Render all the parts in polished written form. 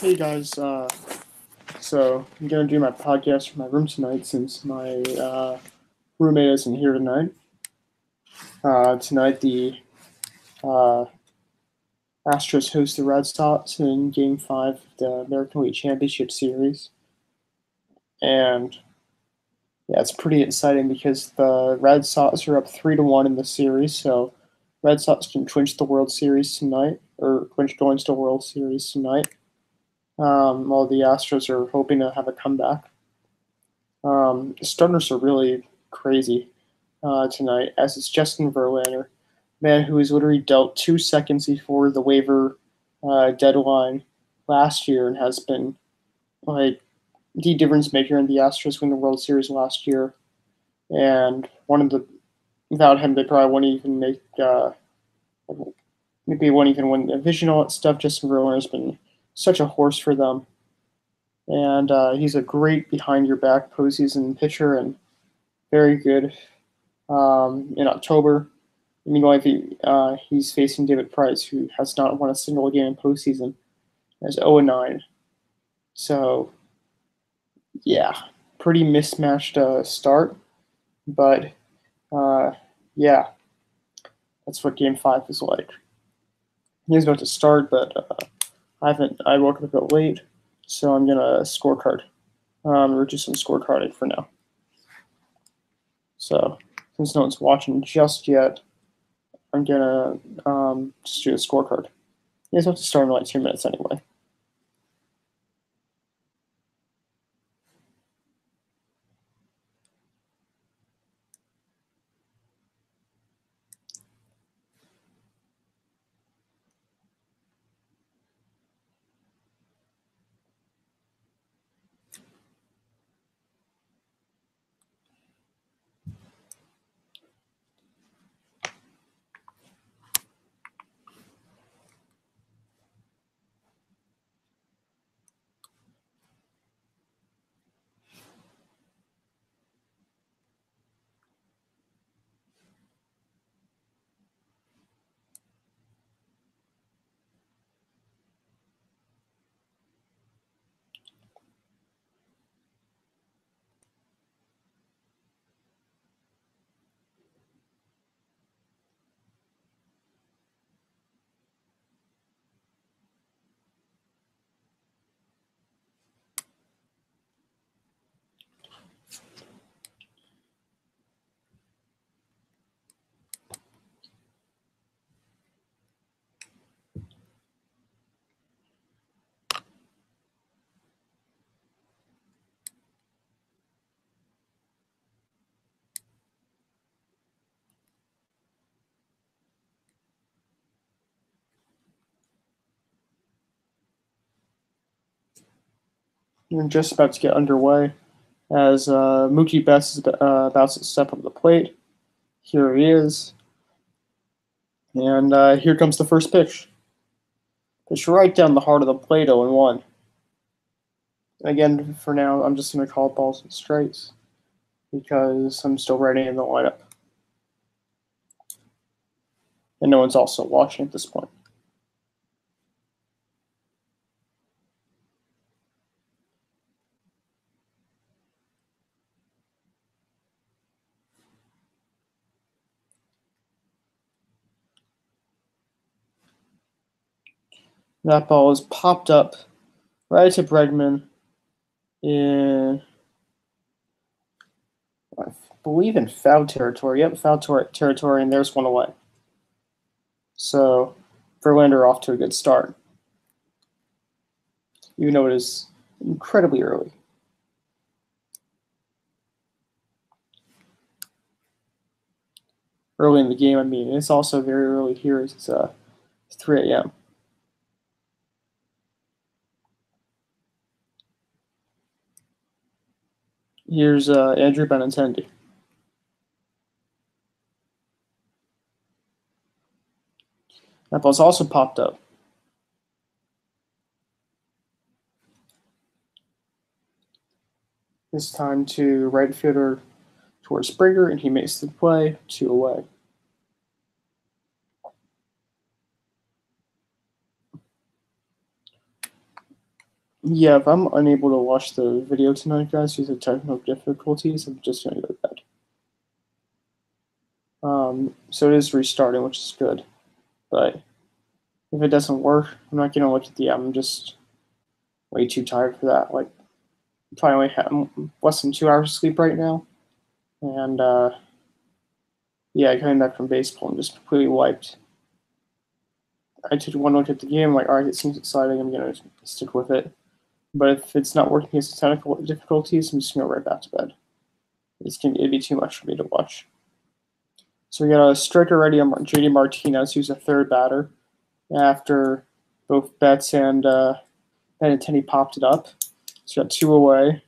Hey guys, so I'm gonna do my podcast from my room tonight since my roommate isn't here tonight. Tonight the uh, Astros host the Red Sox in Game 5 of the American League Championship Series, and yeah, it's pretty exciting because the Red Sox are up 3-1 in the series, so Red Sox can clinch the World Series tonight, or clinch going to the World Series tonight. While the Astros are hoping to have a comeback. The starters are really crazy tonight, as it's Justin Verlander, man who was literally dealt 2 seconds before the waiver deadline last year and has been like the difference maker in the Astros win the World Series last year. And without him, they probably wouldn't even make maybe they wouldn't even win the division, all that stuff. Justin Verlander has been such a horse for them. And he's a great behind your back postseason pitcher and very good in October. Meanwhile, he's facing David Price, who has not won a single game in postseason, as 0-9. So, yeah, pretty mismatched start, but yeah, that's what Game 5 is like. He's about to start, but I woke up a bit late, so I'm gonna scorecard. Or do some scorecarding for now. So, since no one's watching just yet, I'm gonna just do a scorecard. You guys have to start in like 2 minutes anyway. We're just about to get underway as Mookie Betts is about to step up to the plate. Here he is. And here comes the first pitch. Pitch right down the heart of the plate, 0-1. Again, for now, I'm just going to call balls and strikes because I'm still writing in the lineup. And no one's also watching at this point. That ball is popped up right to Bregman in, I believe, in foul territory. Yep, foul territory, and there's one away. So Verlander off to a good start, even though it is incredibly early. Early in the game, I mean, it's also very early here. It's 3 a.m. Here's Andrew Benintendi. That ball's also popped up. This time to right fielder towards Springer, and he makes the play, 2 away. Yeah, if I'm unable to watch the video tonight, guys, due to technical difficulties, I'm just gonna go to bed. So it is restarting, which is good. But if it doesn't work, I'm not gonna look at the app. I'm just way too tired for that. Like, probably only have less than 2 hours of sleep right now, and yeah, coming back from baseball, I'm just completely wiped. I took one look at the game, like, all right, it seems exciting. I'm gonna stick with it. But if it's not working because of technical difficulties, I'm just gonna go right back to bed. It'd be too much for me to watch. So we got a striker ready on JD Martinez, who's a third batter after both Betts and Benintendi popped it up. So we got two away,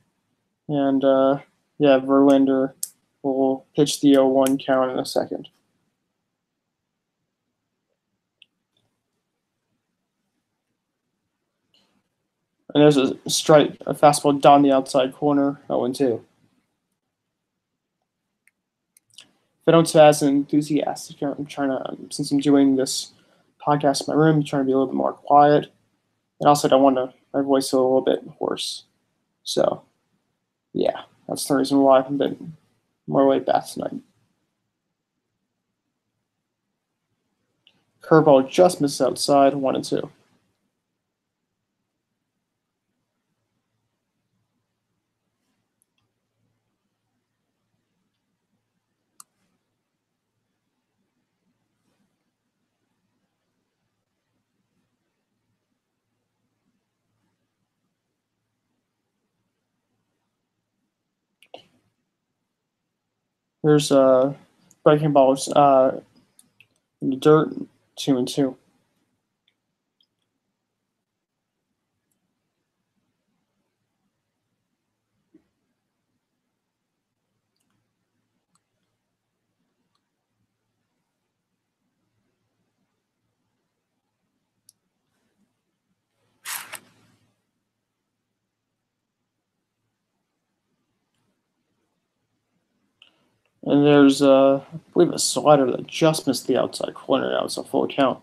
and yeah, Verlander will pitch the 0-1 count in a second. And there's a fastball down the outside corner, 0-2. If I don't say as enthusiastic, I'm trying to, since I'm doing this podcast in my room, I'm trying to be a little bit more quiet. And also, I don't want my voice a little bit hoarse. So, yeah, that's the reason why I've been more laid back tonight. Curveball just missed outside, 1-2. There's breaking balls in the dirt, 2-2. And there's, I believe, a slider that just missed the outside corner. Now it's a full count.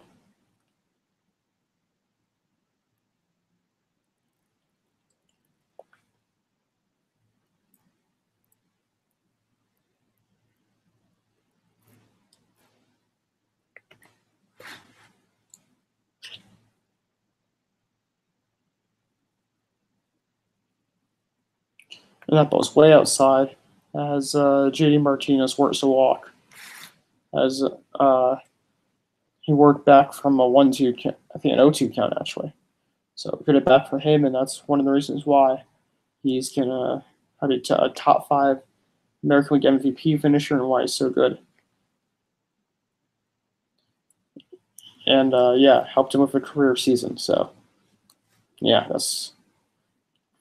And that ball's way outside as JD Martinez works a walk. As he worked back from a 1-2 count, I think an 0-2 count, actually. So good at bat for him, and that's one of the reasons why he's going to have a top 5 American League MVP finisher and why he's so good. And yeah, helped him with a career season. So yeah, that's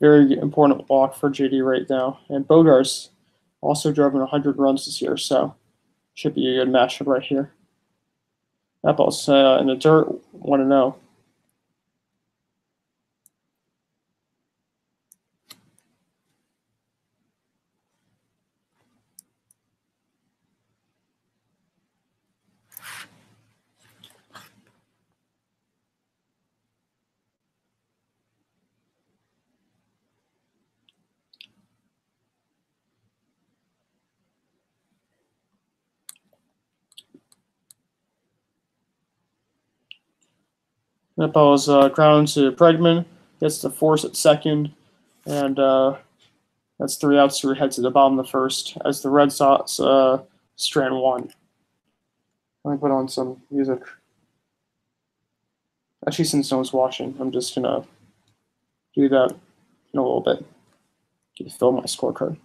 very important walk for JD right now. And Bogart's also driven 100 runs this year, so should be a good matchup right here. That ball's in the dirt, 1-0. That ball is ground to Bregman, gets the force at second, and that's 3 outs to head to the bottom of the first as the Red Sox strand 1. Let me put on some music. Actually, since no one's watching, I'm just gonna do that in a little bit. Fill my scorecard.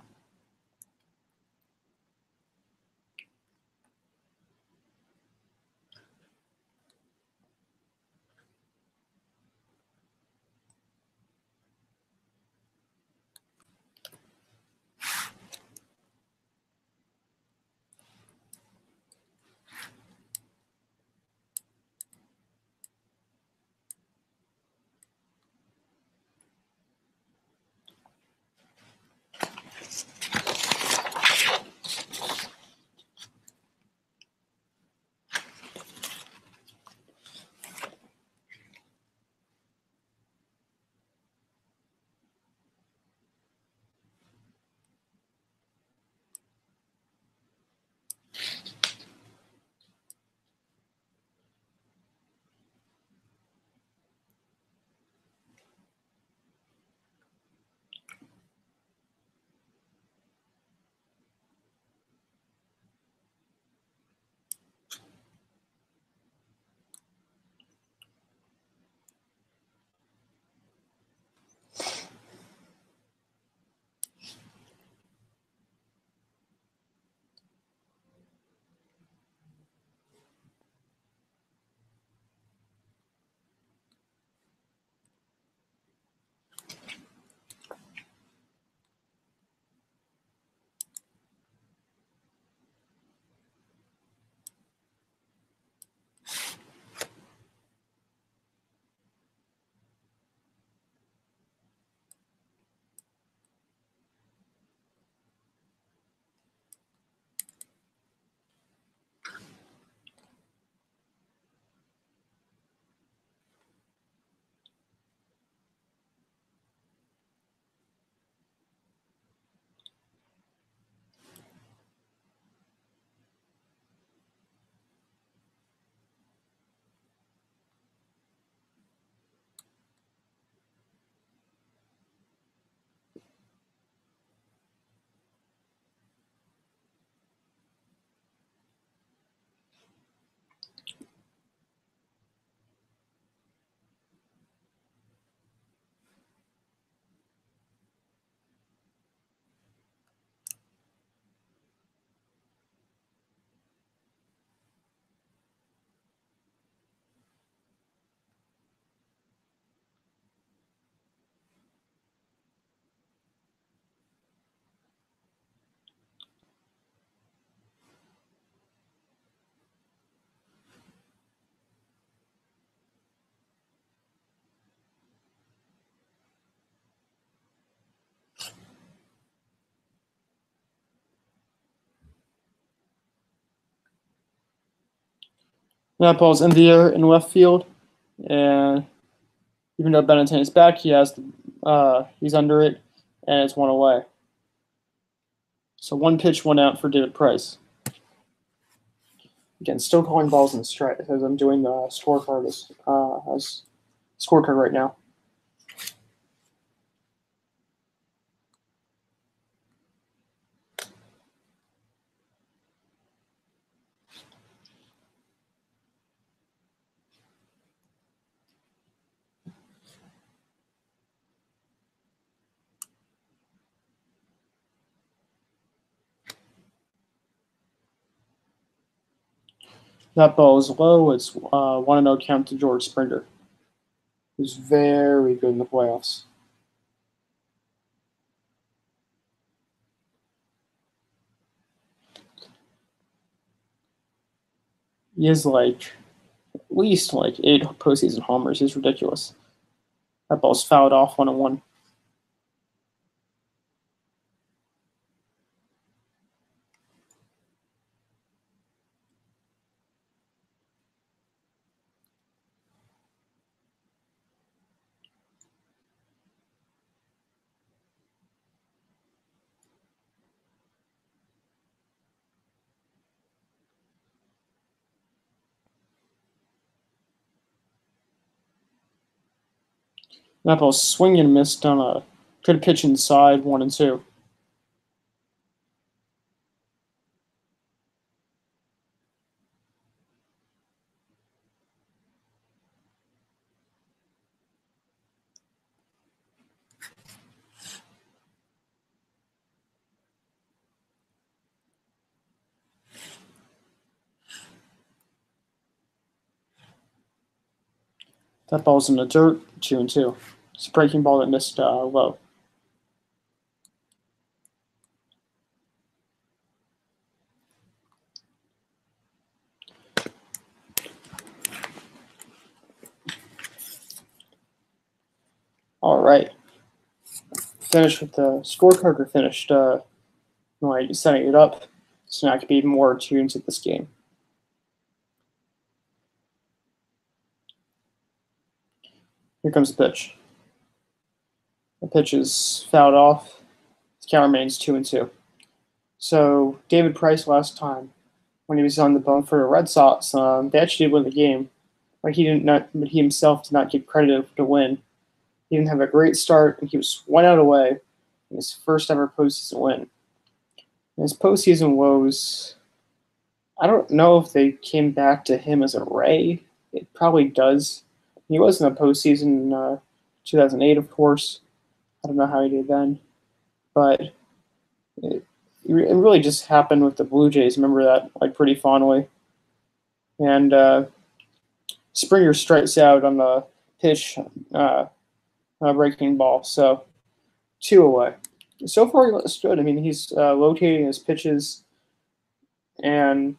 That ball's in the air in left field, and even though Benetton is back, he's under it, and it's one away. So one pitch, one out for David Price. Again, still calling balls in strike as I'm doing the scorecard as scorecard right now. That ball is low. It's 1-0 count to George Springer, who's very good in the playoffs. He has like at least like 8 postseason homers. He's ridiculous. That ball's fouled off 1-1. That ball's swinging and missed on a good pitch inside 1-2. That ball's in the dirt 2-2. It's a breaking ball that missed low. All right. Finished with the scorecard. We're finished like setting it up, so now I can be more tuned to this game. Here comes the pitch. The pitch is fouled off. The count remains 2-2. So David Price last time, when he was on the bone for the Red Sox, they actually did win the game, but he himself did not get credit to win. He didn't have a great start, and he was 1 out away in his first ever postseason win. And his postseason woes, I don't know if they came back to him as a Ray. It probably does. He was in the postseason in 2008, of course. I don't know how he did then, but it really just happened with the Blue Jays. Remember that like pretty fondly. And Springer strikes out on the pitch, breaking ball. So 2 away. So far, he looks good. I mean, he's locating his pitches, and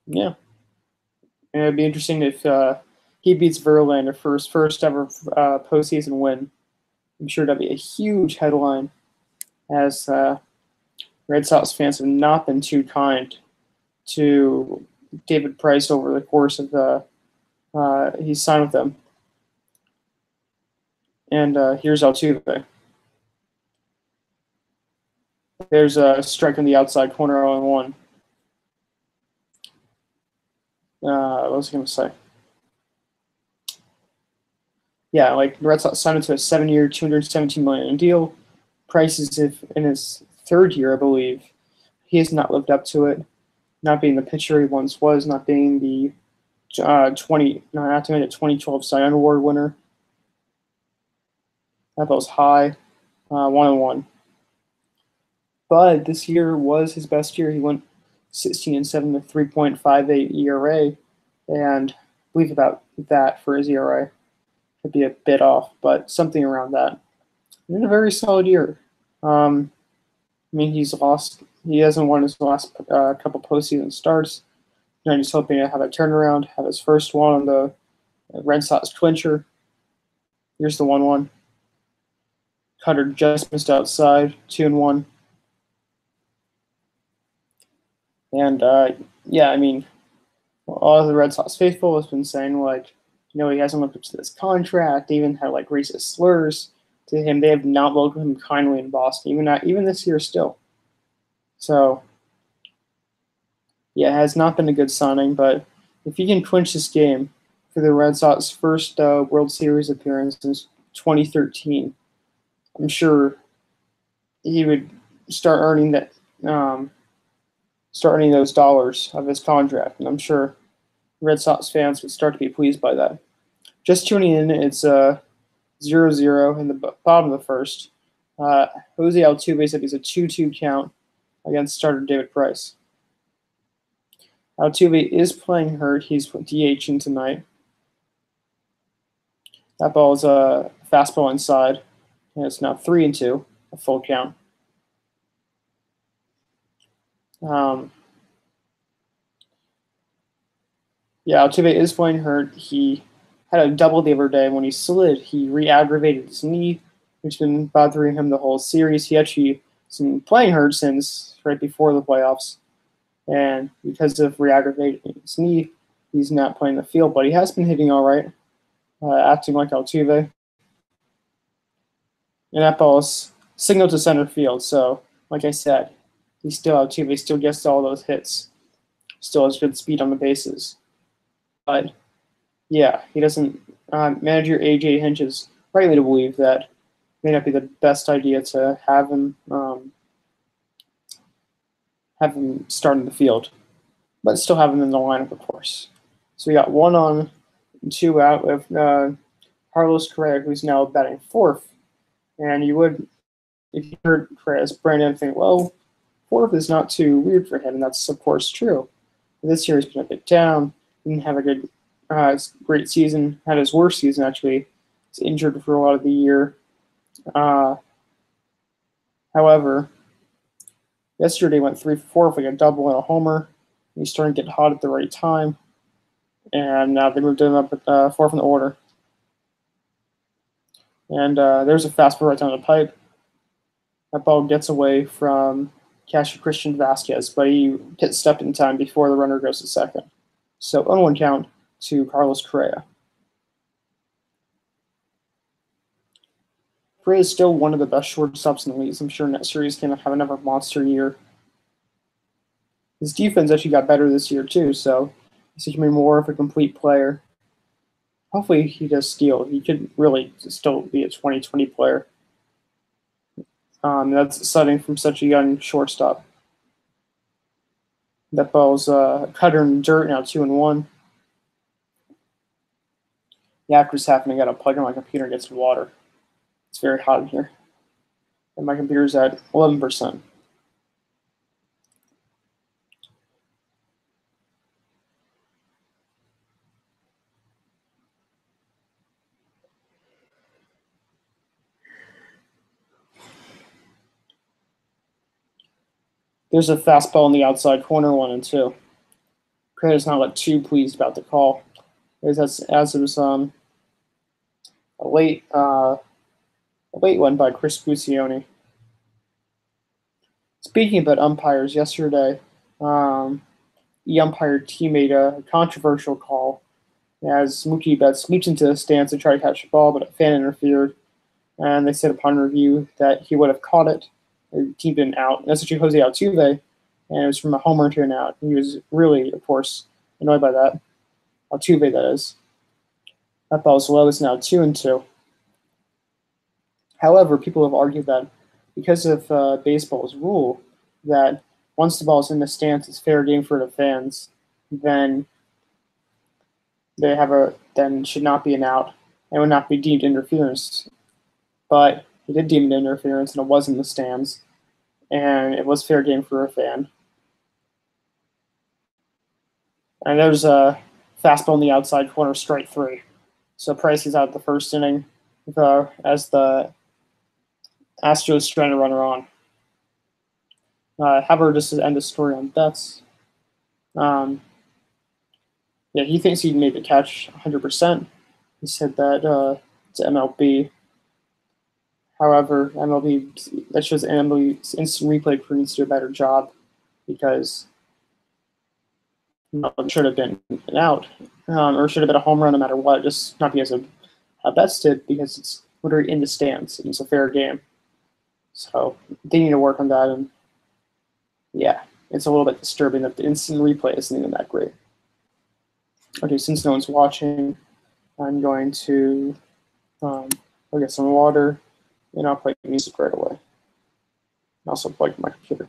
yeah, and it'd be interesting if he beats Verlander for his first ever postseason win. I'm sure that'd be a huge headline, as Red Sox fans have not been too kind to David Price over the course of the he's signed with them. And here's Altuve. There's a strike in the outside corner on 1. What was I going to say? Yeah, like the Red Sox signed him to a 7-year, $217 million deal. Price is in his 3rd year, I believe. He has not lived up to it. Not being the pitcher he once was, not being the 2012 Cy Young Award winner. That ball's high, 1-1. But this year was his best year. He went 16-7 with 3.58 ERA, and I believe about that for his ERA. Could be a bit off, but something around that. In a very solid year. I mean, he hasn't won his last couple postseason starts. And he's hoping to have a turnaround, have his first one on the Red Sox clincher. Here's the 1-1. Cutter just missed outside, 2-1. And yeah, I mean, all of the Red Sox faithful has been saying, like, he hasn't lived up to this contract. They even had like racist slurs to him. They have not welcomed him kindly in Boston, even this year still. So, yeah, it has not been a good signing. But if he can clinch this game for the Red Sox first World Series appearance since 2013, I'm sure he would start earning that, start earning those dollars of his contract, and I'm sure Red Sox fans would start to be pleased by that. Just tuning in, it's 0-0 in the bottom of the first. Jose Altuve said he's a 2-2 count against starter David Price. Altuve is playing hurt. He's DHing tonight. That ball is a fastball inside, and it's now 3-2, a full count. Yeah, Altuve is playing hurt. He had a double the other day. When he slid, he re-aggravated his knee, which has been bothering him the whole series. He actually has been playing hurt since right before the playoffs. And because of re-aggravating his knee, he's not playing the field. But he has been hitting all right, acting like Altuve. And that ball is signaled to center field. So, like I said, Altuve still gets all those hits. Still has good speed on the bases. But yeah, he doesn't. Manager AJ Hinch is rightly to believe that it may not be the best idea to have him start in the field, but still have him in the lineup, of course. So we got 1 on, 2 out with Carlos Correa, who's now batting fourth. And you would, if you heard Correa's Brandon, think, well, fourth is not too weird for him, and that's of course true. This year he's been a bit down. Didn't have a good, great season. Had his worst season actually. He's injured for a lot of the year. However, yesterday went 3 for 4 with like a double and a homer. He's starting to get hot at the right time, and now they moved him up at fourth in the order. And there's a fastball right down the pipe. That ball gets away from catcher Christian Vasquez, but he gets stepped in time before the runner goes to second. So 0-1 count to Carlos Correa. Correa is still one of the best shortstops in the league. I'm sure next year he's going to have another monster year. His defense actually got better this year too, so he's becoming more of a complete player. Hopefully he does steal. He could really still be a 2020 player. That's starting from such a young shortstop. That ball's cutter in dirt, now 2-1. The actor's happening. I got to plug in my computer and get some water. It's very hot in here. And my computer's at 11%. There's a fastball in the outside corner, 1-2. Correa's not too pleased about the call, as it was a late one by Chris Bucioni. Speaking about umpires, yesterday, the umpire team made a controversial call as Mookie Betts leaped into the stands to try to catch the ball, but a fan interfered, and they said upon review that he would have caught it. The team didn't out. And that's actually Jose Altuve, and it was from a homer to an out. He was really, of course, annoyed by that. Altuve, that is. That ball's low is now 2-2. However, people have argued that because of baseball's rule that once the ball is in the stands, it's fair game for the fans, then then should not be an out and would not be deemed interference. But he did deem it interference, and it was in the stands, and it was fair game for a fan. And there's a fastball in the outside corner, strike 3. So Price is out the first inning as the Astros trying to run her on. However, just to end the story on Betts, yeah, he thinks he made the catch 100%. He said that to MLB. However, that shows MLB's instant replay crew needs to do a better job because should have been an out, or should have been a home run no matter what, just not because of how Betts did, because it's literally in the stands and it's a fair game. So they need to work on that, and yeah, it's a little bit disturbing that the instant replay isn't even that great. Okay, since no one's watching, I'm going to I'll get some water, and I'll play music right away. I also plug my computer.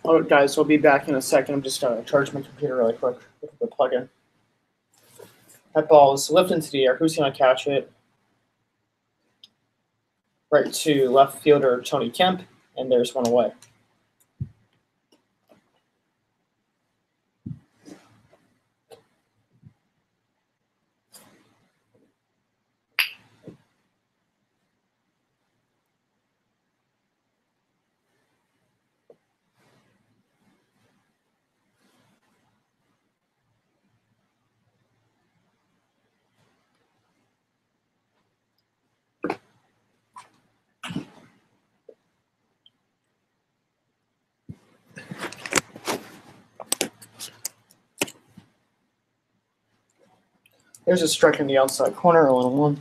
All right, guys, so I'll be back in a second. I'm just going to charge my computer really quick with the plug-in. That ball is lifted into the air. Who's going to catch it? Right to left fielder Tony Kemp, and there's one away. There's a strike in the outside corner, 0-1.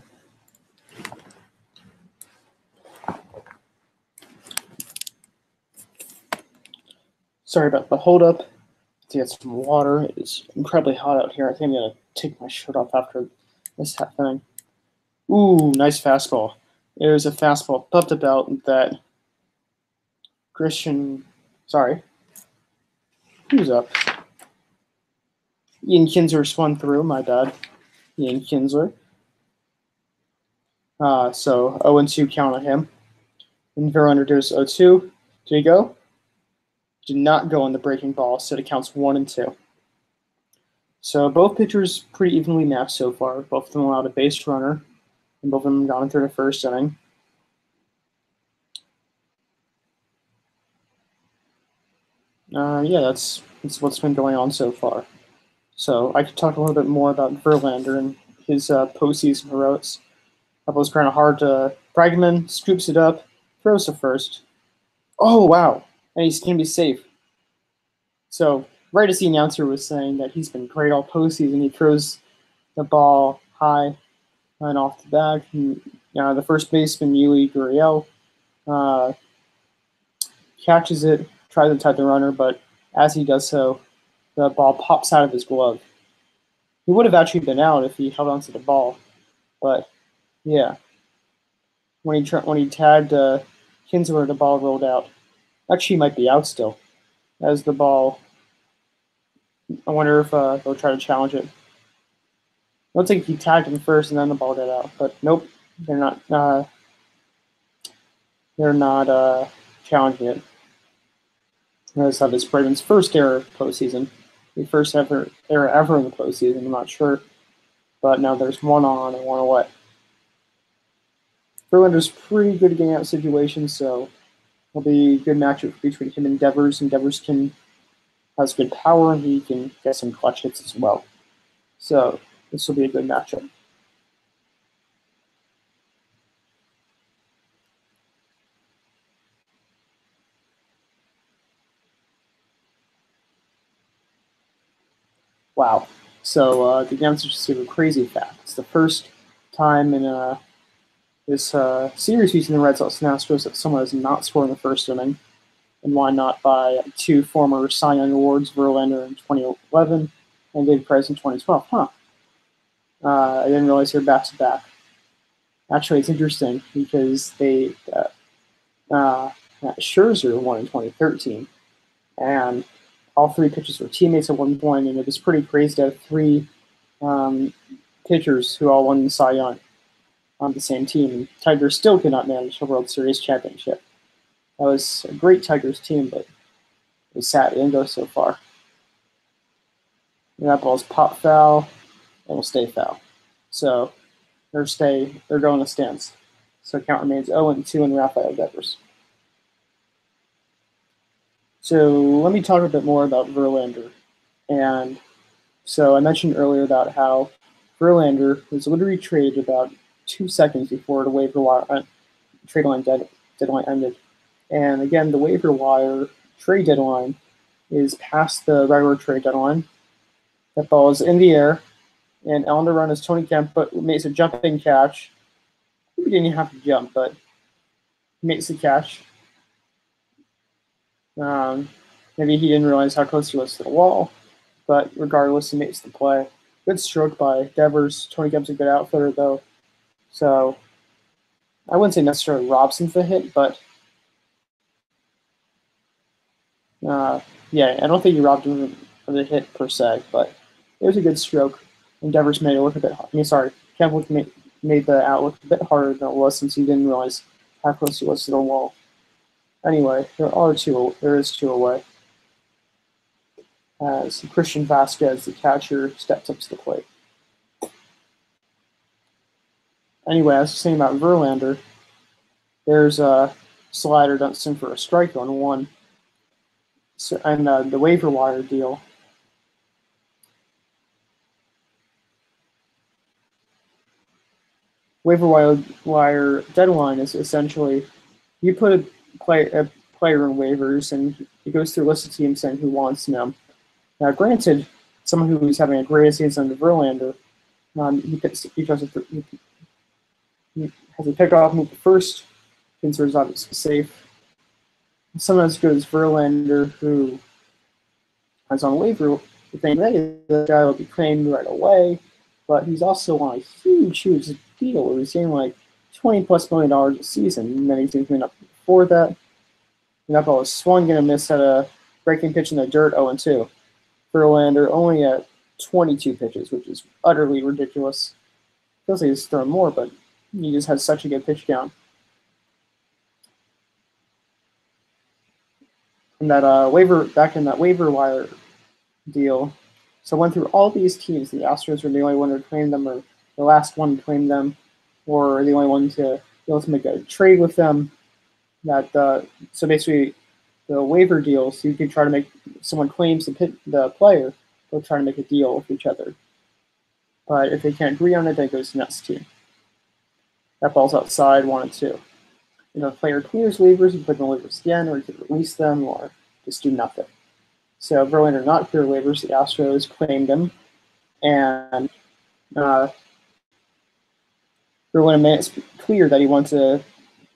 Sorry about the holdup. To get some water. It is incredibly hot out here. I think I'm going to take my shirt off after this happening. Ooh, nice fastball. It was a fastball puffed about that who's up? Ian Kinsler spun through, my bad. Ian Kinsler. So 0-2 count on him. And Verlander does 0-2. Did he go? Did not go on the breaking ball, so it counts 1-2. So both pitchers pretty evenly matched so far. Both of them allowed a base runner, and both of them gone through the first inning. Yeah, that's what's been going on so far. So I could talk a little bit more about Verlander and his postseason heroics. That was kind of hard to. Bregman scoops it up, throws to first. Oh, wow. And he's going to be safe. So right as the announcer was saying that he's been great all postseason, he throws the ball high and off the bag. And, the first baseman, Yuli Gurriel, catches it, tries to tie the runner, but as he does so, the ball pops out of his glove. He would have actually been out if he held onto the ball, But yeah, when he tagged Kinsler, the ball rolled out. Actually, he might be out still. As the ball, I wonder if they'll try to challenge it. I don't think he tagged him first and then the ball got out. But nope, they're not. They're not challenging it. Notice how this Braden's first error postseason, the first error ever in the postseason. I'm not sure, but now there's one on and one away. Verlander's pretty good at getting out situations, so it'll be a good matchup between him and Devers. And Devers has good power, and he can get some clutch hits as well. So this will be a good matchup. Wow. So the answer just gave a crazy fact. It's the first time in this series between the Red Sox and Astros that someone has not scored in the first inning. And why not by two former Cy Young Awards, Verlander in 2011 and David Price in 2012. I didn't realize they're back-to-back. Actually, it's interesting because Scherzer won in 2013, and all three pitchers were teammates at one point, and it was pretty crazy to have three pitchers who all won the Cy Young on the same team. And Tigers still could not manage the World Series championship. That was a great Tigers team, but it was sad it didn't go so far. And that ball's pop foul and will stay foul. So they're going to stands. So count remains 0-2 in Rafael Devers. So let me talk a bit more about Verlander. And so I mentioned earlier about how Verlander was literally traded about 2 seconds before the waiver wire trade line deadline ended. And again, the waiver wire trade deadline is past the regular trade deadline. That ball is in the air, and on the run is Tony Kemp, but makes a jumping catch. He didn't have to jump, but he makes the catch. Maybe he didn't realize how close he was to the wall, but regardless, he makes the play. Good stroke by Devers. Tony Kemp's a good outfitter, though. So I wouldn't say necessarily Robson's the hit, but yeah, I don't think he robbed him of the hit per se, but it was a good stroke. And Devers made it look a bit hard. Kemp made the out look a bit harder than it was since he didn't realize how close he was to the wall. Anyway, there is two away. As Christian Vasquez, the catcher, steps up to the plate. Anyway, as I was saying about Verlander, there's a slider Dunston for a strike on one. So, and the waiver wire deal. Waiver wire deadline is essentially you put a player in waivers and it goes through a list of teams saying who wants them. Now, granted, someone who's having a great season under Verlander, he has a pickoff move first, considers obviously safe. Someone as good as Verlander, who is on waiver, the thing that is, the guy will be claimed right away, but he's also on a huge deal where he's getting like $20+ million a season. Many teams may not afford that. And that ball is swung and a miss at a breaking pitch in the dirt, 0-2. Verlander only at 22 pitches, which is utterly ridiculous. Feels like he's thrown more, but he just has such a good pitch count. And that back in that waiver wire deal, so went through all these teams. The Astros were the only one to claim them, or the last one to claim them, or the only one to be able to make a trade with them. So basically, the waiver deals, you can try to make someone claims the player, they'll try to make a deal with each other. But if they can't agree on it, then it goes to the next team. That ball's outside, 1-2. If a player clears waivers, you put them on waivers again, or you could release them, or just do nothing. So Verlander not clear waivers, the Astros claimed him, and Verlander made it clear that he wants to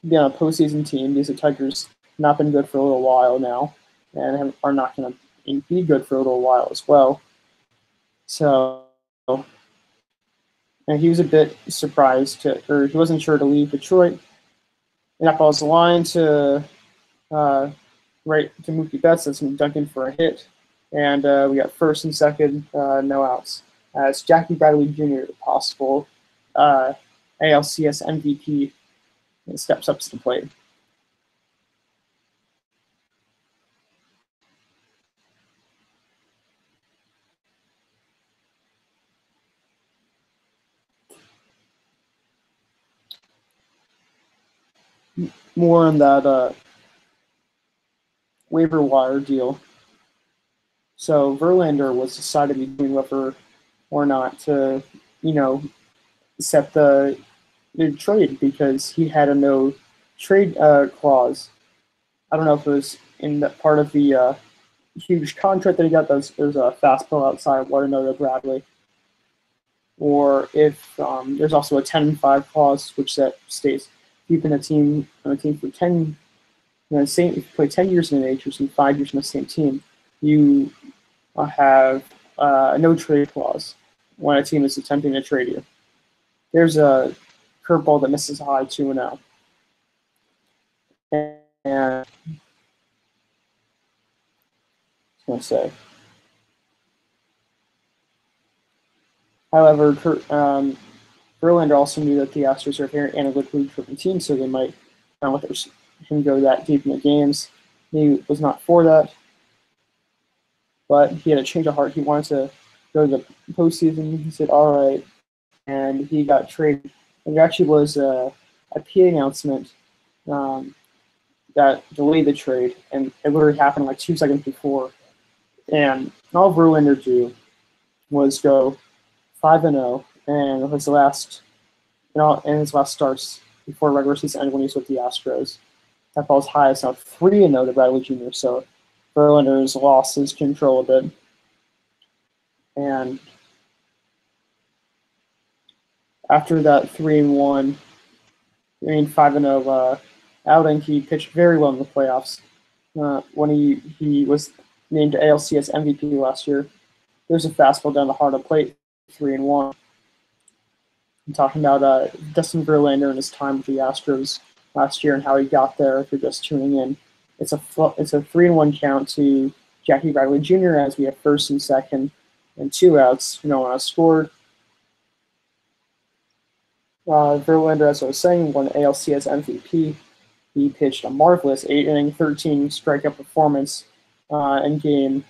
be on a postseason team because the Tigers have not been good for a little while now, and are not going to be good for a little while as well. So, and he was a bit surprised or he wasn't sure to leave Detroit. And that ball's line to right to Mookie Betts. That's Duncan for a hit, and we got first and second, no outs. As Jackie Bradley Jr., possible ALCS MVP, steps up to the plate. More on that waiver wire deal. So Verlander was decided between whether or not to, set the trade because he had a no trade clause. I don't know if it was in the part of the huge contract that he got. There's a fastball outside Waternoda Bradley, or if there's also a 10-5 clause which that states keeping a team on a team for 10. If you play 10 years in the majors and 5 years in the same team, you have a no trade clause when a team is attempting to trade you. There's a curveball that misses high 2-0. And I was going to say, however, Verlander also knew that the Astros are a very analytically driven team, so they might not let him go that deep in the games. He was not for that, but he had a change of heart. He wanted to go to the postseason. He said, all right, and he got traded. And there actually was a PA announcement that delayed the trade, and it literally happened like 2 seconds before. And all Verlander do was go 5-0, and his last starts before regular season ended when he was with the Astros. That ball's high is now 3-0 to Bradley Jr. So Verlander's lost his control a bit, and after that 5-0 outing, he pitched very well in the playoffs. When he was named ALCS MVP last year, there's a fastball down the heart of the plate, 3-1. I'm talking about Dustin Verlander and his time with the Astros last year and how he got there. If you're just tuning in, it's a 3-1 count to Jackie Bradley Jr. as we have first and second and 2 outs. No one has scored. Verlander, as I was saying, won ALCS MVP. He pitched a marvelous 8-inning, 13 strikeout performance in Game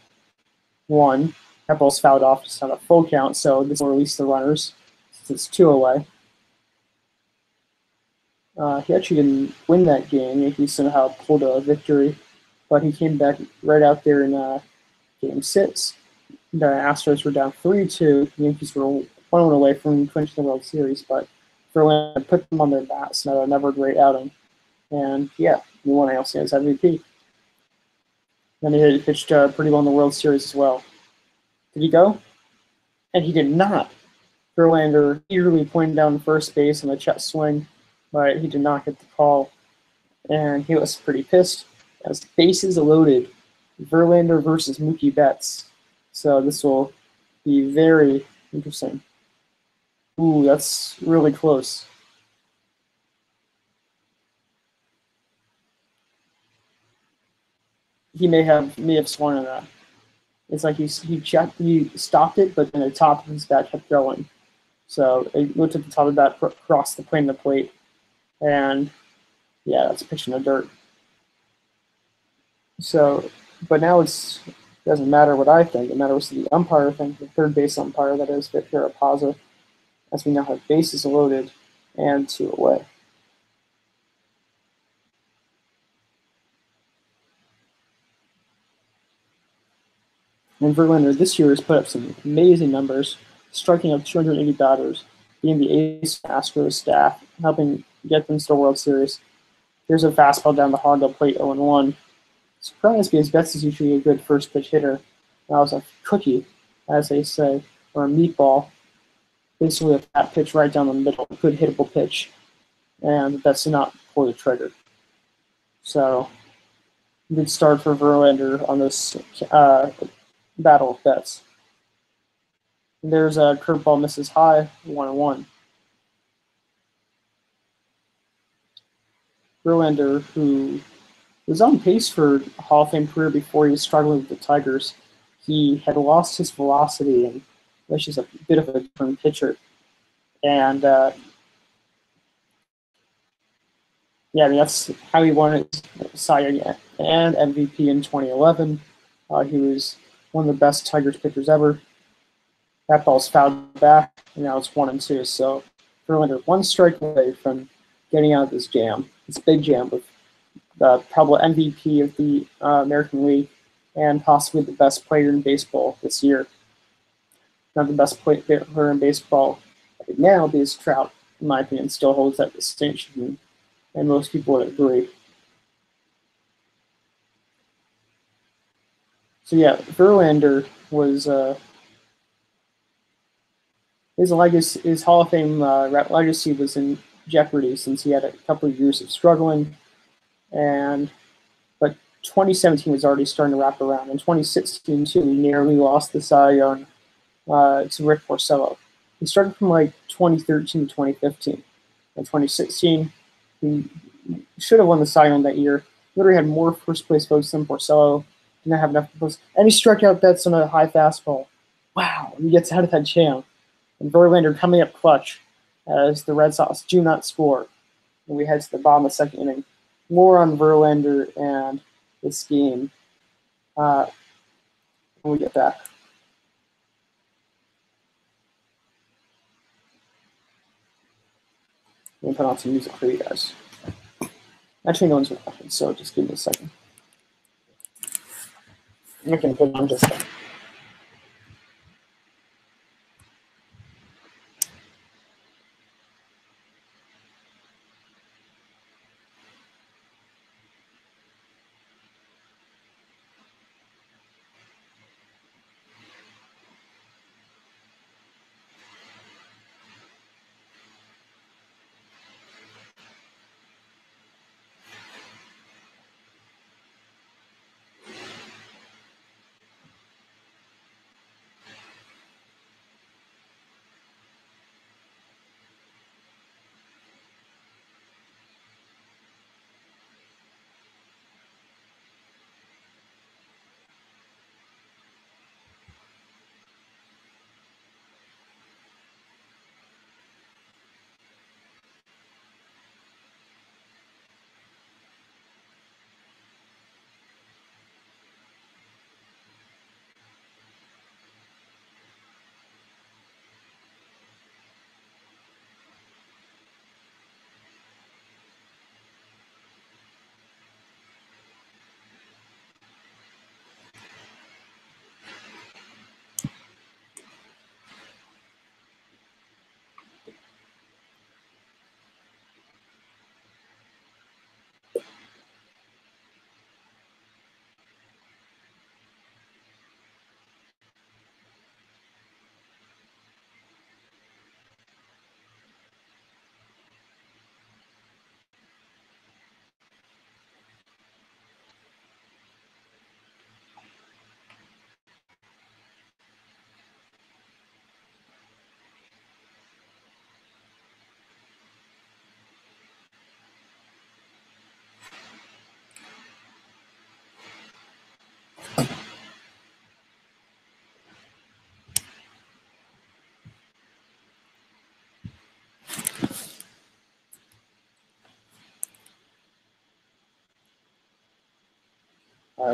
1. That ball's fouled off. It's not a full count, so this will release the runners since it's 2 away. He actually didn't win that game. He somehow pulled a victory, but he came back right out there in Game 6. The Astros were down 3-2. The Yankees were 1 away from clinching the World Series, but Verlander put them on their bats. Never a great outing. And yeah, he won ALCS MVP. Then he pitched pretty well in the World Series as well. Did he go? And he did not. Verlander eagerly pointed down first base on the check swing, but he did not get the call. And he was pretty pissed as bases loaded. Verlander versus Mookie Betts. So this will be very interesting. Ooh, that's really close. He may have swung on that. It's like he stopped it, but then the top of his bat kept going. So it looked at the top of the bat, crossed the plane of the plate, and yeah, that's a pitch in the dirt. So, but now it doesn't matter what I think. It matters the umpire think, the third base umpire, that is Victor Rapaza, as we now have bases loaded and 2 away. And Verlander this year has put up some amazing numbers, striking out 280 batters, being the ace of Astros staff, helping get them to the World Series. Here's a fastball down the heart of the plate, 0-1. Surprised because Betts is usually a good first pitch hitter. That was a cookie, as they say, or a meatball. Basically a fat pitch right down the middle, a good hittable pitch. And Betts did not pull the trigger. So, good start for Verlander on this battle of Betts. And there's a curveball misses high, 1-1. Verlander, who was on pace for a Hall of Fame career before he was struggling with the Tigers, he had lost his velocity and was just a bit of a different pitcher. And yeah, I mean, that's how he won his Cy Young and MVP in 2011. He was one of the best Tigers pitchers ever. That ball's fouled back, and now it's 1-2. So Verlander one strike away from getting out of this jam. It's a big jam with the probable MVP of the American League and possibly the best player in baseball this year. Not the best player in baseball right now because Trout, in my opinion, still holds that distinction, and most people would agree. So yeah, Verlander was his Hall of Fame legacy was in jeopardy since he had a couple of years of struggling, but 2017 was already starting to wrap around. In 2016 too, he nearly lost the Cy Young to Rick Porcello. He started from like 2013 to 2015. In 2016, he should have won the Cy Young that year. Literally had more first place votes than Porcello. Didn't have enough votes, and he struck out bets on a high fastball. Wow, he gets out of that jam. And Verlander coming up clutch as the Red Sox do not score. And we head to the bottom of the second inning. More on Verlander and this game when we get back. Let me put on some music for you guys. Actually, no one's watching, so just give me a second. I can put on just that.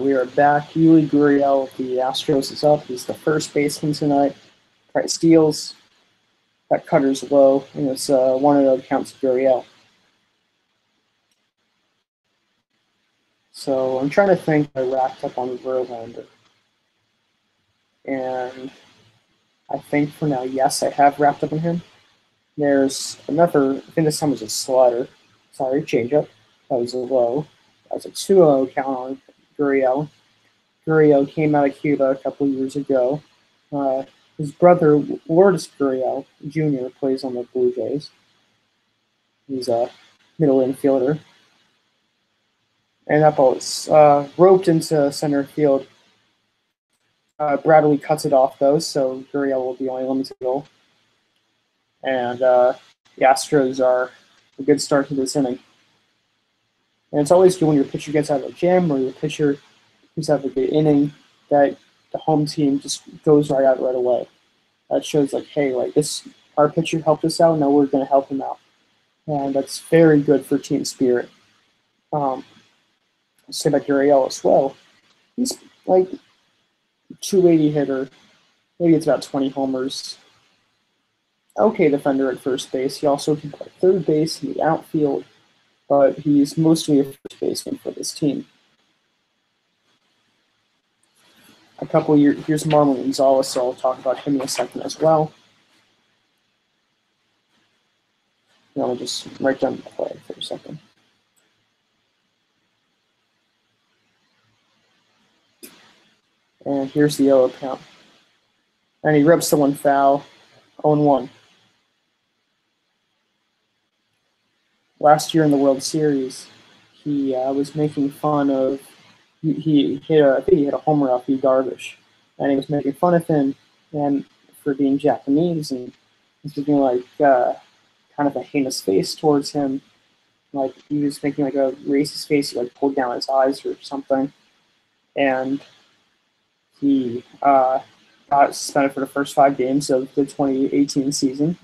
We are back. Yuli Gurriel of the Astros is up. He's the first baseman tonight. Price steals. That cutter's low, and it's 1-0 counts Gurriel. So I'm trying to think. I wrapped up on Verlander, and I think for now, yes, I have wrapped up on him. There's another. I think this time was a slider. Sorry, changeup. That was a low. That was a 2-0 count on Gurriel. Gurriel came out of Cuba a couple years ago. His brother, Lourdes Gurriel Jr., plays on the Blue Jays. He's a middle infielder. And that ball is roped into center field. Bradley cuts it off, though, so Gurriel will be only limited goal. And the Astros are a good start to this inning. And it's always good when your pitcher gets out of a jam or your pitcher who's out of a good inning that the home team just goes right out right away. That shows like, hey, like this, our pitcher helped us out. Now we're going to help him out, and that's very good for team spirit. Say about Gurriel as well. He's like 280 hitter. Maybe it's about 20 homers. Okay, defender at first base. He also can play third base in the outfield, but he's mostly a first baseman for this team. A couple years, here's Marlon Gonzalez, so I'll talk about him in a second as well. Let me just write down the play for a second. And here's the yellow count. And he rips the one foul, 0-1. Last year in the World Series, he was making fun of, I think he hit a homer off Yu Darvish, and he was making fun of him and for being Japanese, and he's making like kind of a heinous face towards him, like he was making like a racist face. He like pulled down his eyes or something, and he got suspended for the first 5 games of the 2018 season.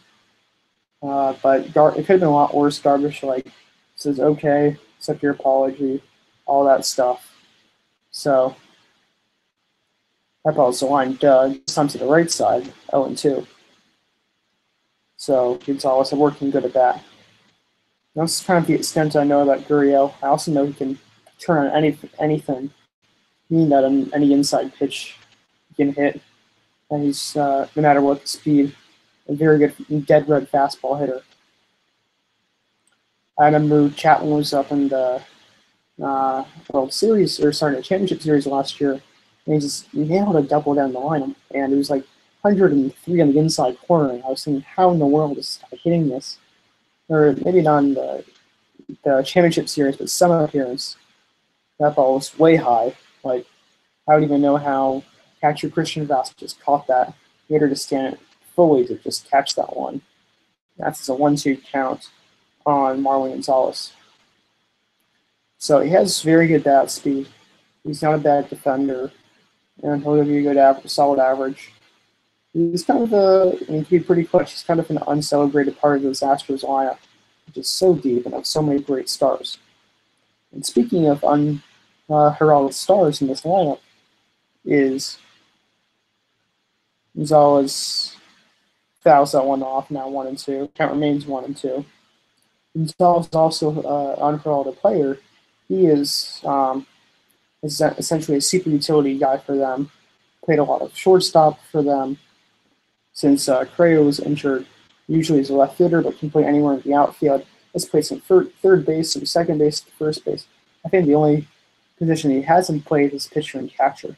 But it could have been a lot worse. Darvish like says, "Okay, accept your apology," all that stuff. So that ball's the line. This time to the right side, 0-2. So Gonzalez working good at that. That's kind of the extent I know about Gurriel. I also know he can turn on anything, meaning that on any inside pitch he can hit. And he's, no matter what the speed, a very good dead red fastball hitter. I remember Chapman was up in the World Series, or sorry, the Championship Series last year, and he just nailed a double down the line, and it was like 103 on the inside corner, and I was thinking, how in the world is this guy hitting this? Or maybe not in the Championship Series, but some appearance. That ball was way high. Like, I don't even know how catcher Christian Vasquez caught that. He had to stand it fully to just catch that one. That's a 1-2 count on Marlon Gonzalez. So he has very good bat speed. He's not a bad defender, and he'll give you a good solid average. He's kind of he can be pretty clutch. He's kind of an uncelebrated part of this Astros lineup, which is so deep and has so many great stars. And speaking of unheralded stars in this lineup, is Gonzalez fouls that one off, now 1-2. Count remains 1-2. Gonzalez is also an unheralded player. He is essentially a super utility guy for them. Played a lot of shortstop for them since Crayo was injured. Usually he's a left fielder, but can play anywhere in the outfield. Has played some third base, some second base, first base. I think the only position he hasn't played is pitcher and catcher.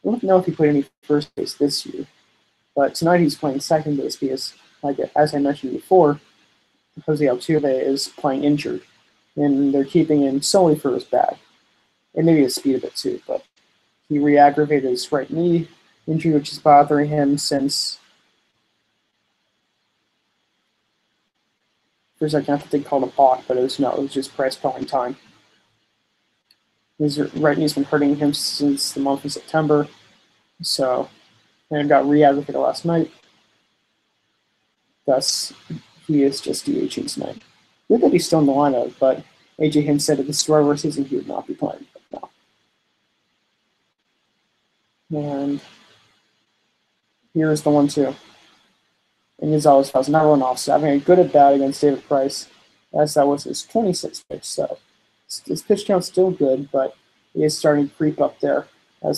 I don't know if he played any first base this year, but tonight he's playing second base because, like as I mentioned before, Jose Altuve is playing injured, and they're keeping him solely for his bat, and maybe his speed a bit too. But he re-aggravated his right knee injury, which is bothering him since. For a second, I thought they called a balk, but it was just Price calling time. His right knee's been hurting him since the month of September, so and it got re-aggravated last night. Thus, he is just DHing tonight. Good that he's still in the lineup, but AJ Hinch said at the start of our season he would not be playing. No. And here's the 1-2. And Gonzalez has not run off, so having a good at bat against David Price, as that was his 26th pitch. So his pitch count's still good, but he is starting to creep up there. The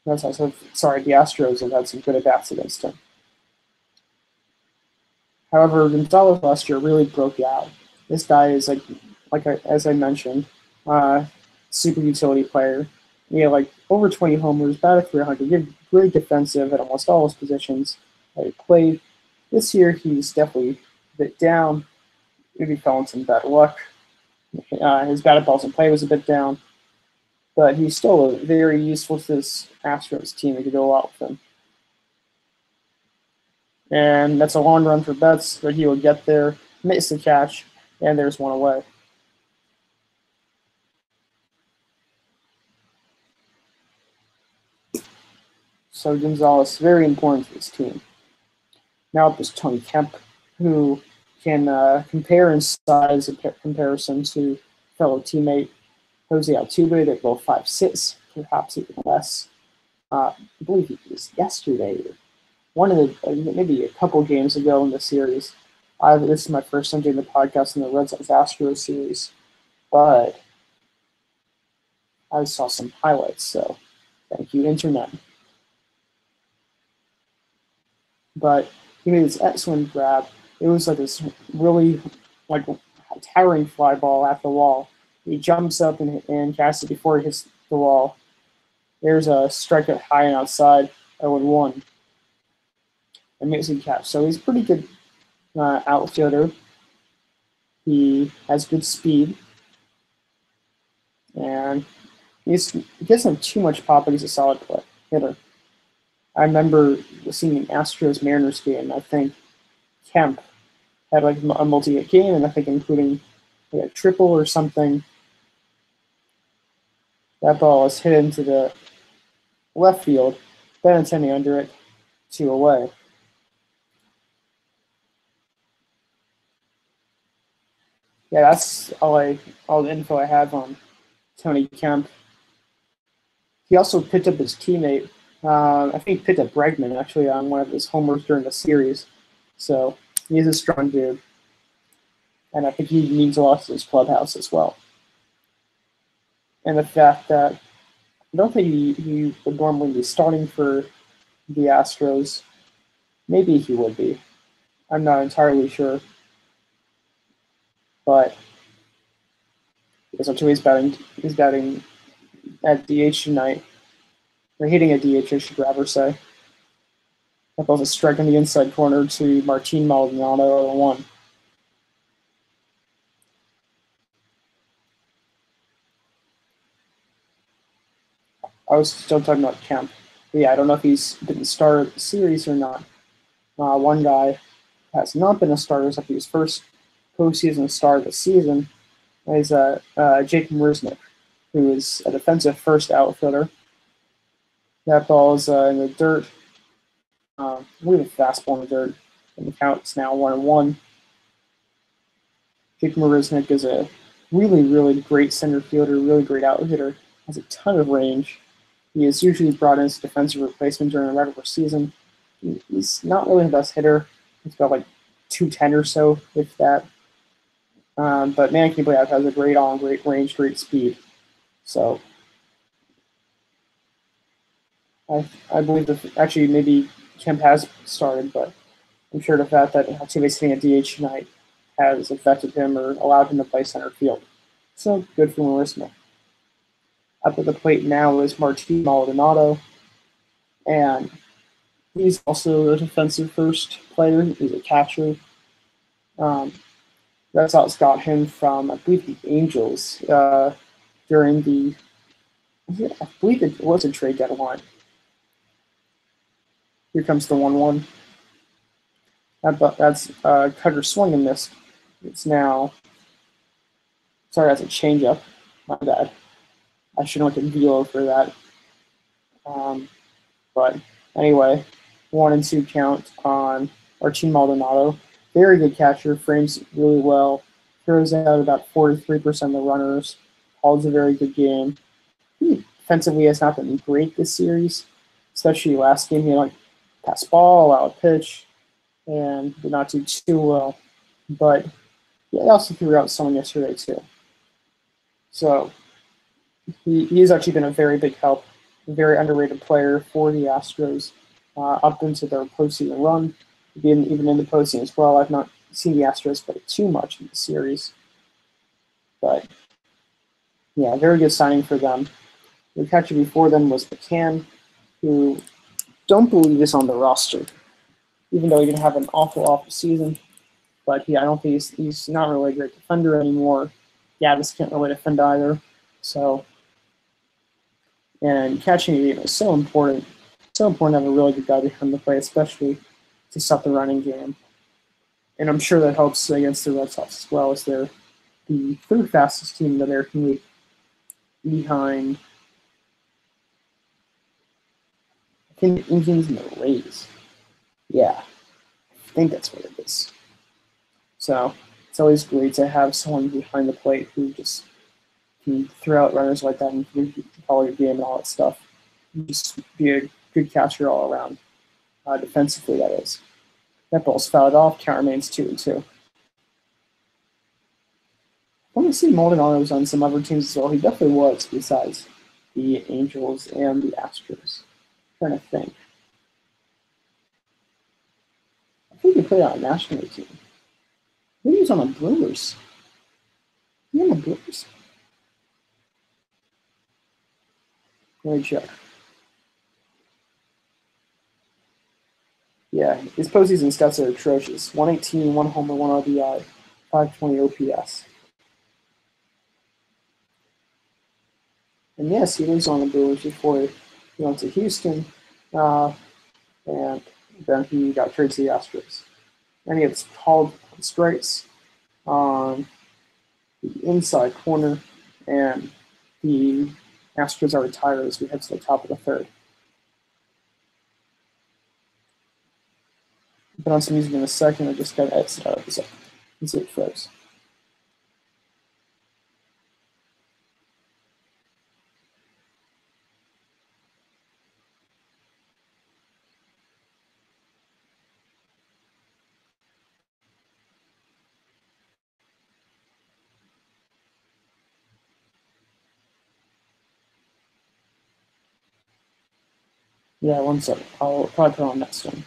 Astros have had some good at bats against him. However, Gonzalez last year really broke out. This guy is as I mentioned, super utility player. He had like over 20 homers, batted .300, great defensive at almost all his positions that he played. This year, he's definitely a bit down. Maybe fell in some bad luck. His batted balls in play was a bit down. but he's still very useful to this Astros team if you go out with him. And that's a long run for Betts, but he will get there, miss the catch, and there's one away. So Gonzalez, very important to this team. Now there's Tony Kemp, who can compare in size in comparison to fellow teammate Jose Altuve. They're both 5'6", perhaps even less. I believe it was yesterday, one of the maybe a couple games ago in the series. This is my first time doing the podcast in the Red Sox Astros series, but I saw some highlights, so thank you, Internet. But he made this excellent grab. It was like this really like towering fly ball at the wall. He jumps up and casts it before he hits the wall. There's a strikeout high and outside, 0-1. Amazing catch. So he's a pretty good outfielder. He has good speed. And he doesn't have too much pop, but he's a solid hitter. I remember seeing an Astros Mariners game. I think Kemp had like a multi-hit game, and I think including like a triple or something. That ball was hit into the left field, Benintendi under it, 2 away. Yeah, that's all the info I have on Tony Kemp. He also picked up his teammate. I think he picked up Bregman actually on one of his homers during the series. So he's a strong dude. And I think he means a lot to his clubhouse as well. And the fact that I don't think he would normally be starting for the Astros. Maybe he would be. I'm not entirely sure. But he's batting at DH tonight. Or hitting a DH, I should rather say. That ball's a strike in the inside corner to Martin Maldonado, 0-1. I was still talking about Kemp. But yeah, I don't know if he's been a starter of the series or not. One guy has not been a starter except his first postseason start of the season is Jake Marisnick, who is a defensive first outfielder. That ball is in the dirt. I believe a fastball in the dirt. And the count's now 1-1. Jake Marisnick is a really, really great center fielder, really great outhitter. Has a ton of range. He is usually brought in as a defensive replacement during the regular season. He's not really the best hitter. He's got like 210 or so, if that. But man, can you play out? Has a great arm, great range, great speed. So I believe that actually maybe Kemp has started, but I'm sure the fact that Altuve's hitting a DH tonight has affected him or allowed him to play center field. So good for Marisnick. Up at the plate now is Martin Maldonado, and he's also a defensive first player. He's a catcher. Red Sox got him from, I believe, the Angels during the, I believe it was a trade deadline. Here comes the 1-1. That's cutter swing and miss. It's now, sorry, that's a changeup. My bad. I should have looked at velo for that. But anyway, 1-2 count on Martin Maldonado. Very good catcher, frames really well, throws out about 43% of the runners, holds a very good game. He defensively has not been great this series, especially last game. He had like pass ball, allow a pitch, and did not do too well. But yeah, he also threw out someone yesterday too. So he's actually been a very big help, a very underrated player for the Astros up into their postseason run. Even in the postseason as well. I've not seen the Astros play too much in the series. But yeah, very good signing for them. The catcher before them was McCann, who don't believe is on the roster, even though he didn't have an awful season. But I don't think he's not really a great defender anymore. Gaddis can't really defend either. So And catching a game is so important. So important to have a really good guy behind the plate, especially to stop the running game. And I'm sure that helps against the Red Sox as well, as they're the third fastest team in the American League, behind I think the Indians and the Rays. Yeah, I think that's what it is. So it's always great to have someone behind the plate who just can throw out runners like that and follow your game and all that stuff. Just be a good catcher all around, defensively, that is. That ball's fouled off. Count remains 2-2. I want to see Maldonado was on some other teams as well. He definitely was, besides the Angels and the Astros. I'm trying to think. I think he played on a National League team. Maybe he was on the Brewers. Yeah, the Brewers. Great check. Yeah, his postseason stats are atrocious. 118, 1 homer, 1 RBI, 520 OPS. And yes, he was on the Brewers before he went to Houston, and then he got traded to the Astros. And he gets called strikes on the inside corner, and the Astros are retired as we head to the top of the third. Put on some music in a second. I just got to exit out of this. Let's see it froze. Yeah, 1 second. I'll probably put on next one.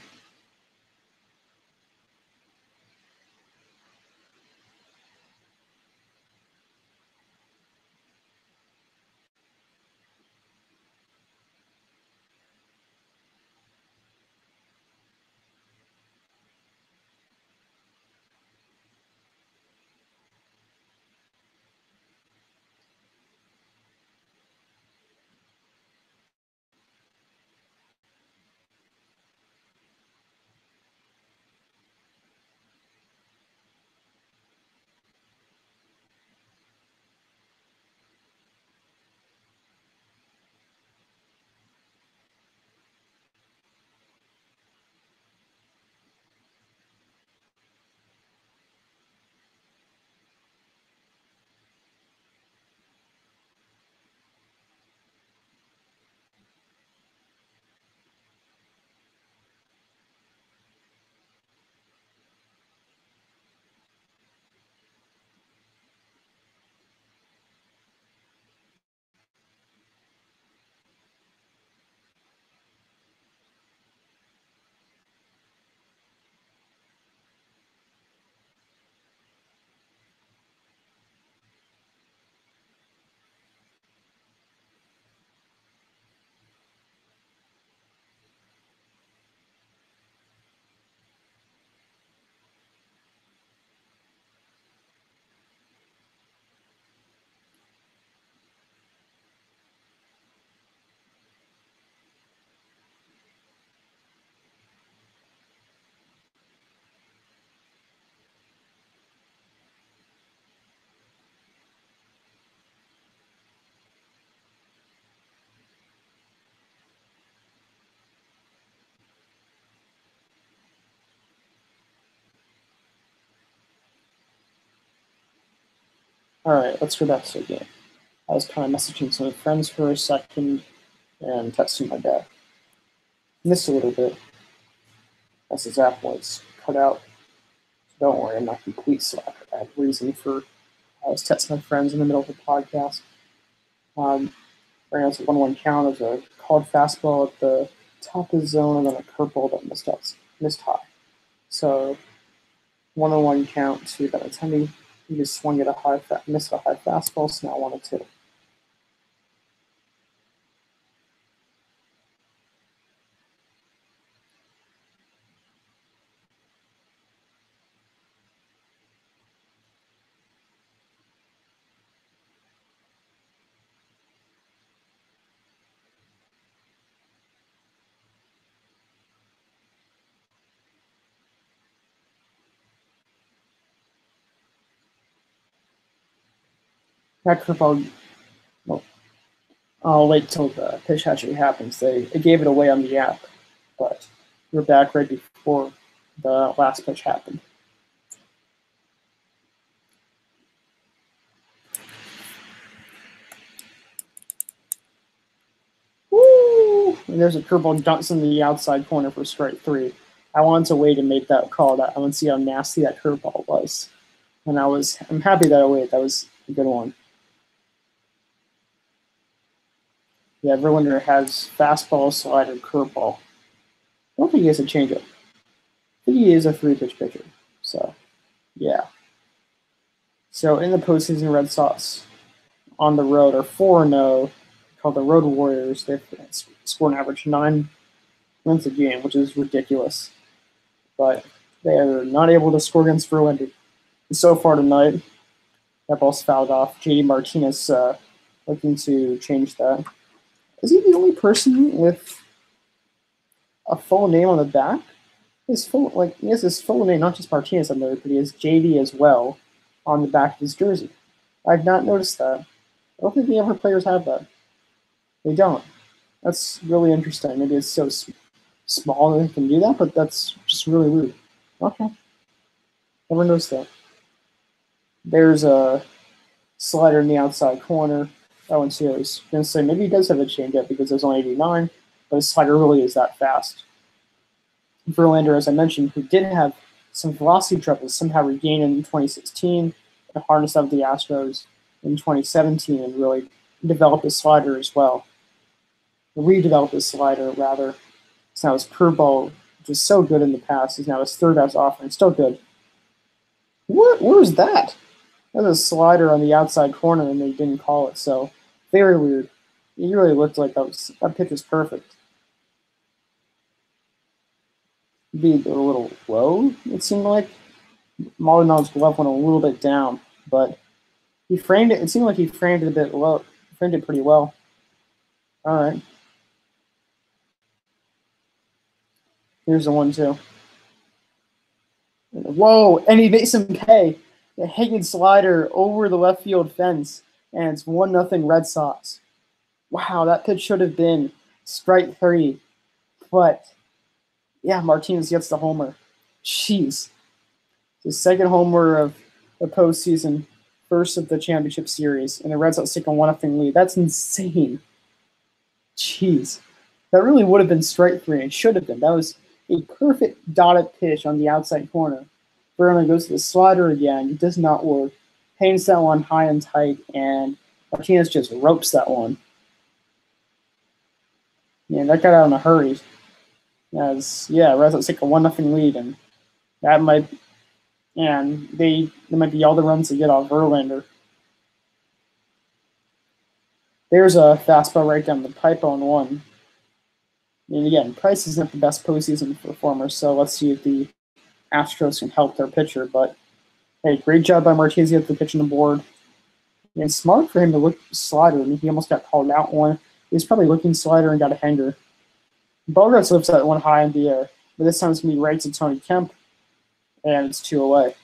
All right, let's go back to the game. I was kind of messaging some friends for a second and texting my dad. Missed a little bit as his app was cut out. So don't worry, I'm not complete slack. I had reason for I was texting my friends in the middle of the podcast. Right now it's a 1-1 count. There's a called fastball at the top of the zone and then a curveball that missed high. So 1-1 count to Benintendi. He just swung at missed a high fastball, so now 1-2. That curveball. Well, I'll wait till the pitch actually happens. It gave it away on the app, but we're back right before the last pitch happened. Woo! And there's a curveball dunks in the outside corner for strike 3. I wanted to wait and make that call. I want to see how nasty that curveball was. And I'm happy that I waited. That was a good one. Yeah, Verlander has fastball, slider, curveball. I don't think he has a changeup. I think he is a 3-pitch pitcher. So, yeah. So in the postseason, Red Sox on the road are 4-0, called the Road Warriors. They've scored an average 9 runs a game, which is ridiculous. But they are not able to score against Verlander. And so far tonight, that ball's fouled off. JD Martinez looking to change that. Is he the only person with a full name on the back? He has his full name, not just Martinez on there, but he has JD as well on the back of his jersey. I've not noticed that. I don't think the other players have that. They don't. That's really interesting. Maybe it's so small that they can do that, but that's just really weird. Okay. Never noticed that. There's a slider in the outside corner. That one's here. I was going to say maybe he does have a changeup because there's only 89, but his slider really is that fast. Verlander, as I mentioned, who did have some velocity troubles, somehow regained in 2016 and harnessed up the Astros in 2017 and really developed his slider as well. Redeveloped his slider, rather. So now his curveball, which was so good in the past, is now his third best offering. Still good. Where was that? That was a slider on the outside corner, and they didn't call it. So very weird. It really looked like that pitch was perfect. Be a little low, it seemed like. Maldonado's glove went a little bit down, but he framed it. It seemed like he framed it a bit low. Framed it pretty well. All right. Here's the 1-2. Whoa, and he makes him pay. The hanging slider over the left field fence, and it's 1-0 Red Sox. Wow, that pitch should have been strike 3. But, yeah, Martinez gets the homer. Jeez. His second homer of the postseason, first of the championship series, and the Red Sox take a 1-0 lead. That's insane. Jeez. That really would have been strike 3. It should have been. That was a perfect dotted pitch on the outside corner. Verlander goes to the slider again. It does not work. Paints that one high and tight, and Martinez just ropes that one. Yeah, that got out in a hurry. Red Sox take a 1-0 lead, and that might, and they might be all the runs to get off Verlander. There's a fastball right down the pipe on 1. And again, Price isn't the best postseason performer, so let's see if the Astros can help their pitcher. But hey, great job by Martinez to get the pitch on the board. And smart for him to look slider. I mean, he almost got called out one. He was probably looking slider and got a hanger. Bogarts lifts that one high in the air, but this time it's going to be right to Tony Kemp, and it's 2 away.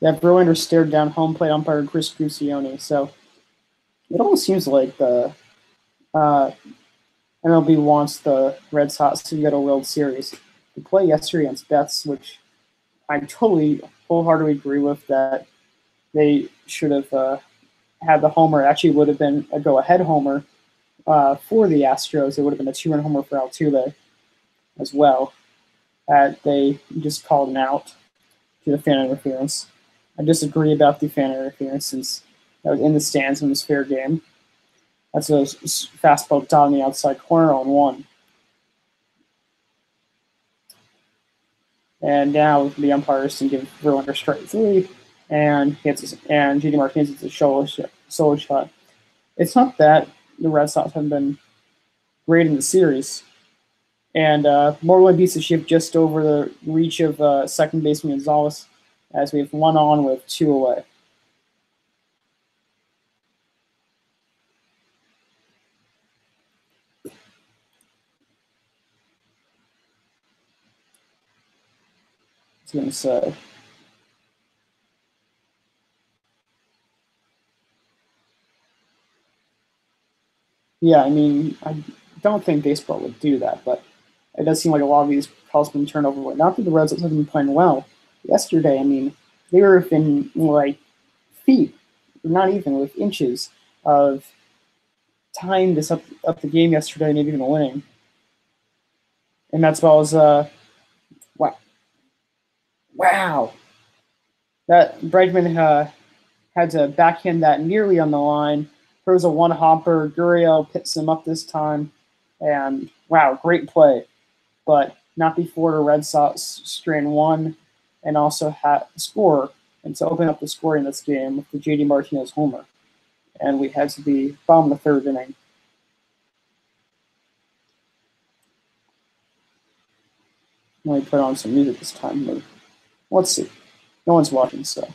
That Verlander stared down home plate umpire Chris Crucione. So it almost seems like the MLB wants the Red Sox to get a World Series. They play yesterday against Betts, which I totally wholeheartedly agree with, that they should have had the homer. Actually, would have been a go-ahead homer for the Astros. It would have been a 2-run homer for Altuve as well. They just called an out to the fan interference. I disagree about the fan interference since that was in the stands and it was fair game. That's a fastball down the outside corner on 1. And now the umpires can give Verlander strike 3, and JD Martinez hits a solo shot. It's not that the Red Sox have been great in the series. And Morgan beats the ship just over the reach of second baseman Gonzalez, as we have 1 on with 2 away. going to say? Yeah, I mean, I don't think baseball would do that, but it does seem like a lot of these calls have been turned over. Not that the Red Sox have been playing well. Yesterday, I mean, they were within like feet, not even with inches of tying this up the game yesterday, maybe even winning. And that's well as wow, that Bregman had to backhand that nearly on the line. Throws a one hopper. Gurriel picks him up this time, and wow, great play. But not before the Red Sox strain one, and also had score, and to open up the scoring in this game with the JD Martinez homer. And we had to the bottom of the third inning. Let me put on some music this time. Maybe. Let's see. No one's watching, so.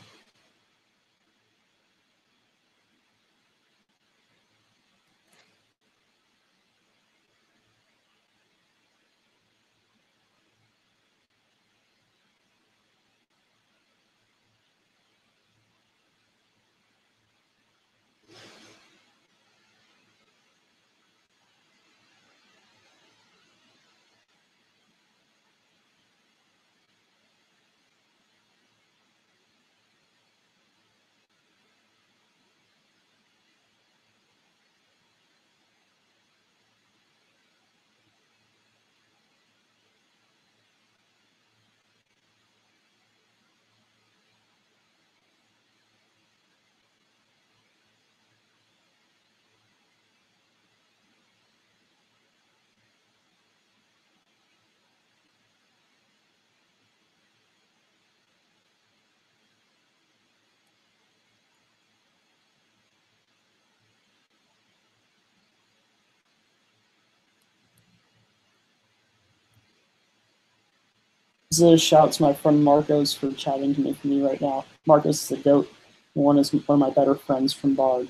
This is a shout to my friend Marcos for chatting to me right now. Marcos is the GOAT. One is one of my better friends from Bard.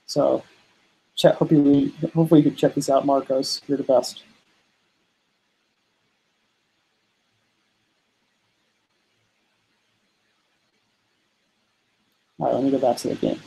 So hopefully you can check this out, Marcos. You're the best. All right, let me go back to the game.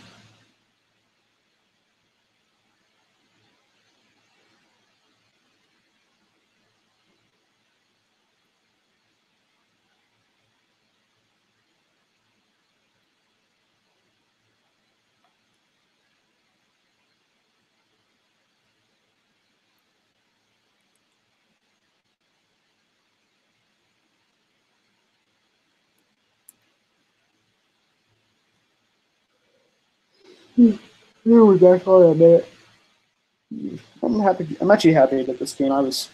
We're back on a minute. I'm happy. I'm actually happy that this game. I was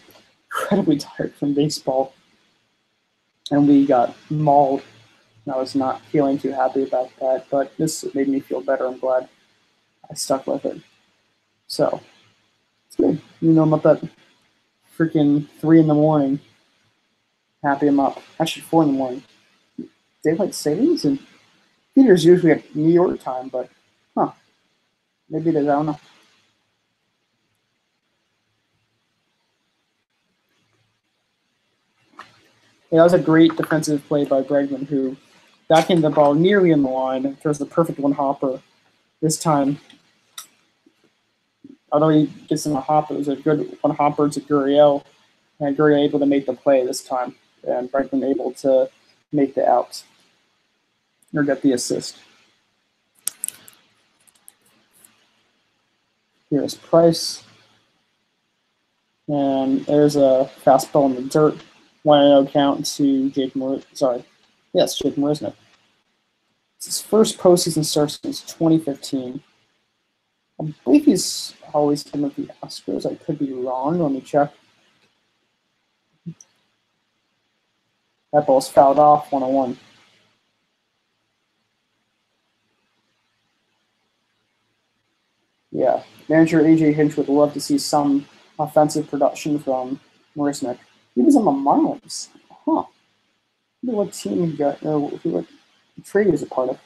incredibly tired from baseball, and we got mauled. And I was not feeling too happy about that, but this made me feel better. I'm glad I stuck with it. So it's good. You know, I'm up at freaking 3 a.m. Happy I'm up. Actually, 4 a.m. Daylight savings and theaters usually at New York time, but maybe they don't know. Yeah, that was a great defensive play by Bregman, who backhanded the ball nearly in the line, throws the perfect one hopper. This time, although he gets in a hopper, it was a good one hopper to Gurriel, and Gurriel able to make the play this time, and Bregman able to make the out or get the assist. Here's Price, and there's a fastball in the dirt. 1-0 count to Jake Marisnick. Jake Marisnick. It's his first postseason start since 2015. I believe he's always been with the Astros. I could be wrong. Let me check. That ball's fouled off, 1-1. Yeah, manager AJ Hinch would love to see some offensive production from Marisnick. He was on the Marlins. Huh. What team he got, what trade he was a part of.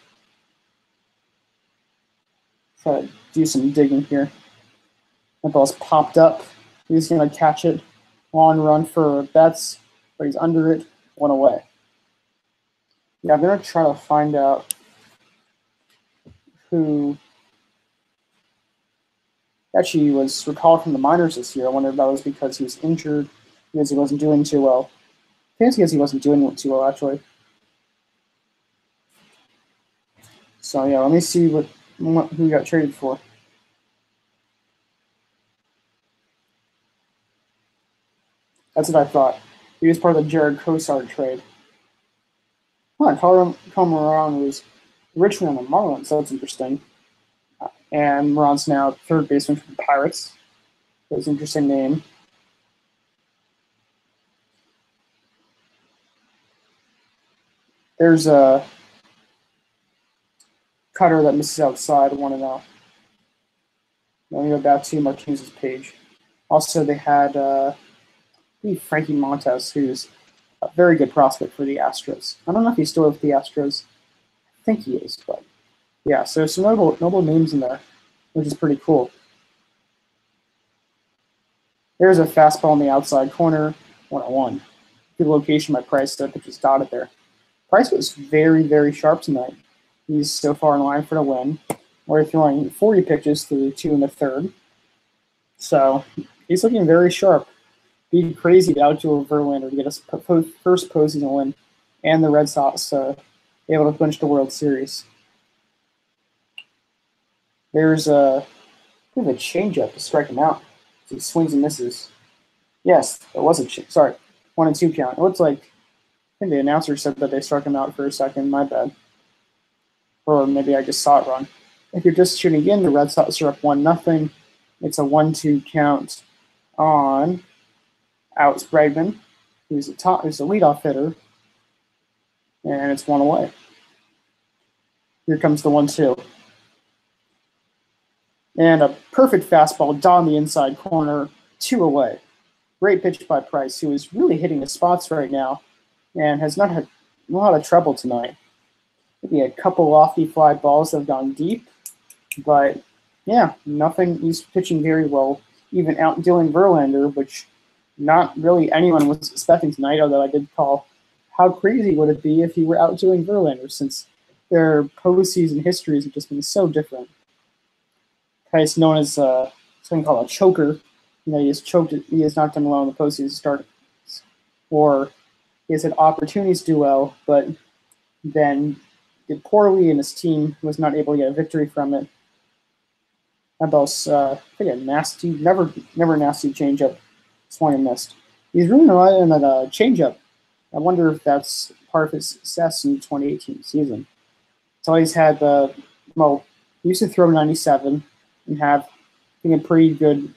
Try to do some digging here. That ball's popped up. He's going to catch it. Long run for Betts, but he's under it. 1 away. Yeah, I'm gonna try to find out who actually was recalled from the minors this year. I wonder if that was because he was injured, because he wasn't doing too well. I think it's because he wasn't doing too well, actually. So yeah, let me see who he got traded for. That's what I thought. He was part of the Jared Kosar trade. Huh, Moran was originally on the Marlins, so that's interesting. And Moran's now third baseman for the Pirates. That's an interesting name. There's a cutter that misses outside, 1-0. Let me go back to Martinez's page. Also, they had Frankie Montas, who's a very good prospect for the Astros. I don't know if he's still with the Astros. I think he is, but yeah, so some notable names in there, which is pretty cool. There's a fastball in the outside corner, 1-1. Good location by Price, that pitch is dotted there. Price was very, very sharp tonight. He's so far in line for the win. We're throwing 40 pitches to 2 in the third. So he's looking very sharp. Be crazy to outdo Verlander to get us first postseason win, and the Red Sox able to clinch the World Series. There's a changeup to strike him out. He swings and misses. Yes, it was a sorry, 1-2 count. It looks like I think the announcer said that they struck him out for a second. My bad. Or maybe I just saw it wrong. If you're just tuning in, the Red Sox are up 1-0. It's a 1-2 count on Alex Bregman, who's a leadoff hitter, and it's 1 away. Here comes the 1-2. And a perfect fastball down the inside corner, 2 away. Great pitch by Price, who is really hitting the spots right now and has not had a lot of trouble tonight. Maybe a couple lofty fly balls that have gone deep, but yeah, nothing. He's pitching very well, even outdoing Verlander, which not really anyone was expecting tonight, although I did call how crazy would it be if he were outdoing Verlander, since their postseason histories have just been so different. Price, known as something called a choker. You know, he has not done well in the postseason start, or he has had opportunities to do well, but then did poorly, and his team was not able to get a victory from it. That ball's I think a nasty, never nasty changeup. Swung and missed. He's really relying on that changeup. I wonder if that's part of his success in the 2018 season. He's always had he used to throw 97 and have a pretty good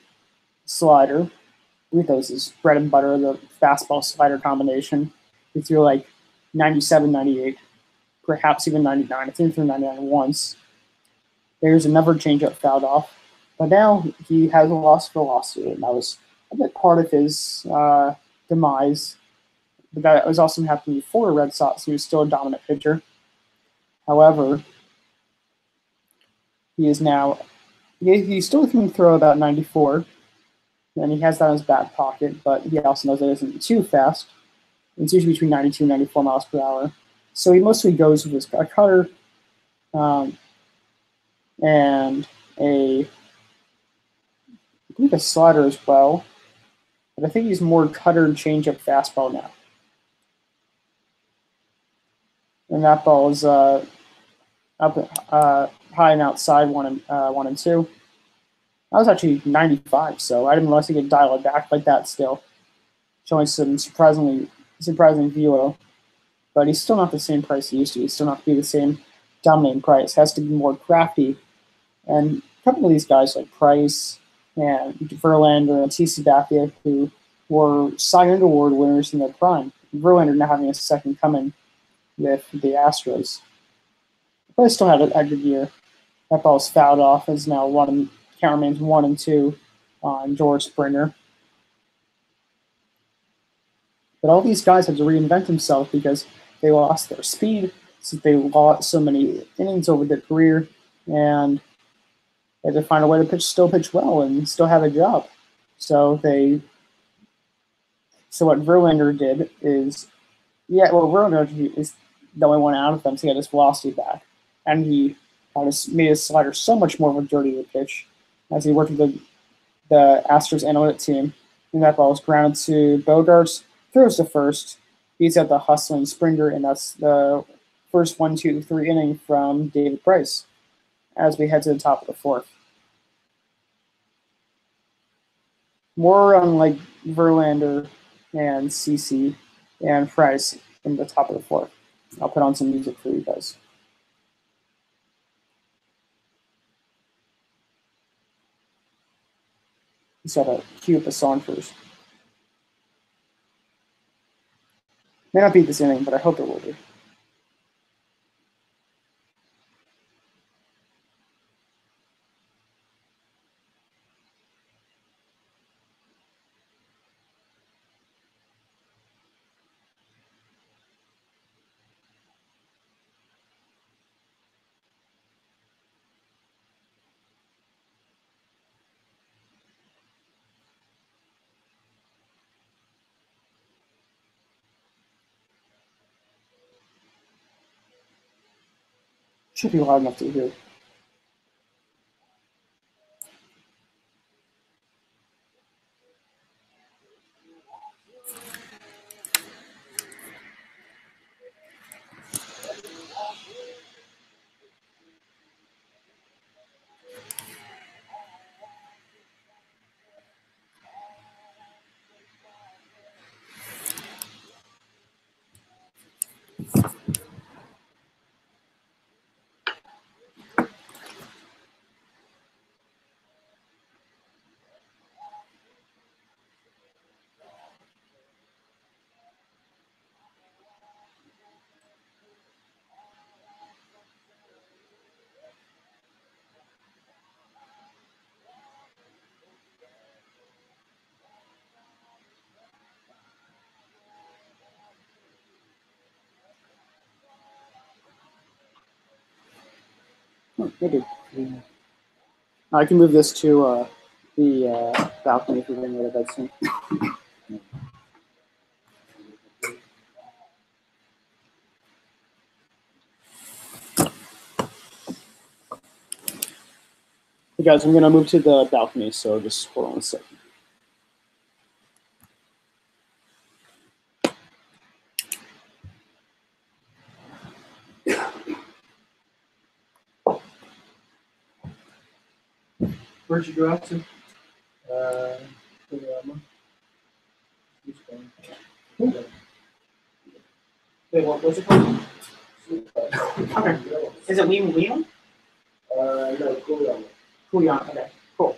slider. I think that was his bread and butter, the fastball slider combination. He threw like 97, 98, perhaps even 99. I think he threw 99 once. There's another changeup fouled off. But now he has a lost velocity, and that was a bit part of his demise. But that was also happening before the Red Sox. He was still a dominant pitcher. However, he is now he's still can throw about 94, and he has that in his back pocket, but he also knows that it isn't too fast. It's usually between 92 and 94 miles per hour. So he mostly goes with his cutter and I think a slider as well. But I think he's more cutter and changeup fastball now. And that ball is up high and outside, 1 and 2. That was actually 95, so I didn't realize he could dial it back like that still. Showing some surprising velo. But he's still not the same Price he used to. He's still not to be the same dominating Price. Has to be more crafty. And a couple of these guys like Price and Verlander and CC Sabathia, who were Cy Young Award winners in their prime. Verlander now having a second coming with the Astros. But still had a good year. That ball was fouled off. It's now count remains 1 and 2 on George Springer. But all these guys had to reinvent themselves because they lost their speed, since they lost so many innings over their career, and they had to find a way to still pitch well and still have a job. So what Verlander did is, Verlander is the only one out of them to get his velocity back. And he made his slider so much more of a dirtier pitch as he worked with the Astros analytic team. And that ball was grounded to Bogarts, throws to first, beats out the hustling Springer, and that's the first 1-2-3 inning from David Price as we head to the top of the fourth. More on like Verlander and CC and Price in the top of the fourth. I'll put on some music for you guys. Just gotta cue up a song first. May not be this inning, but I hope it will be. Should be loud enough to hear. Maybe. I can move this to the balcony if we're going to go to bed soon. Hey guys, I'm going to move to the balcony, so just hold on a second. Where'd you go out to? Wait, what was it called? Okay. Is it Liam? No, Kulian. Kulian, okay. Cool.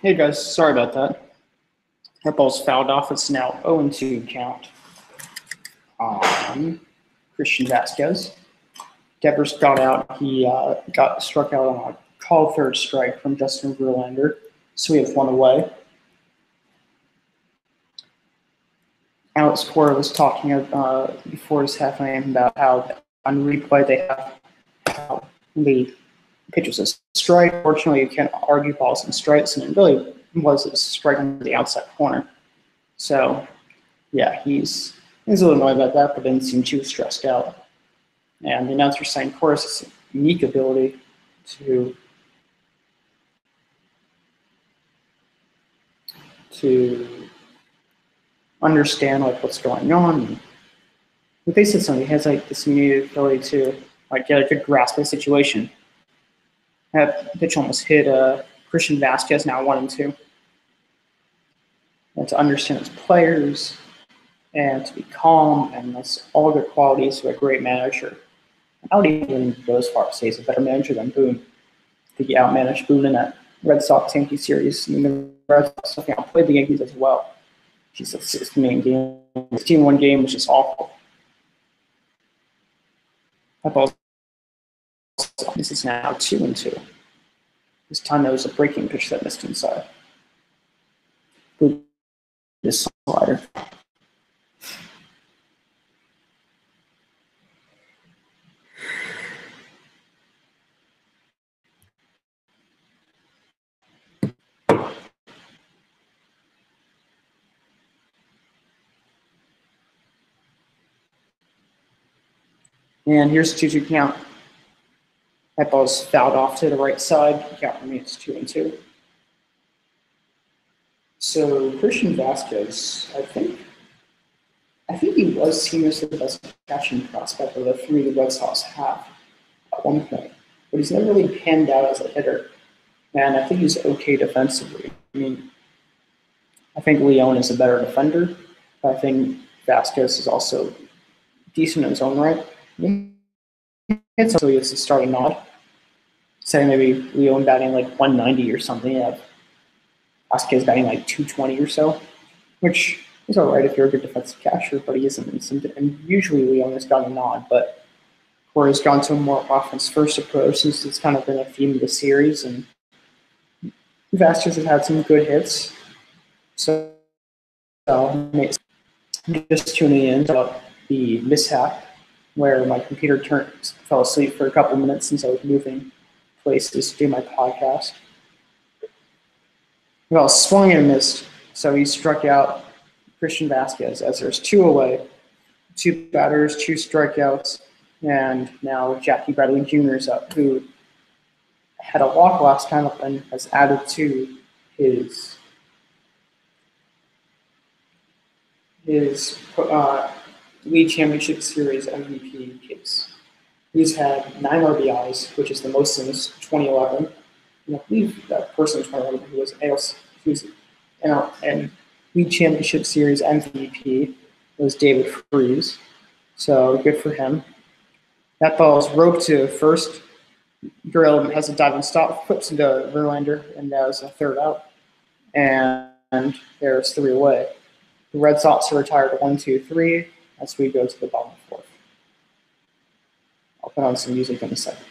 Hey guys, sorry about that. That ball's fouled off. It's now 0-2 count on Christian Vasquez. Devers got out. He got struck out on a called third strike from Justin Verlander. So we have one away. Alex Cora was talking before his half inning about how on replay they have how the pitch was a strike. Fortunately, you can't argue balls and strikes, and it really was a strike on the outside corner. So, yeah, he's a little annoyed about that, but didn't seem too stressed out. And the announcer saying Cora's has a unique ability to understand like what's going on. But they said something. He has like this unique ability to like get a good grasp of the situation. That pitch almost hit Christian Vasquez, now 1-2. And to understand his players and to be calm, and that's all good qualities of a great manager. I would even go as far as say he's a better manager than Boone. I think he outmanaged Boone in that Red Sox Yankee series. I mean, the Red Sox played the Yankees as well. He's a 16-man game. 16-1 game was just awful. This is now 2-2. This time there was a breaking pitch that missed inside. This slider. And here's a 2-2 count. That ball's fouled off to the right side. Count remains 2-2. So Christian Vasquez, I think he was seen as the best catching prospect of the three the Red Sox have at one point, but he's never really panned out as a hitter. And I think he's okay defensively. I mean, I think Leon is a better defender, but I think Vasquez is also decent in his own right. It's also it's a starting nod. Say maybe Leon batting like 190 or something. You have Vasquez batting like 220 or so, which is all right if you're a good defensive catcher, but he isn't. And usually Leon has gotten a nod, but Corey's gone to a more offense-first approach since it's kind of been a theme of the series, and Vasquez has had some good hits. So just tuning in about the mishap where my computer fell asleep for a couple minutes since I was moving places to do my podcast. Well, swung and missed, so he struck out Christian Vasquez as there's two away, two batters, two strikeouts, and now Jackie Bradley Jr. is up, who had a walk last time up and has added to his league championship series MVP case. He's had 9 RBIs, which is the most since 2011. And I believe that person in 2011 who was ALCS, and league championship series MVP was David Freese. So good for him. That ball is roped to first. Gurriel has a diving stop, flips into Verlander, and that was a third out. And there's 3 away. The Red Sox are retired 1-2-3 as we go to the bottom of the 4th. I'll put on some music in a second.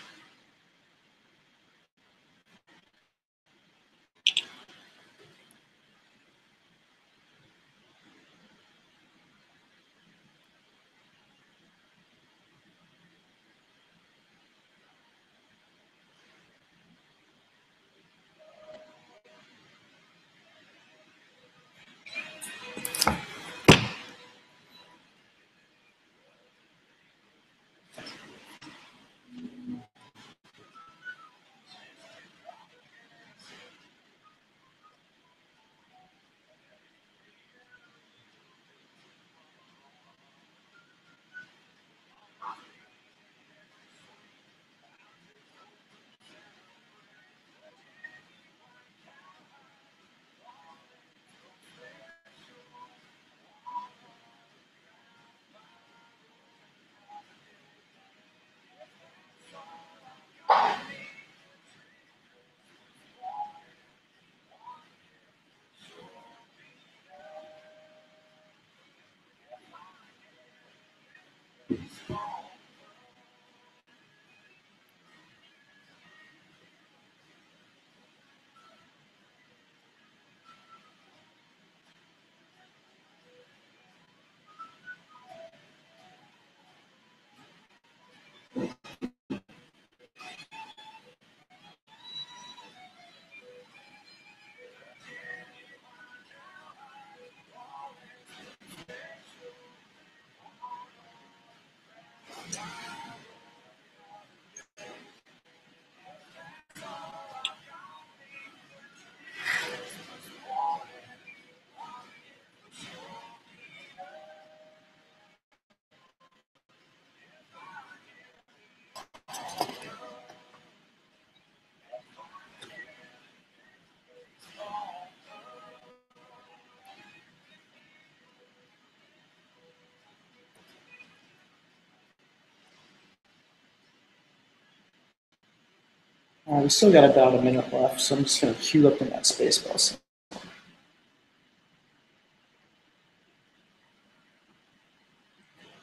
We still got about a minute left, so I'm just going to queue up the next baseball.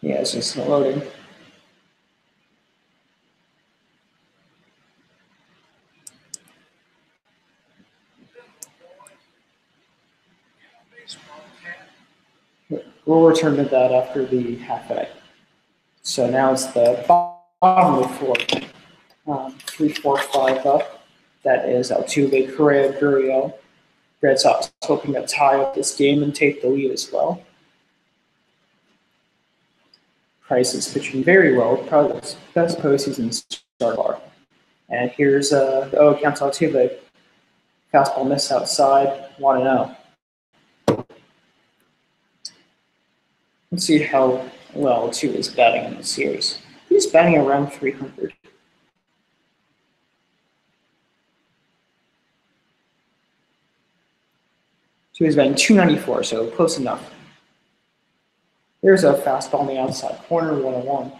Yeah, it's just loading. We'll return to that after the half inning. So now it's the bottom of the fourth. 3, 4, 5 up. That is Altuve, Correa, Gurriel. Red Sox hoping to tie up this game and take the lead as well. Price is pitching very well, probably the best postseason start bar. And here's the 0 counts Altuve. Fastball miss outside, 1-0. Let's see how well Altuve is batting in the series. He's batting around 300. So he's batting 294, so close enough. There's a fastball on the outside corner, 1-1.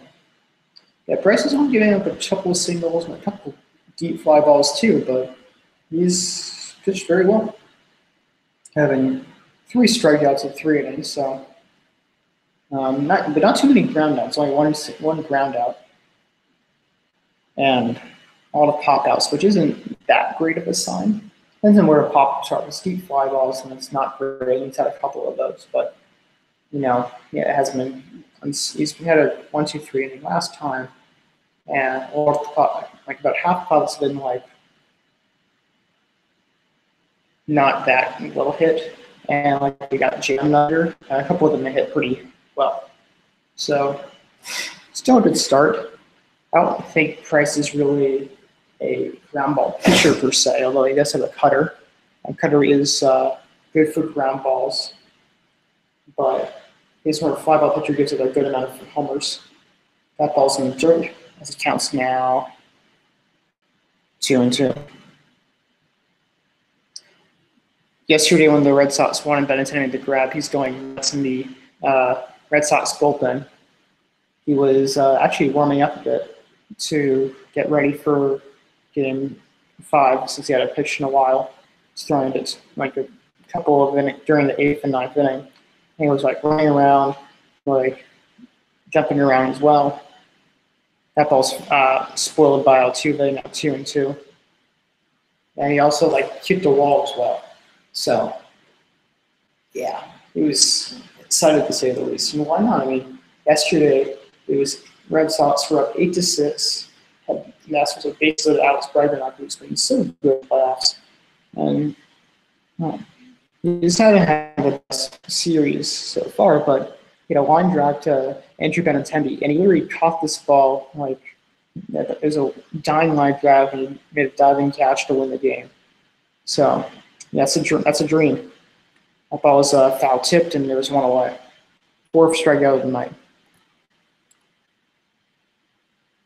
Yeah, Bryce is only giving up a couple of singles and a couple deep fly balls too, but he's pitched very well. Having 3 strikeouts in 3 innings, so not too many ground outs, only one ground out. And a lot of pop outs, which isn't that great of a sign. Depends on where a pop start with deep fly balls, and it's not great. He's had a couple of those, but yeah, it hasn't been. He's had a 1, 2, 3 inning last time, and like about half pops have been like not that well hit, and like we got jammed under, and a couple of them hit pretty well. So still a good start. I don't think Price is really a ground ball pitcher per se, although he does have a cutter. And cutter is good for ground balls, but he's more a fly ball pitcher, gives it a good amount of homers. That ball's in the dirt as it counts now 2-2. Yesterday, when the Red Sox won and Benetton made the grab, he's going nuts in the Red Sox bullpen. He was actually warming up a bit to get ready for Game 5 since he hadn't pitched in a while. He's throwing it like a couple of innings during the 8th and 9th inning. And he was like running around, like jumping around as well. That ball's spoiled by Altuve, now 2-2. And he also like kicked a wall as well. So yeah, he was excited to say the least. And why not? I mean, yesterday it was Red Sox were up 8-6. Had the Astros with base loaded Alex Bregman, who's been so good in the playoffs. And he just hasn't had the best series so far, but he had a line drive to Andrew Benintendi, and he literally caught this ball like it was a dying line drive, and he made a diving catch to win the game. So yeah, that's a dream. That ball was foul tipped, and there was one away. 4th strikeout of the night.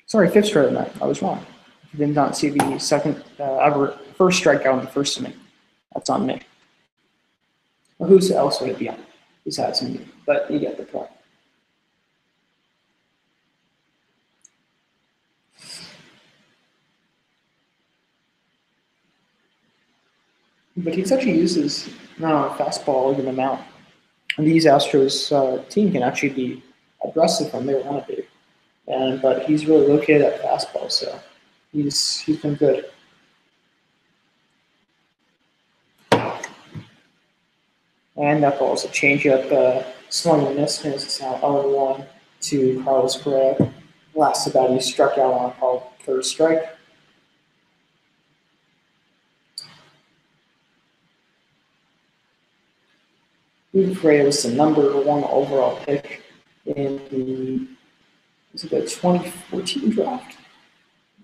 Sorry, 5th strikeout of the night. I was wrong. I did not see the first strikeout in the first inning. That's on me. Well, who else would it be on besides me? But you get the point. But he actually uses fastball a good amount. And these Astros team can actually be aggressive when they want to be. but he's really located at fastball, so he's been good. And that ball is a changeup, swung and missed, and it's now 0-1 to Carlos Correa. Last about he struck out on a called third strike. Correa was the #1 overall pick in the 2014 draft,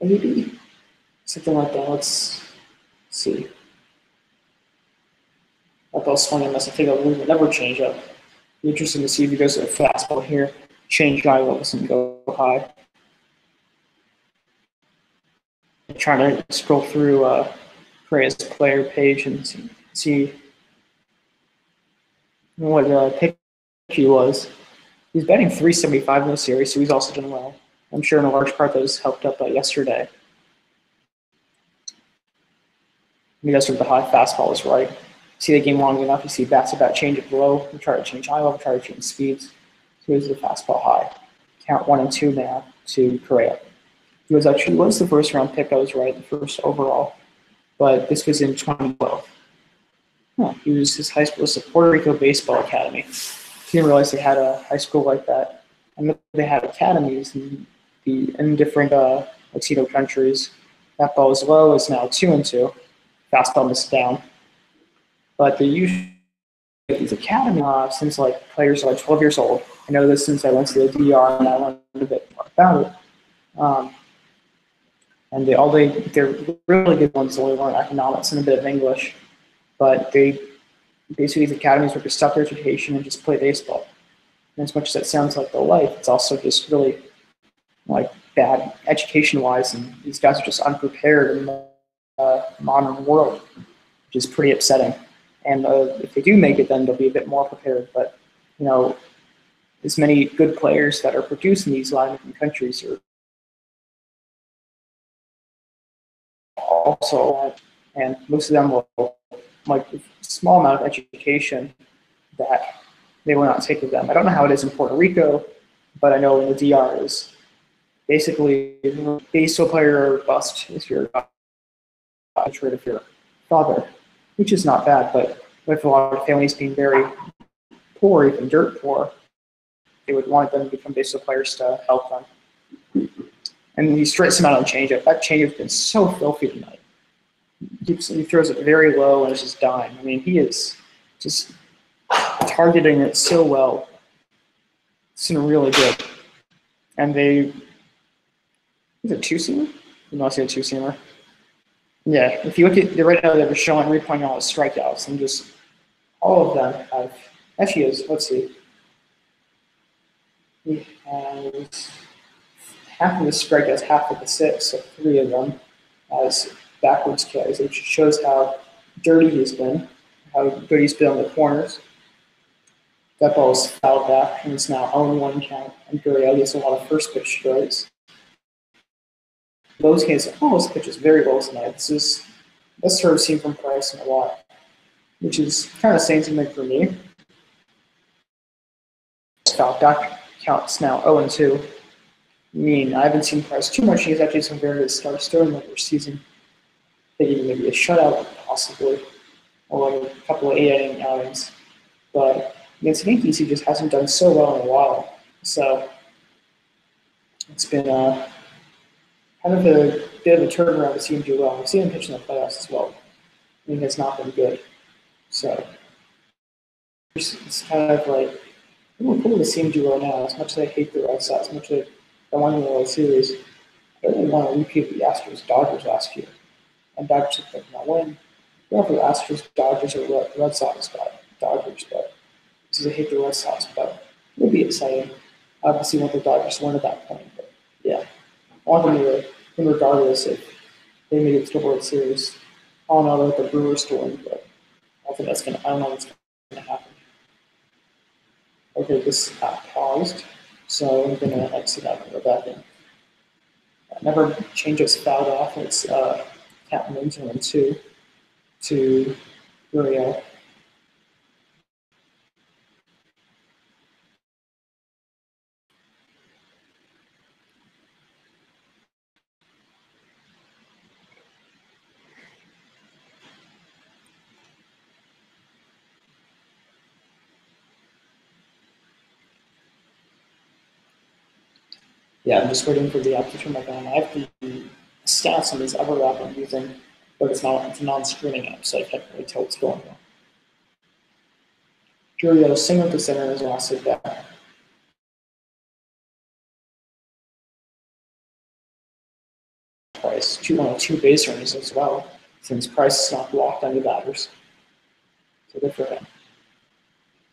maybe something like that. Let's see. That ball swung and missed. I think it'll never change up. Be interesting to see if he goes to a fastball here, change guy levels and go high. I'm trying to scroll through Correa's player page and see what pick he was. He's batting .375 in the series, so he's also done well. I'm sure in a large part that was helped up yesterday. He does with the high fastball is right. See the game long enough, you see bats about change it low, you try to change high level, try to change speeds. So here's the fastball high. Count 1-2 now to Correa. He was the first round pick, I was right, the first overall. But this was in 2012. His high school was the Puerto Rico Baseball Academy. Didn't realize they had a high school like that. I know they had academies in different Latino countries. That ball as low is now 2-2. Fastball missed down. But they usually get these academies since players are 12 years old. I know this since I went to the DR and I learned a bit more about it. And they're really good ones only learn economics and a bit of English. But they basically these academies where they stop their education and just play baseball. And as much as that sounds like the life, it's also just really bad education-wise, and these guys are just unprepared in the modern world, which is pretty upsetting. And if they do make it, then they'll be a bit more prepared. But as many good players that are produced in these Latin countries are also, and most of them will a small amount of education that they will not take with them. I don't know how it is in Puerto Rico, but I know in the DR is basically baseball player or bust if you're if your father, which is not bad, but with a lot of families being very poor, even dirt poor, they would want them to become baseball players to help them. And he straights him out on changeup. That changeup's been so filthy tonight. He throws it very low and it's just dying. I mean, he is just targeting it so well. It's been really good. And is it two-seamer? You must say a two-seamer. Yeah, if you look at right now, they were showing repointing all his strikeouts, and just all of them have. Actually, let's see. He has half of the strikeouts, half of the six, so 3 of them as backwards carries, which shows how dirty he's been, how good he's been on the corners. That ball is fouled back, and it's now 0-1 count. And Gurriel gets a lot of first pitch strikes. Those cases, almost pitches very well tonight. This sort of seen from Price in a lot, which is kind of saying something for me. Fouled back counts now 0-2. I haven't seen Price too much. He's actually some very good starts during the regular season. I think even maybe a shutout, possibly, or a couple of 8-inning outings. But against the Yankees, he just hasn't done so well in a while. So it's been kind of a bit of a turnaround to see him do well. We've seen him pitch in the playoffs as well. He has not been good. So it's kind of I'm cool to see him do well now. As much as I hate the Red Sox, as much as I want him in the World Series, I really want to repeat the Astros-Dodgers last year. And Dodgers could not win. Whoever Astros, Dodgers, or Red Sox, but Dodgers, but because I hate the Red Sox, but it would be exciting. Obviously, want the Dodgers to win at that point, but yeah, I want them to win regardless if they made it to the World Series. I don't know about the Brewers to win, but I don't know what's going to happen. Okay, this app paused, so I'm going to exit out and go back in. Never changes fouled off. It's Captain Winter and 2 to Gurriel. Yeah, I'm just waiting for the app to turn back on. I have the stats on this other app I'm using, but it's a non-screening app, so I can't really tell what's going on. Curio single to center is also back. Price 2 base runners as well, since Price is not blocked on the batters. So good for him.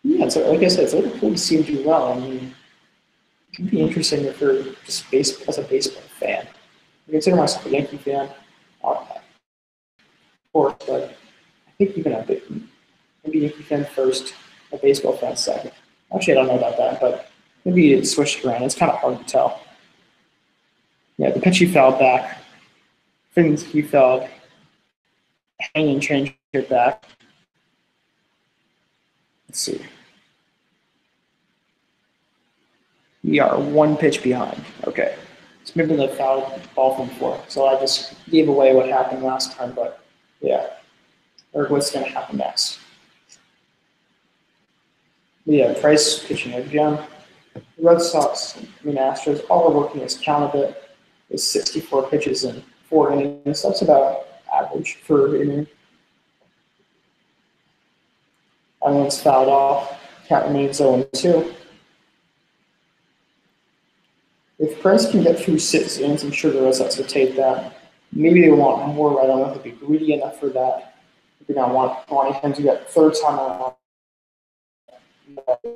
Yeah, so like I said, it's really cool to see him do well. I mean, it can be interesting if you're just as a baseball fan. I consider myself a Yankee fan, of course, but I think even a bit, maybe Yankee fan first, a baseball fan second. Actually, I don't know about that, but maybe it switched around. It's kind of hard to tell. Yeah, the pitch he fell back. Things he fell hanging, change it back. Let's see. We are 1 pitch behind. Okay. So maybe the foul ball from 4. So I just gave away what happened last time, but yeah. Or what's going to happen next. But yeah, Price pitching again. The Red Sox, Astros, all are working as count a bit. Is 64 pitches in 4 innings. That's about average for an inning. Everyone's fouled off. Count remains 0-2. If Price can get through 6 innings, I'm sure the Red Sox will take that. Maybe they want more. I don't know if they'd be greedy enough for that. If they don't want him to get third time around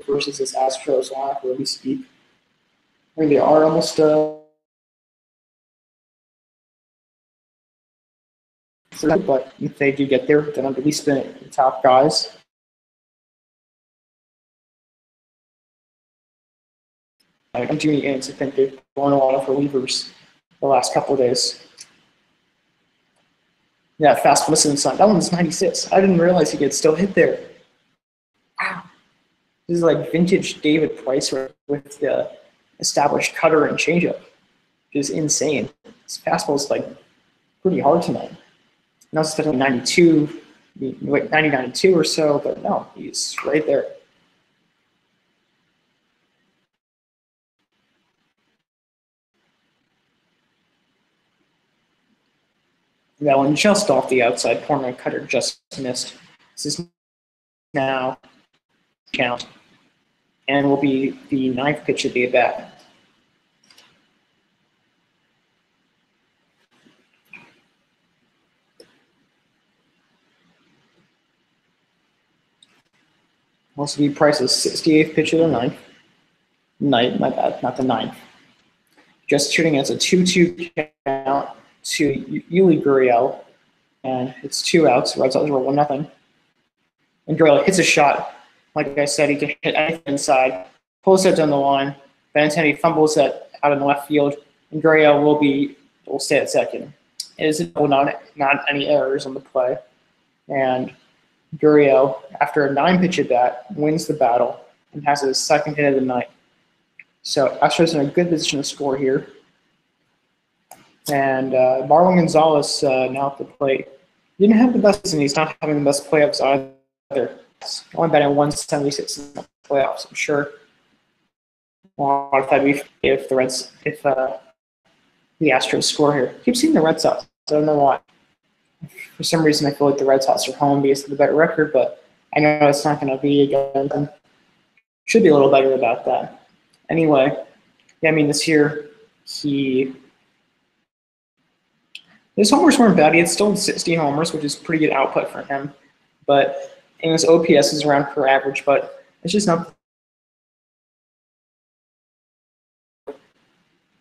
versus this Astros lineup, really speak. I mean, they are almost but if they do get there, then at least the top guys. I'm too many innings. I think they've blown a lot of relievers the last couple of days. Yeah, fast listen inside. That one's 96. I didn't realize he could still hit there. Wow. This is like vintage David Price with the established cutter and changeup, which is insane. His fastball is like pretty hard tonight. Now it's like 92, 92 or so, but no, he's right there. That one just off the outside corner, cutter just missed. This is now count, and will be the 9th pitch of the at bat. Also be Price's 68th pitch of the 9th. My bad, not the 9th. Just shooting as a 2-2 count to Yuli Gurriel, and it's 2 outs. Red Sox were 1-0. And Gurriel hits a shot. Like I said, he can hit anything inside. Pulls it down the line. Benintendi fumbles it out in the left field, and Gurriel will stay at second. It is not any errors on the play, and Gurriel, after a 9-pitch at bat, wins the battle and has his 2nd hit of the night. So Astros in a good position to score here. And Marlon Gonzalez now at the plate. He didn't have the best season. He's not having the best playoffs either. He's only batting 176 in the playoffs. I'm sure a lot of that if the Astros score here. I keep seeing the Red Sox. I don't know why. For some reason, I feel like the Red Sox are home because of the better record, but I know it's not going to be again. Should be a little better about that. Anyway, yeah, I mean, this year, his homers weren't bad. He had still 60 homers, which is pretty good output for him. But and his OPS is around per average, but it's just not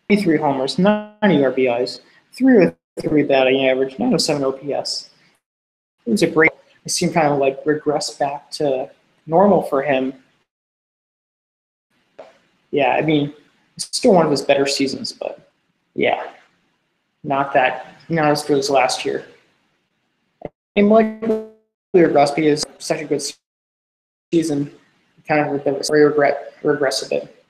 23 homers, 90 RBIs, 303 batting average, 907 OPS. It was a great. It seemed kind of like regress back to normal for him. Yeah, I mean, it's still one of his better seasons, but yeah, not as good as last year. And like regress because such a good season, kind of regress a bit.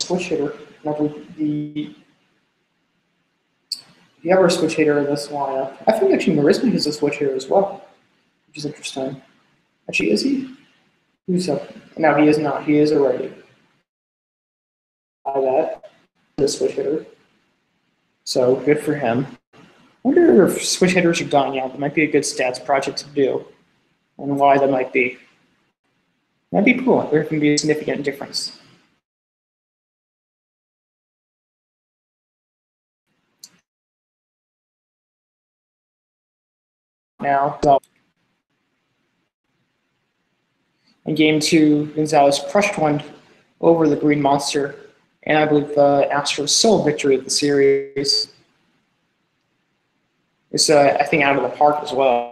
Switch hitter, the other switch hitter in this lineup. I think actually Marisnik is a switch hitter as well, which is interesting. Actually, is he? Who's up? No, he is not. He is a righty. By that, the switch hitter. So good for him. I wonder if switch hitters are dying out. That might be a good stats project to do, and why that might be. That'd be cool. There can be a significant difference. Now, in game 2, Gonzalez crushed one over the Green Monster, and I believe the Astros sole victory of the series. It's, I think, out of the park as well.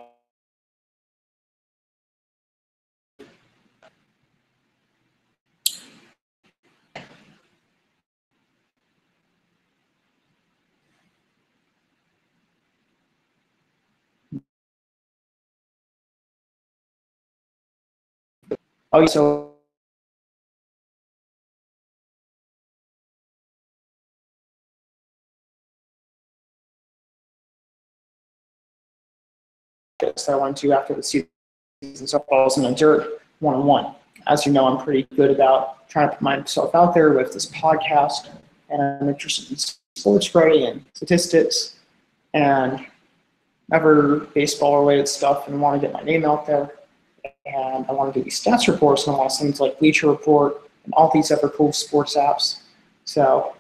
Oh, so I wanted to after the season softballs in the dirt 1-on-1. As you know, I'm pretty good about trying to put myself out there with this podcast, and I'm interested in sports writing and statistics and other baseball related stuff, and want to get my name out there. And I want to do these stats reports, and I want to send to like Bleacher Report and all these other cool sports apps. So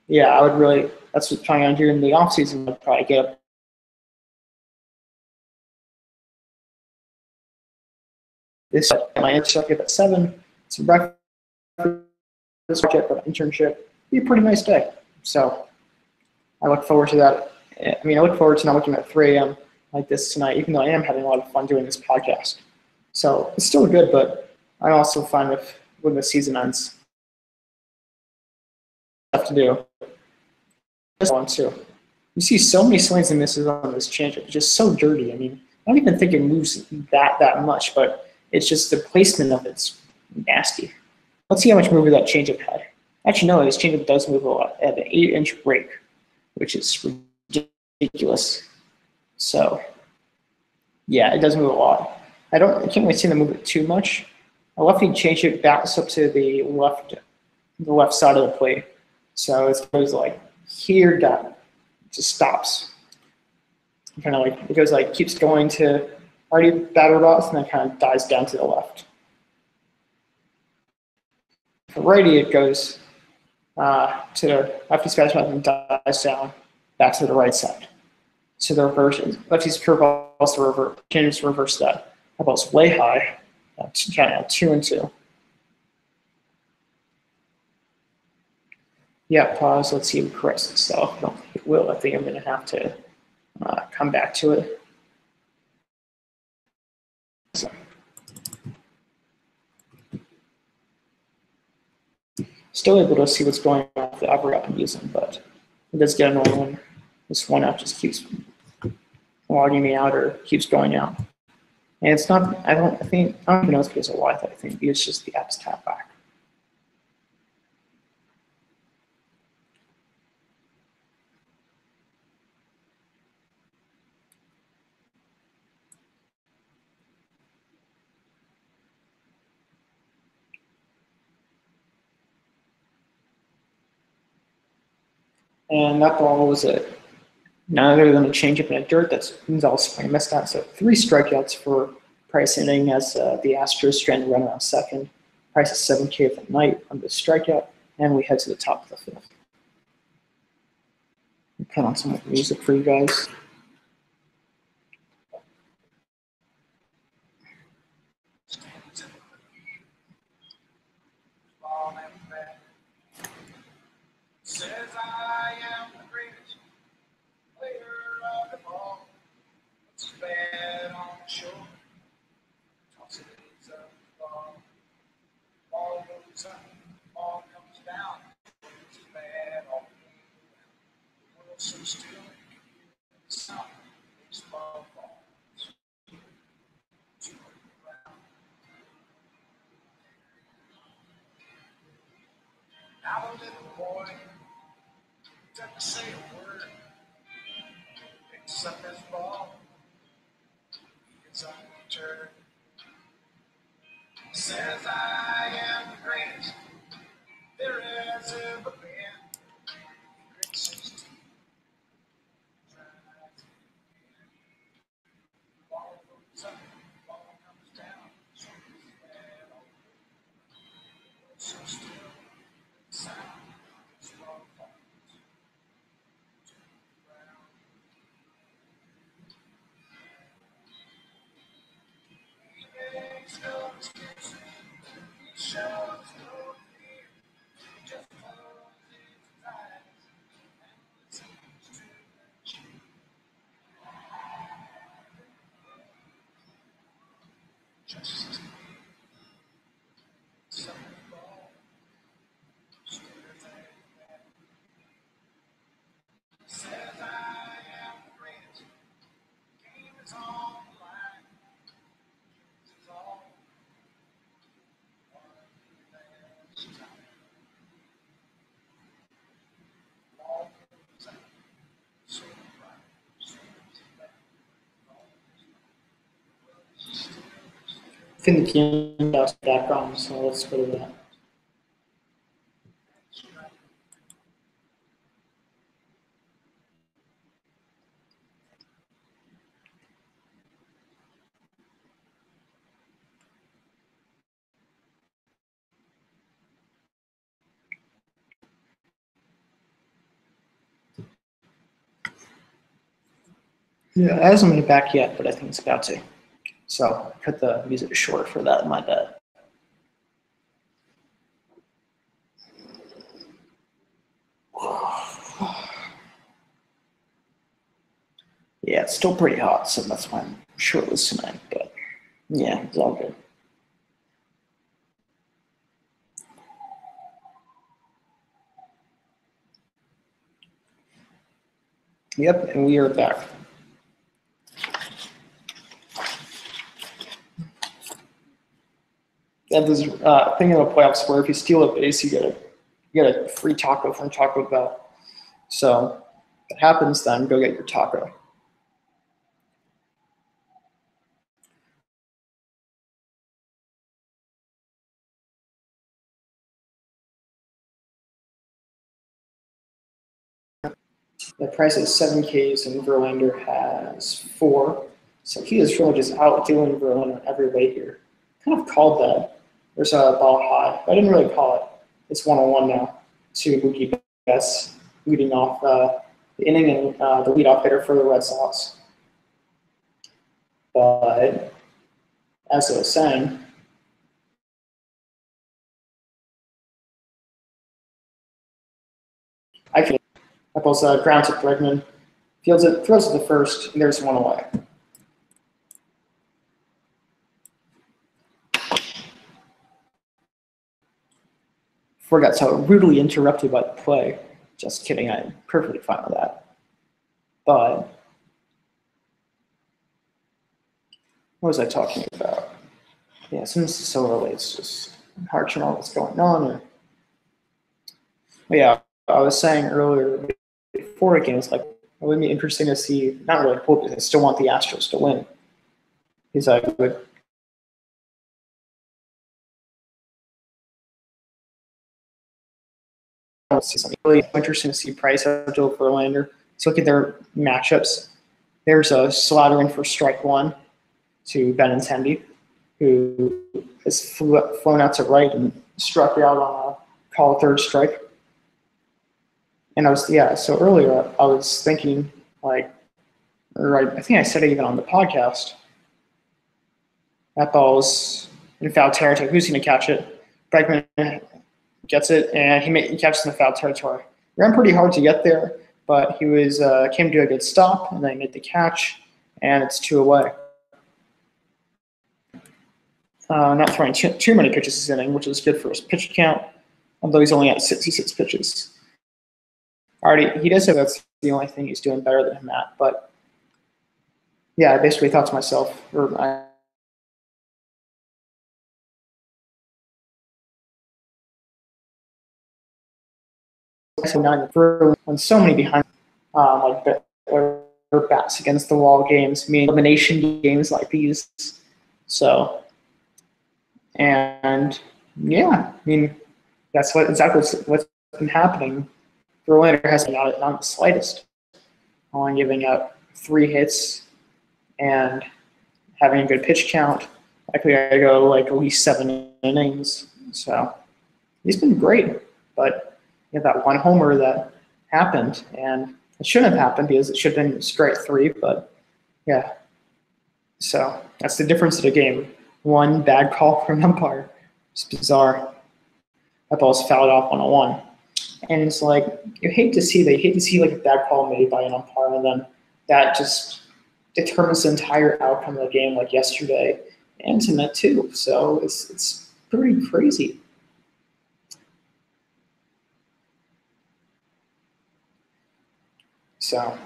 yeah, I would really, that's what I'm trying to do in the off season. I'd probably get up this my internship at 7, some breakfast, get for internship. Be a pretty nice day. So I look forward to that. I mean, I look forward to not looking at 3 a.m. like this tonight, even though I am having a lot of fun doing this podcast. So it's still good, but I'm also fine with when the season ends. Stuff to do. This one too. You see so many swings and misses on this changeup. It's just so dirty. I mean, I don't even think it moves that much, but it's just the placement of it's nasty. Let's see how much movement that changeup had. Actually, no, this changeup does move a lot at an 8-inch break, which is ridiculous. So, yeah, it does move a lot. I can't really see them move it too much. A lefty changeup backs up to the left side of the plate. So it goes like here, down, just stops. Kind of like it goes like keeps going to already batter box and then kind of dies down to the left. For righty, it goes to the lefty's fastball and dies down back to the right side. So the reverse, lefty's curveball also reverse, changes to reverse that. That ball's way high, kind of 2-2. Yeah, pause. Let's see if it corrects itself. No, it will. I think I'm going to have to come back to it. So. Still able to see what's going on with the upper app I'm using, but it does get annoying when this one app just keeps logging me out or keeps going out. And it's not, I don't even know it's because of Wi-Fi. I think it's just the app's tap back. And that ball was none other than a changeup in a dirt that's Gonzalez missed out. So 3 strikeouts for Price inning as the Astros stranded run around second. Price is 7K at night on the strikeout, and we head to the top of the 5th. Put on some music for you guys. Says I am the greatest player of them all. It's bad on the shore. Toss it is up the ball. Ball goes up, ball comes down. It's bad all the world so still. Sound baseball balls. To the ground. Now the little boy doesn't say a word. Picks up his ball. It's on the turn. Says I am the greatest there has ever been. Grade 16. Ball goes up, ball comes down. So still, sound is well falls to the ground. He makes no excuses. He shows no fear. He just closes his eyes and listens to the cheer. Just some ball stares at him. Says I am the greatest. Game is on the line. This is all one last time. Ball goes out. So right, so left. I think the game has background, so let's go to that. Yeah, it hasn't been back yet, but I think it's about to. So put the music short for that, my bad. Yeah, it's still pretty hot, so that's why I'm shirtless tonight, but yeah, it's all good. Yep, and we are back. That is thing in the playoffs where if you steal a base, you get a free taco from Taco Bell. So if it happens, then go get your taco. The price is 7Ks and Verlander has 4. So he is really just outdoing Verlander every way here. Kind of called that. There's a ball high. I didn't really call it. It's 1-1 now to Mookie Betts leading off the inning and the leadoff hitter for the Red Sox. But as I was saying, that ball's ground to Bregman. Throws it to first, and there's one away. Before I got so rudely interrupted by the play. Just kidding, I'm perfectly fine with that. But what was I talking about? Yeah, since it's so early, it's just hard to know what's going on. But yeah, I was saying earlier before a game, it's like it would be interesting to see. Not really cool because I still want the Astros to win. Because I would. See something really interesting to see Price Joe Verlander. Let's look at their matchups. There's a slaughtering for strike 1 to Benintendi, who has flown out to right and struck out on a call third strike. And so earlier I was thinking I think I said it even on the podcast. That ball's in foul territory. Who's going to catch it? Bregman gets it, and he catches in the foul territory. Ran pretty hard to get there, but he came to a good stop, and then he made the catch, and it's 2 away. Not throwing too many pitches this inning, which is good for his pitch count, although he's only at 66 pitches. He does say that's the only thing he's doing better than him at, but yeah, I basically thought to myself, on so many behind, bats against the wall games, elimination games like these. So And yeah, I mean, that's exactly what's been happening. Verlander has not the slightest on giving up 3 hits and having a good pitch count. Likely I go like at least 7 innings. So he's been great. But you know, that one homer that happened, and it shouldn't have happened because it should have been strike 3. But yeah, so that's the difference of the game. One bad call from an umpire. It's bizarre. That ball's fouled off 101. And it's like you hate to see like a bad call made by an umpire, and then that just determines the entire outcome of the game, like yesterday and tonight too. So it's pretty crazy. So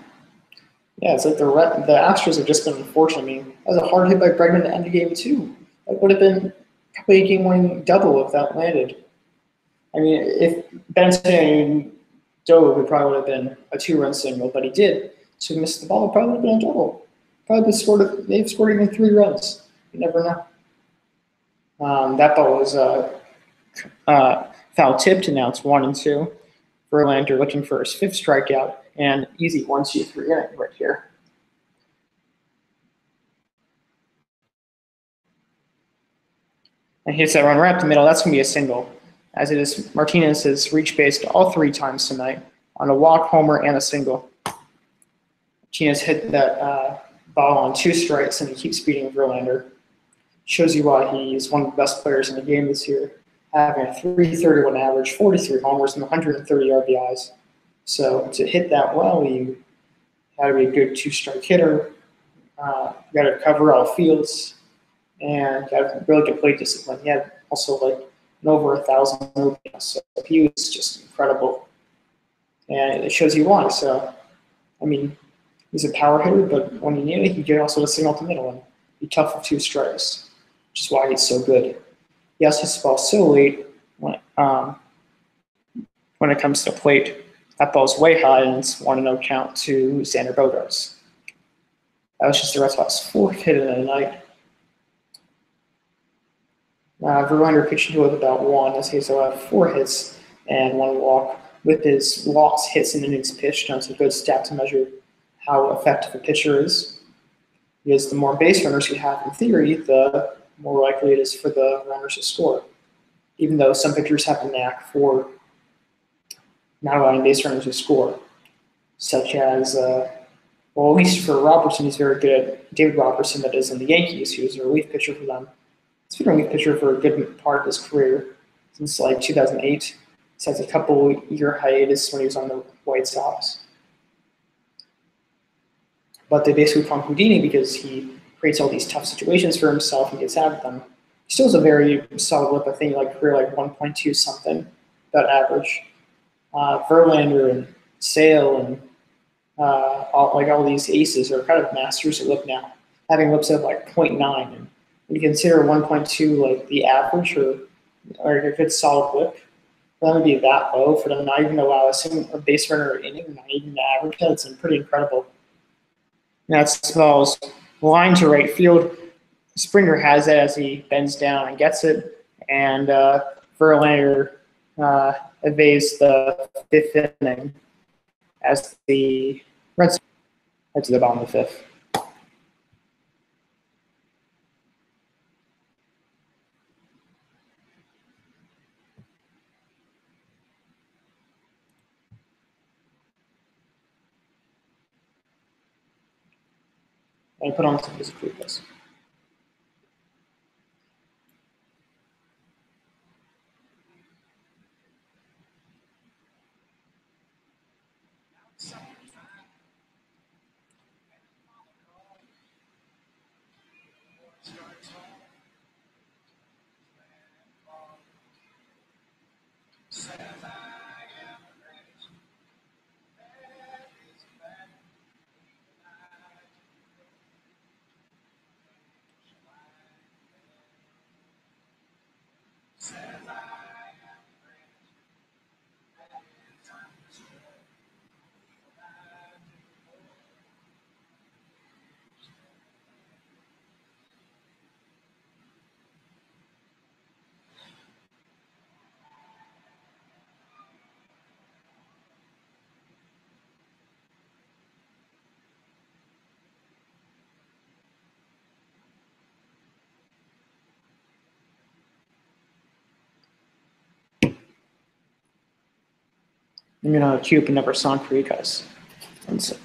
yeah, it's like the Astros have just been unfortunate. I mean, that was a hard hit by Bregman to end the game too. That would have been probably a game-winning double if that landed. I mean, if Benson dove, it probably would have been a 2-run single, but he did. So he missed the ball. It probably would have been a double. Probably they've scored even 3 runs. You never know. That ball was foul tipped, and now it's 1-2. Verlander looking for his 5th strikeout, and easy 1-2-3 inning right here. And he hits that run right up the middle. That's going to be a single, as it is. Martinez has reached base all 3 times tonight on a walk, homer, and a single. Martinez hit that ball on 2 strikes, and he keeps beating Verlander. Shows you why he's one of the best players in the game this year, having a 331 average, 43 homers, and 130 RBIs. So to hit that well, you got to be a good 2-strike hitter. You got to cover all fields, and got to really good plate discipline. He had also like over 1,000 OPS, so he was just incredible, and it shows you why. So, I mean, he's a power hitter, but when you need it, he can also signal up the middle and be tough with 2 strikes, which is why he's so good. He also hits the ball so late when it comes to plate. That ball's way high, and it's 1-0 count to Xander Bogaerts. That was just the Red Sox 4th hit of the night. Verlander pitched into it with about 1, as he's allowed 4 hits and 1 walk. With his walks, hits, and innings pitched, that's a good stat to measure how effective a pitcher is. Because the more base runners you have in theory, the more likely it is for the runners to score. Even though some pitchers have a knack for not allowing base runners to score, such as, well, at least for Robertson, he's very good at David Robertson, that is in the Yankees, he was a relief pitcher for them. He's been a relief pitcher for a good part of his career, since like 2008. He has a couple-year hiatus when he was on the White Sox. But they basically call him Houdini because he creates all these tough situations for himself and gets out of them. He still has a very solid whip. I think like career like 1.2 something, about average. Verlander and Sale and all these aces are kind of masters of whip now, having whips of like 0.9. And when you consider 1.2 like the average or a good solid whip, for them to be that low, for them not even to allow a base runner inning, not even the average, that's pretty incredible. That's ball's line to right field. Springer has it as he bends down and gets it, and Verlander evades the 5th inning as the Red Sox head to the bottom of the 5th. And put on some music for this. I'm gonna queue up another song for you guys. One second.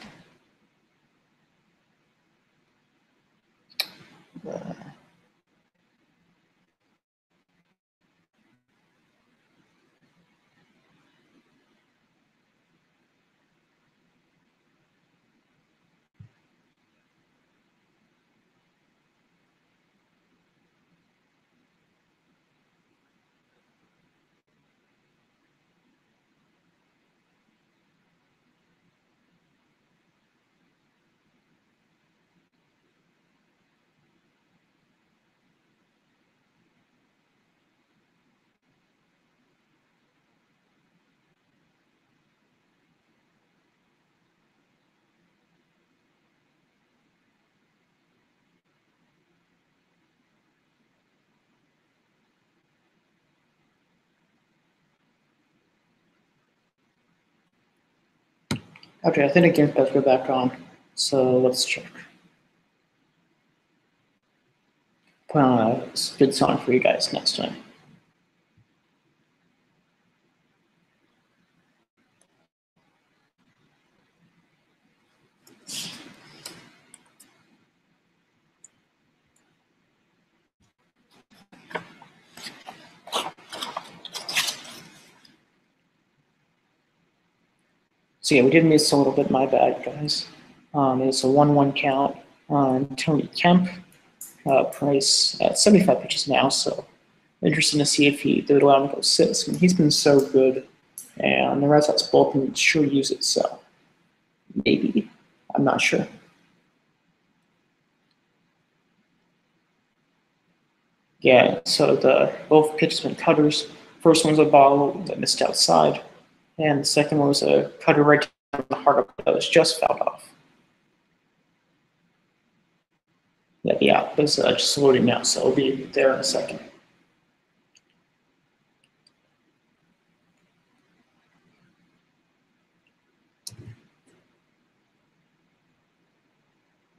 Okay, I think the game's about to go back on, so let's check. Put on a good song for you guys next time. So yeah, we did miss a little bit, my bad, guys. It's a 1-1 count on Tony Kemp. Price at 75 pitches now, so interesting to see if they would allow him to go 6. I mean, he's been so good, and the Red Sox bullpen sure use it, so maybe. I'm not sure. Yeah, so both pitches been cutters. First one was a ball that missed outside, and the second one was a cutter right down the heart of that was just fouled off. Yeah, it's just loading now, so it'll be there in a second.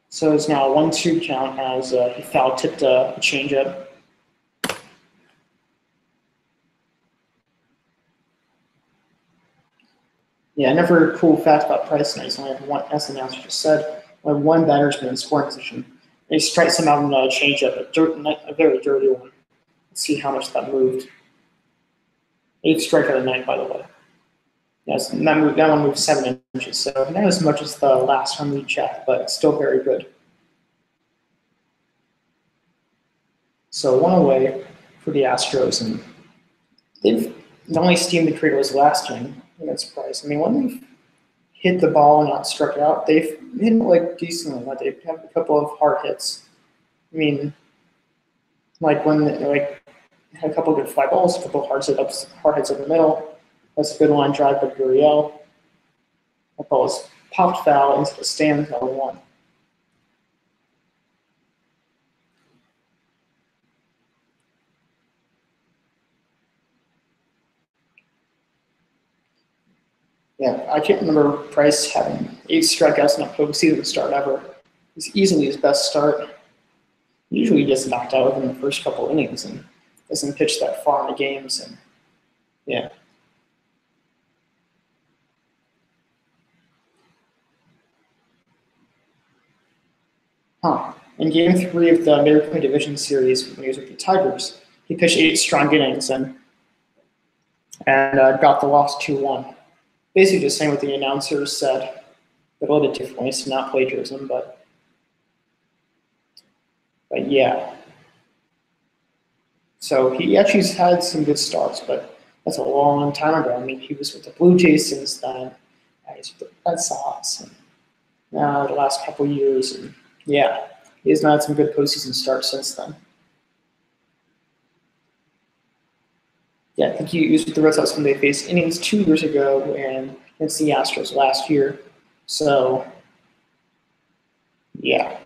So it's now a 1-2 count as he foul tipped a changeup. Yeah, another cool fact about Price, and I just only have one, as the announcer just said, only one batter's been in scoring position. And he strikes him out on a changeup, a very dirty one. Let's see how much that moved. 8th strike of the night, by the way. Yes, that one moved 7 inches, so not as much as the last one we checked, but it's still very good. So 1 away for the Astros, and they've not only steamed the cradle as last game against Price. I mean, when they've hit the ball and not struck out, they've hit like decently. Like they have a couple of hard hits. I mean, like when they had a couple of good fly balls, a couple of hard hits up the middle. That's a good line drive by Gurriel. That ball was popped foul into the stands, 0-1. Yeah, I can't remember Price having 8 strikeouts in a postseason start ever. It's easily his best start. Usually he gets knocked out within the first couple innings and doesn't pitch that far in the games. And yeah. In Game 3 of the American Division Series when he was with the Tigers, he pitched 8 strong innings and got the loss 2-1. Basically just saying what the announcers said, but a little bit differently. It's not plagiarism, but yeah. So he actually had some good starts, but that's a long time ago. I mean, he was with the Blue Jays since then. He's with the Red Sox, and now the last couple years, and yeah, he has not had some good postseason starts since then. Yeah, I think he was with the Red Sox when they faced innings 2 years ago and against the Astros last year. So, yeah.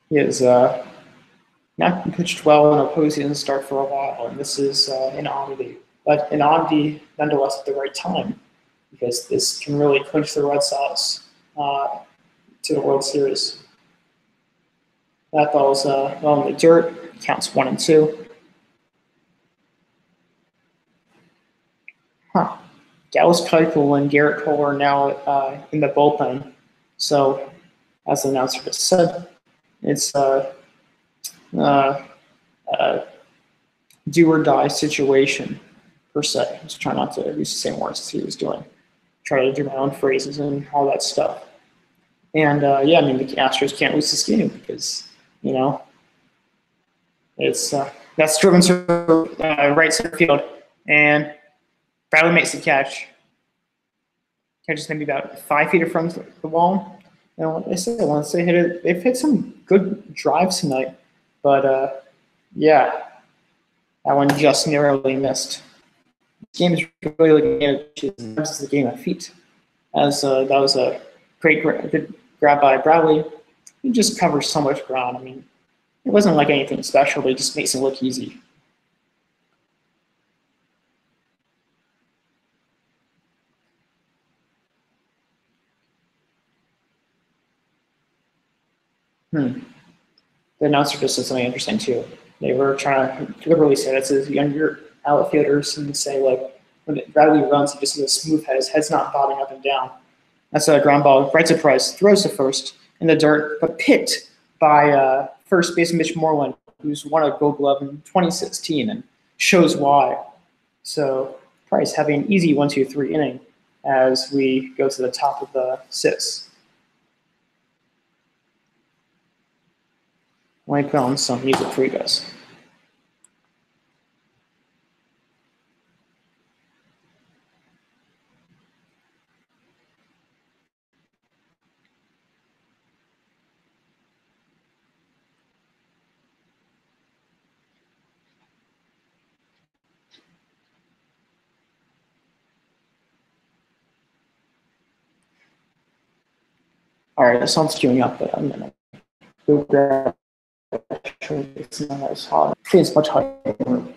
He has not pitched well in a postseason start for a while, and this is an oddity. But an oddity nonetheless at the right time, because this can really clinch the Red Sox to the World Series. That ball's well in the dirt, counts 1-2. Dallas Keuchel and Garrett Cole are now in the bullpen. So, as the announcer just said, it's uh, do or die situation per se. I was trying not to use the same words as he was doing. Try to do my own phrases and all that stuff. And yeah, I mean the Astros can't lose this game because it's that's driven to right center field, and Bradley makes the catch. Catches maybe about 5 feet in front of the wall. And like I said, once they hit it, they've hit some good drives tonight, but yeah, that one just narrowly missed. This game is really looking at this is a game of feet, as that was a good grab by Bradley. He just covers so much ground. I mean, it wasn't like anything special, but it just makes it look easy. The announcer just said something interesting too. They were trying to deliberately say that to younger outfielders and say like when Bradley runs, he just has a smooth head. His head's not bobbing up and down. That's a ground ball. Right to Price, throws to first in the dirt, but picked by first baseman Mitch Moreland, who's won a Gold Glove in 2016, and shows why. So Price having an easy 1-2-3 inning as we go to the top of the sixth. Let me put on some music for you guys. All right, that sounds queuing up, but I'm gonna go grab. It's not as hot. I think it's much hotter.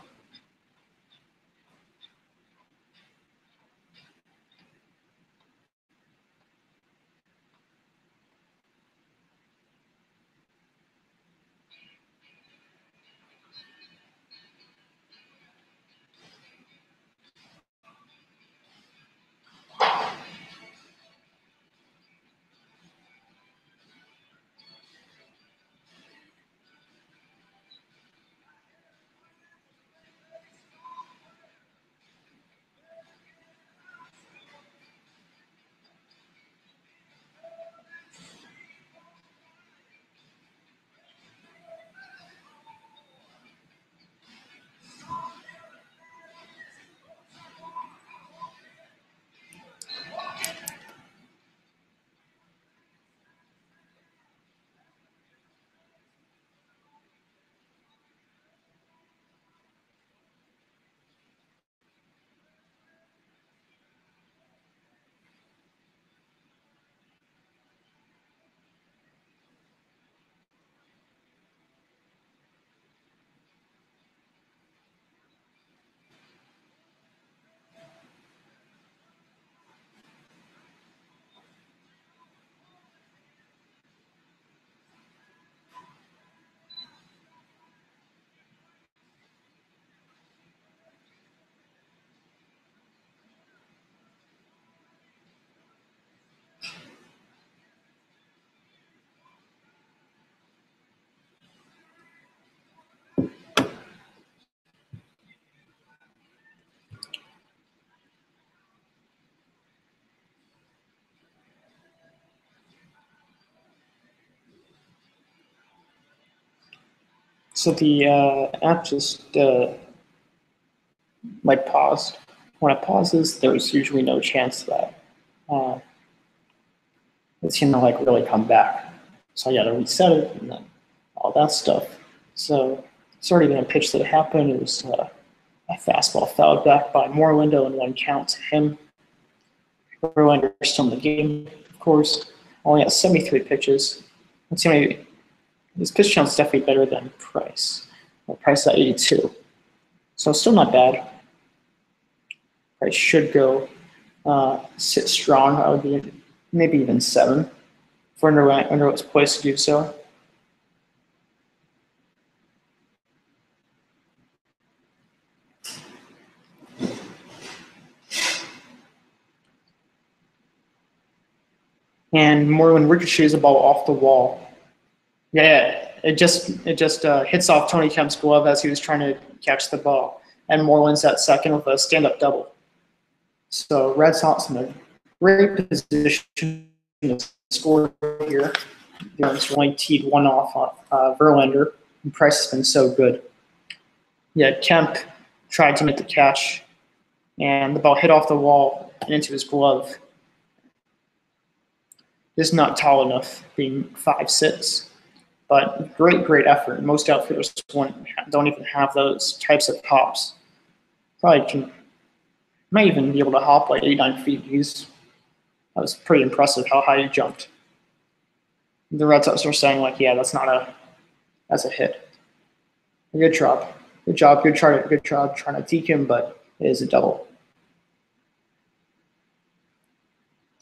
So the app just like paused. When it pauses, there's usually no chance that it's gonna like really come back. So I gotta reset it and then all that stuff. So it's already been a pitch that happened. It was a fastball fouled back by Moreland and 1 count to him. Verlander still in the game, of course. Only has 73 pitches. Let's see how many. His pitch count's definitely better than Price. Well, Price at 82. So still not bad. Price should go sit strong. I would be maybe even 7 for under what's poised to do so. and Moreland ricochets the ball off the wall. Yeah, it just hits off Tony Kemp's glove as he was trying to catch the ball, and Moreland's at second with a stand-up double. So Red Sox in a great position to score here. It's only teed one off Verlander, and Price has been so good. Yeah, Kemp tried to make the catch, and the ball hit off the wall and into his glove. This is not tall enough, being 5'6", but great effort. Most outfielders don't even have those types of hops. Probably might even be able to hop like 8-9 feet. That was pretty impressive how high he jumped. The Red Sox were saying like, yeah, that's a hit. Good job trying to deke him, but it is a double.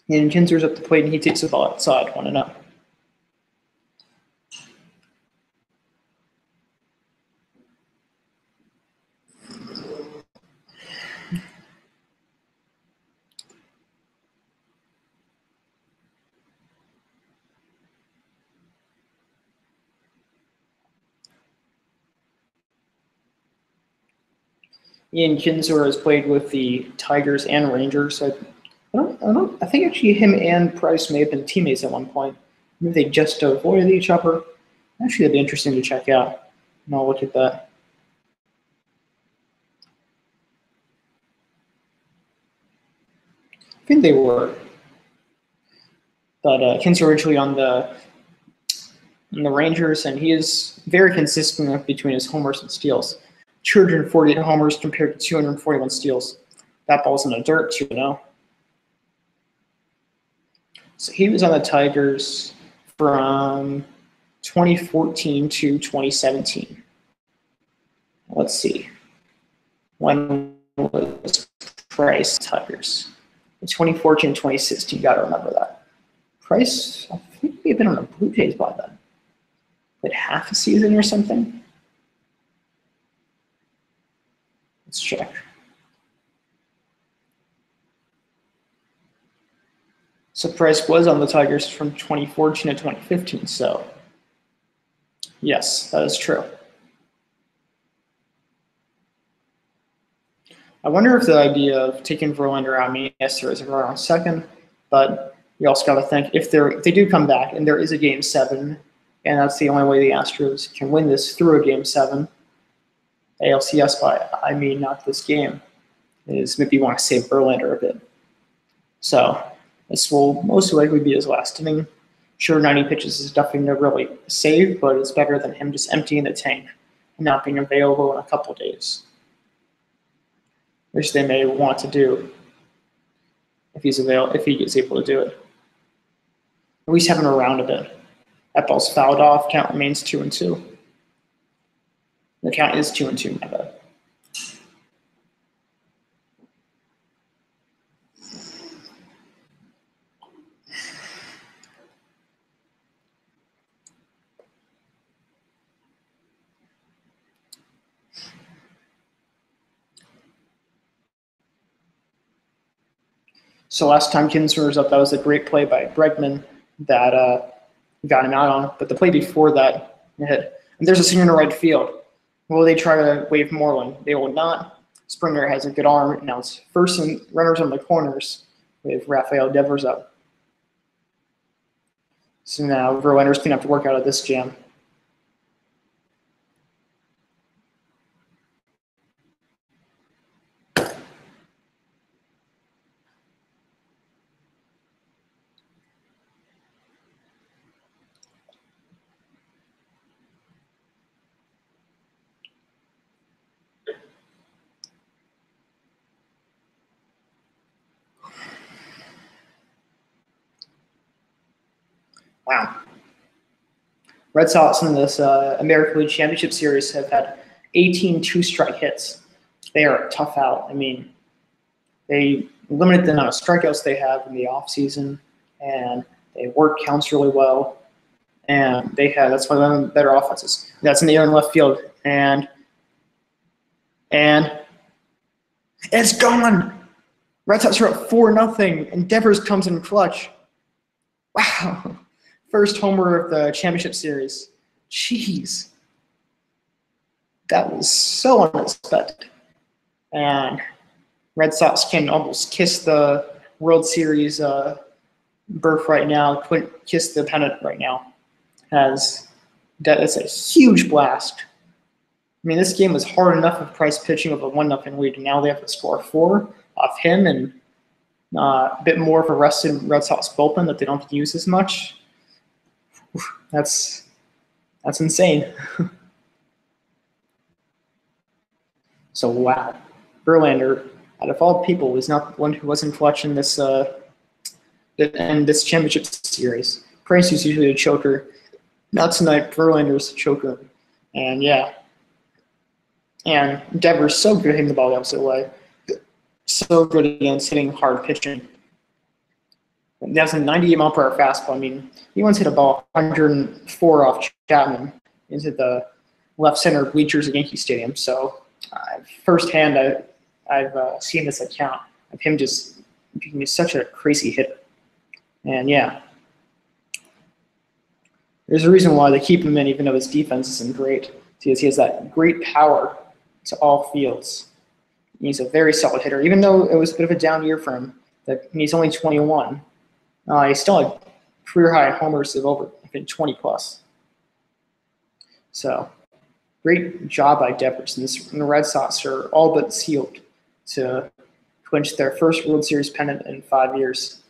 And Kinser's at the plate, and he takes the ball outside, 1-0. Ian Kinsler has played with the Tigers and Rangers. I think actually him and Price may have been teammates at one point. Maybe they just avoided each other. Actually, that'd be interesting to check out. And I'll look at that. I think they were. But Kinsler originally on the Rangers, and he is very consistent between his homers and steals. 248 homers compared to 241 steals. That ball's in the dirt, 2-0. So he was on the Tigers from 2014 to 2017. Let's see. When was Price Tigers? In 2014, 2016, you got to remember that. Price, I think he had been on the Blue Jays by then. Like half a season or something. Let's check. So Price was on the Tigers from 2014 to 2015, so yes, that is true. I wonder if the idea of taking Verlander out, I mean, yes, there is a runner on second, but you also got to think if they do come back and there is a Game 7, and that's the only way the Astros can win this through a Game 7, ALCS not this game, is maybe you want to save Verlander a bit. So this will most likely be his last inning. Sure, 90 pitches is nothing to really save, but it's better than him just emptying the tank and not being available in a couple of days, which they may want to do if he is able to do it. At least have him around a bit. That ball's fouled off. Count remains 2-2. The count is 2-2, my bad. So last time Kinsler was up, that was a great play by Bregman that got him out on. But the play before that, hit. And there's a singer in right field. Will they try to wave Moreland? They will not. Springer has a good arm. Now it's first and runners on the corners with Rafael Devers up. So now Verlander's going to have to work out of this jam. Wow. Red Sox in this American League Championship Series have had 18 two-strike hits. They are tough out. I mean, they limited the amount of strikeouts they have in the offseason, and they work counts really well. And that's one of the better offenses. That's in the air and left field. And it's gone. Red Sox are up 4-0, and Devers comes in clutch. Wow. First homer of the championship series. Jeez. That was so unexpected. And Red Sox can almost kiss the World Series berth right now, kiss the pennant right now. As that's a huge blast. I mean, this game was hard enough with Price pitching with a 1-0 lead, and now they have to score 4 off him and a bit more of a rested Red Sox bullpen that they don't use as much. That's insane. So wow, Verlander, out of all people, was not the one who wasn't clutch in this championship series. Price is usually a choker. Not tonight. Verlander's a choker, and yeah. And Devers so good hitting the ball the opposite way. So good against hitting hard pitching. That's a 98-mile-per-hour fastball. I mean, he once hit a ball 104 off Chapman into the left center bleachers at Yankee Stadium. So firsthand, I've seen this account of him just being such a crazy hitter. And yeah, there's a reason why they keep him in, even though his defense isn't great. Because he has that great power to all fields. He's a very solid hitter, even though it was a bit of a down year for him. He's only 21. He still had career high homers of over 20 plus. So great job by Devers. And the Red Sox are all but sealed to clinch their first World Series pennant in 5 years.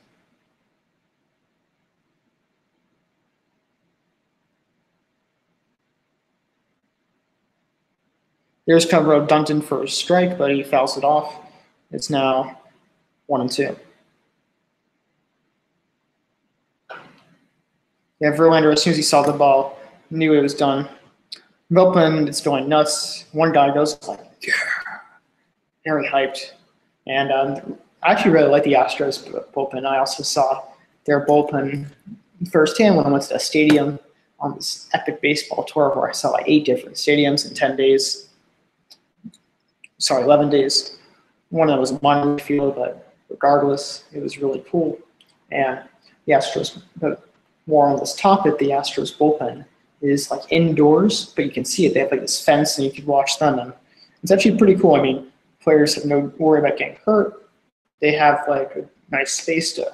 There's cover Dunton for a strike, but he fouls it off. It's now 1-2. Yeah, Verlander, as soon as he saw the ball, knew it was done. Bullpen is going nuts. One guy goes like, yeah, very hyped. And I actually really like the Astros bullpen. I also saw their bullpen firsthand when I went to the stadium on this epic baseball tour where I saw like 8 different stadiums in 10 days. Sorry, 11 days. One of them was a minor field, but regardless, it was really cool. And the Astros, but more on this topic, the Astros bullpen is like indoors, but you can see it. They have like this fence, and you can watch them. And it's actually pretty cool. I mean, players have no worry about getting hurt. They have like a nice space to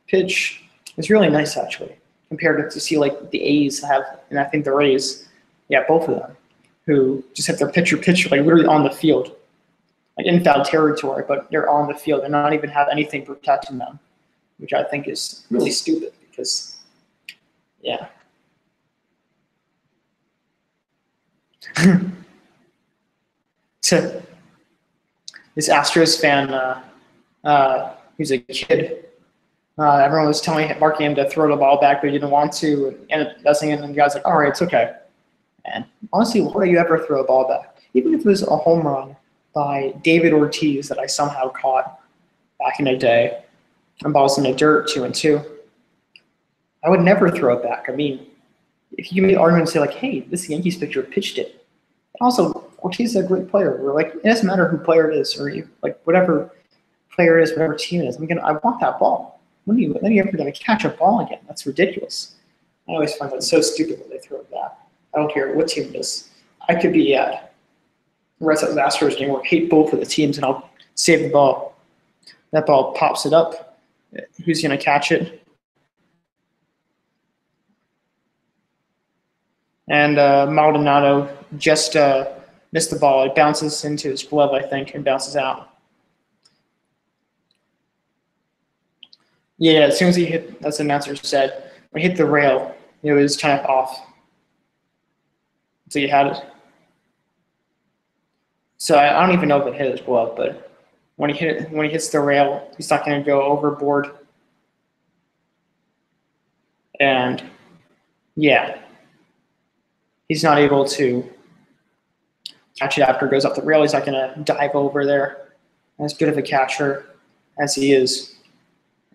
pitch. It's really nice, actually, compared to see like the A's have, and I think the Rays, yeah, both of them, who just have their pitcher like literally on the field, like in foul territory, but they're on the field and not even have anything protecting them, which I think is really stupid because, yeah. So this Astros fan, he's a kid. Everyone was marking him to throw the ball back, but he didn't want to, and messing it, and the guy's like, all right, it's okay. And honestly, why do you ever throw a ball back? Even if it was a home run by David Ortiz that I somehow caught back in the day, and balls in the dirt 2-2, I would never throw it back. I mean, if you made an argument and say like, hey, this Yankees pitcher pitched it. And also, Ortiz is a great player. We're like, it doesn't matter who player it is, or like whatever player it is, whatever team it is. I want that ball. When are you ever going to catch a ball again? That's ridiculous. I always find that so stupid when they throw it back. I don't care what team it is. I could be at Red Sox Astros game where I hate both of the teams, and I'll save the ball. That ball pops it up. Who's going to catch it? And Maldonado just missed the ball. It bounces into his glove, I think, and bounces out. Yeah, as soon as he hit, as the announcer said, when he hit the rail, it was kind of off. So you had it. So I don't even know if it hit his glove, but when he hits the rail, he's not going to go overboard. And yeah, he's not able to catch it after it goes off the rail. He's not going to dive over there. As good of a catcher as he is.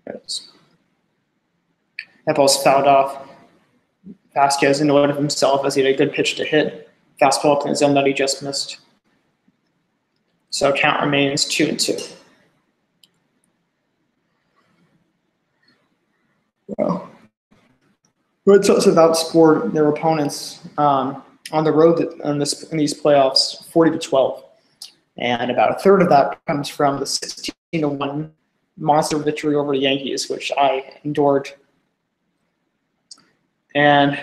That ball's fouled off. Vasquez annoyed of himself as he had a good pitch to hit. Fastball up in the zone that he just missed. So count remains 2-2. Well, Red Sox have outscored their opponents on the road in these playoffs 40-12, and about a third of that comes from the 16-1 monster victory over the Yankees, which I endured. And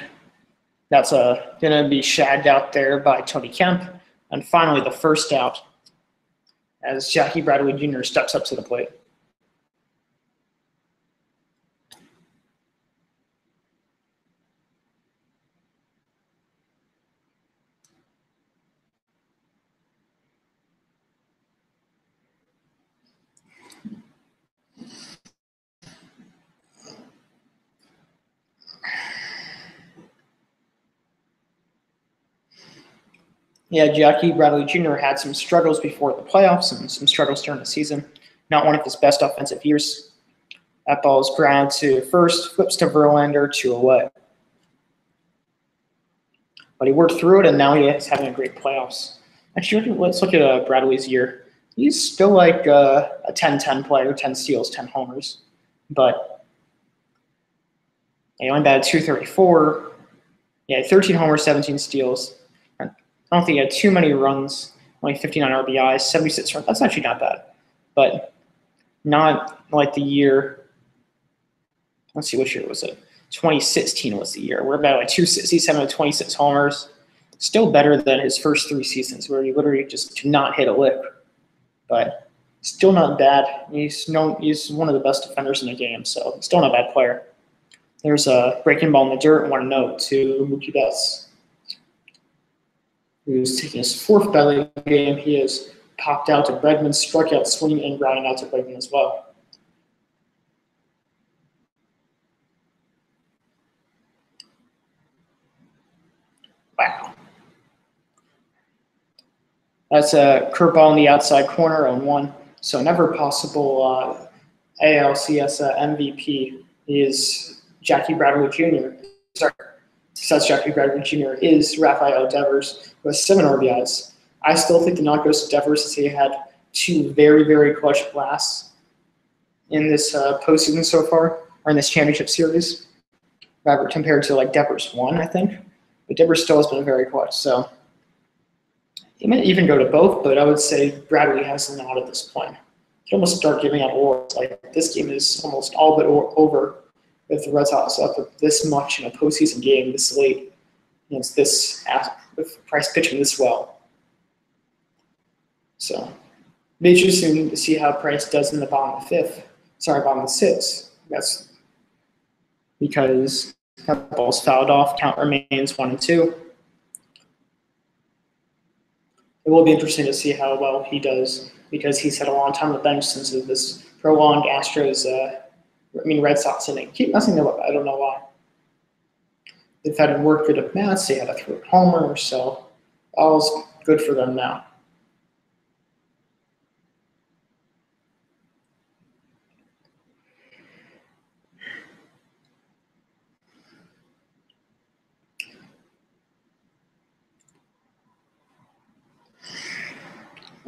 that's going to be shagged out there by Tony Kemp. And finally, the first out as Jackie Bradley Jr. steps up to the plate. Yeah, Jackie Bradley Jr. had some struggles before the playoffs and some struggles during the season. Not one of his best offensive years. That ball is grounded to first, flips to Verlander, 2 away. But he worked through it, and now he is having a great playoffs. Actually, let's look at Bradley's year. He's still like a 10-10 player, 10 steals, 10 homers. But he only batted .234. Yeah, 13 homers, 17 steals. I don't think he had too many runs, only 59 RBIs, 76 runs. That's actually not bad. But not like the year. Let's see, which year was it? 2016 was the year. We're about like 267 with 26 homers. Still better than his first 3 seasons where he literally just could not hit a lick. But still not bad. He's one of the best defenders in the game, so still not a bad player. There's a breaking ball in the dirt, 1-0 to Mookie Betts, who's taking his 4th belly game. He has popped out to Bregman, struck out swinging, and grounding out to Bregman as well. Wow. That's a curveball in the outside corner, 0-1. So never possible ALCS MVP is Jackie Bradley Jr. Sorry, such Jackie Bradley Jr. is Rafael Devers with 7 RBIs. I still think the nod goes to Devers as he had 2 very, very clutch blasts in this postseason so far, or in this championship series, compared to like Devers 1, I think. But Devers still has been very clutch, so he might even go to both, but I would say Bradley has the nod at this point. You almost start giving out awards. Like this game is almost all but over with the Red Sox up this much in a postseason game this late against with Price pitching this well. So it'll be interesting to see how Price does in the bottom of the 6th. That's because that ball's fouled off. Count remains 1-2. It will be interesting to see how well he does because he's had a long time on the bench since this prolonged Red Sox inning. Keep messing them up. I don't know why. They've had to work good at Mets. They had a 3rd homer, so all's good for them now.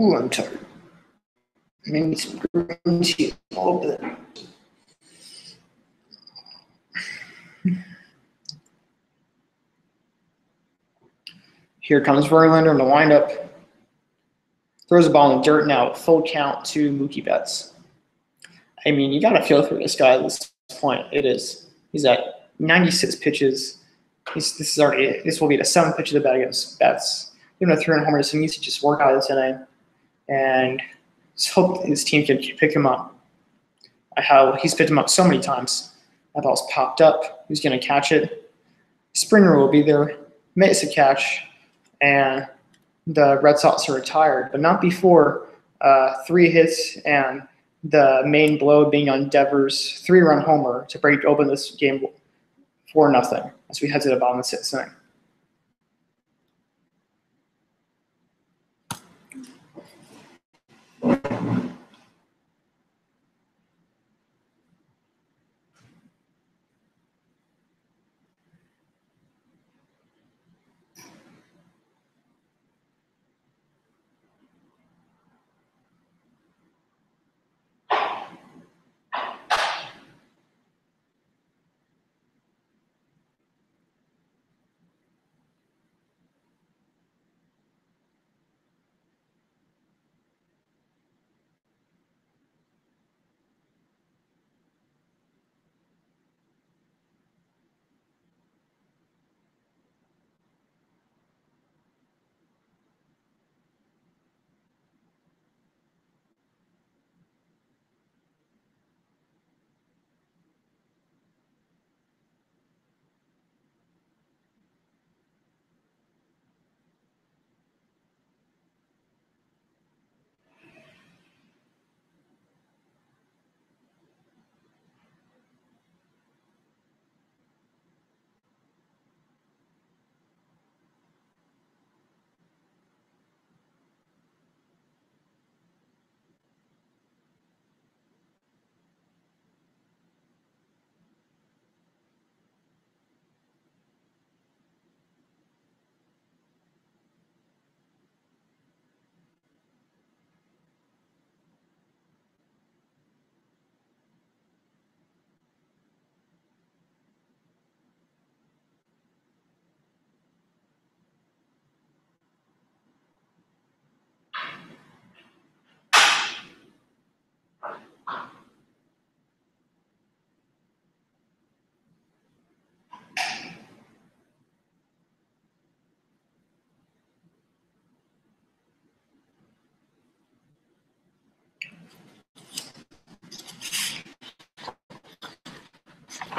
Ooh, I'm tired. Maybe some green tea a little bit. Here comes Verlander in the windup. Throws the ball in the dirt now. Full count to Mookie Betts. I mean, you got to feel for this guy at this point. He's at 96 pitches. This will be the 7th pitch of the bat against Betts. Even a 3-run homer, so he needs to just work out of this inning and just hope his team can pick him up. How he's picked him up so many times. That ball's popped up. Who's going to catch it? Springer will be there. Makes a catch, and the Red Sox are retired, but not before 3 hits and the main blow being on Devers' 3-run homer to break open this game 4-0 as we head to the bottom of the 6th inning.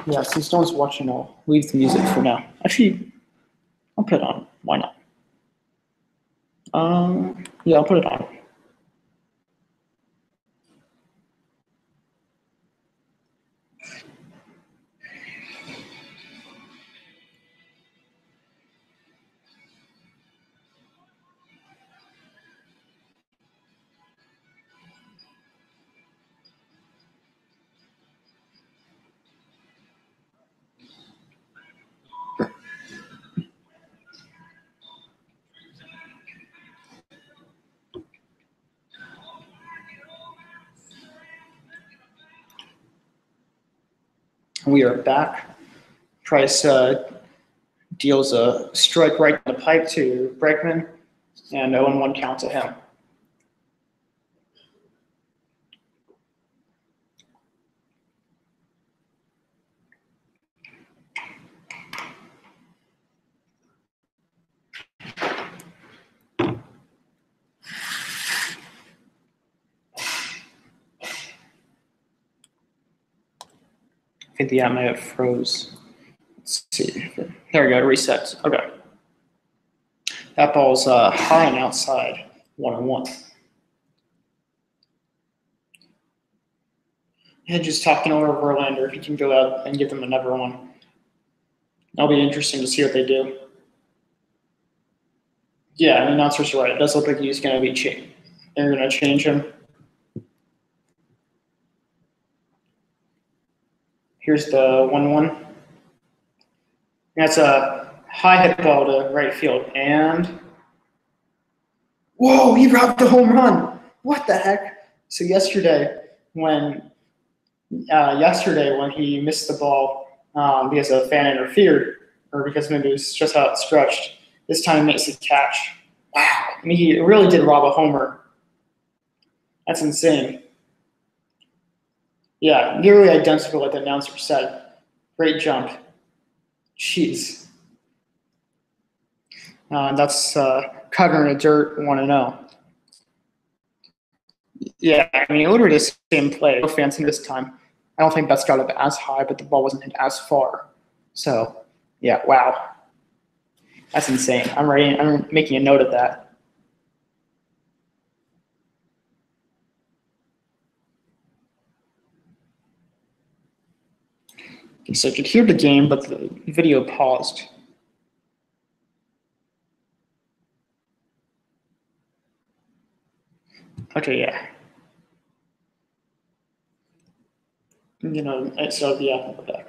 Yeah, since no one's watching, I'll leave the music for now. Actually, I'll put it on. Why not? Yeah, I'll put it on. We are back. Price deals a strike right in the pipe to Bregman, and 0-1 count to him. I think the app may have froze. Let's see. There we go, reset. Okay. That ball's high and outside, 1-1. And just talking over Verlander, if he can go out and give them another one. That'll be interesting to see what they do. Yeah, the announcers are right. It does look like he's going to be changed. They're going to change him. Here's the 1-1. That's a high hit ball to right field. And whoa, he robbed the home run. What the heck? So yesterday when he missed the ball because a fan interfered, or because maybe it was just outstretched, this time he makes a catch. Wow. I mean, he really did rob a homer. That's insane. Yeah, nearly identical like the announcer said. Great jump. Jeez. That's covering the dirt 1-0. Yeah, I mean, literally the same play. No fancy this time. I don't think that's got up as high, but the ball wasn't hit as far. So, yeah, wow. That's insane. I'm making a note of that. So you could hear the game, but the video paused. Okay, yeah. So yeah, go back.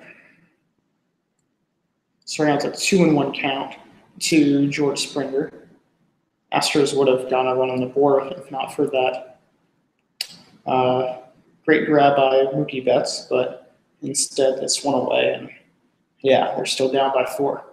So right now it's a 2-1 count to George Springer. Astros would have gotten a run on the board if not for that great grab by Mookie Betts, but instead it's one away, and yeah, they're still down by 4.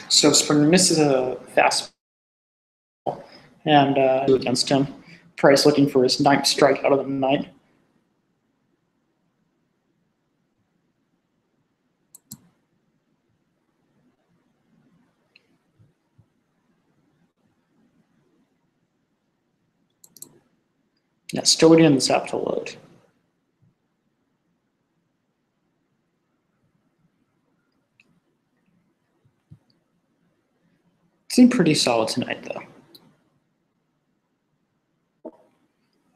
So Springer misses a fastball, and against him. Price looking for his 9th strikeout of the night. Yeah, still waiting on this app to load. Seemed pretty solid tonight, though.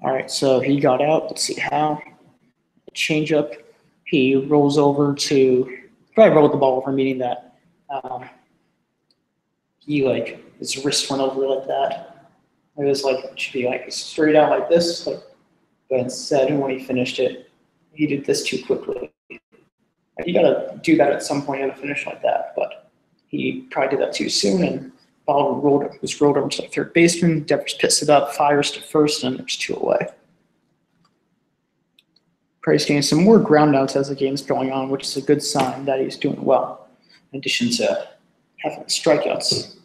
All right, so he got out. Let's see how. Change up. He rolls over to probably rolled the ball over, meaning that his wrist went over like that. It was like it should be like straight out like this, but instead when he finished it, he did this too quickly. You gotta do that at some point. You gotta finish like that, but he probably did that too soon, and ball was rolled over to the third baseman. Devers picks it up, fires to first, and there's 2 away. Price getting some more groundouts as the game's going on, which is a good sign that he's doing well, in addition to having strikeouts.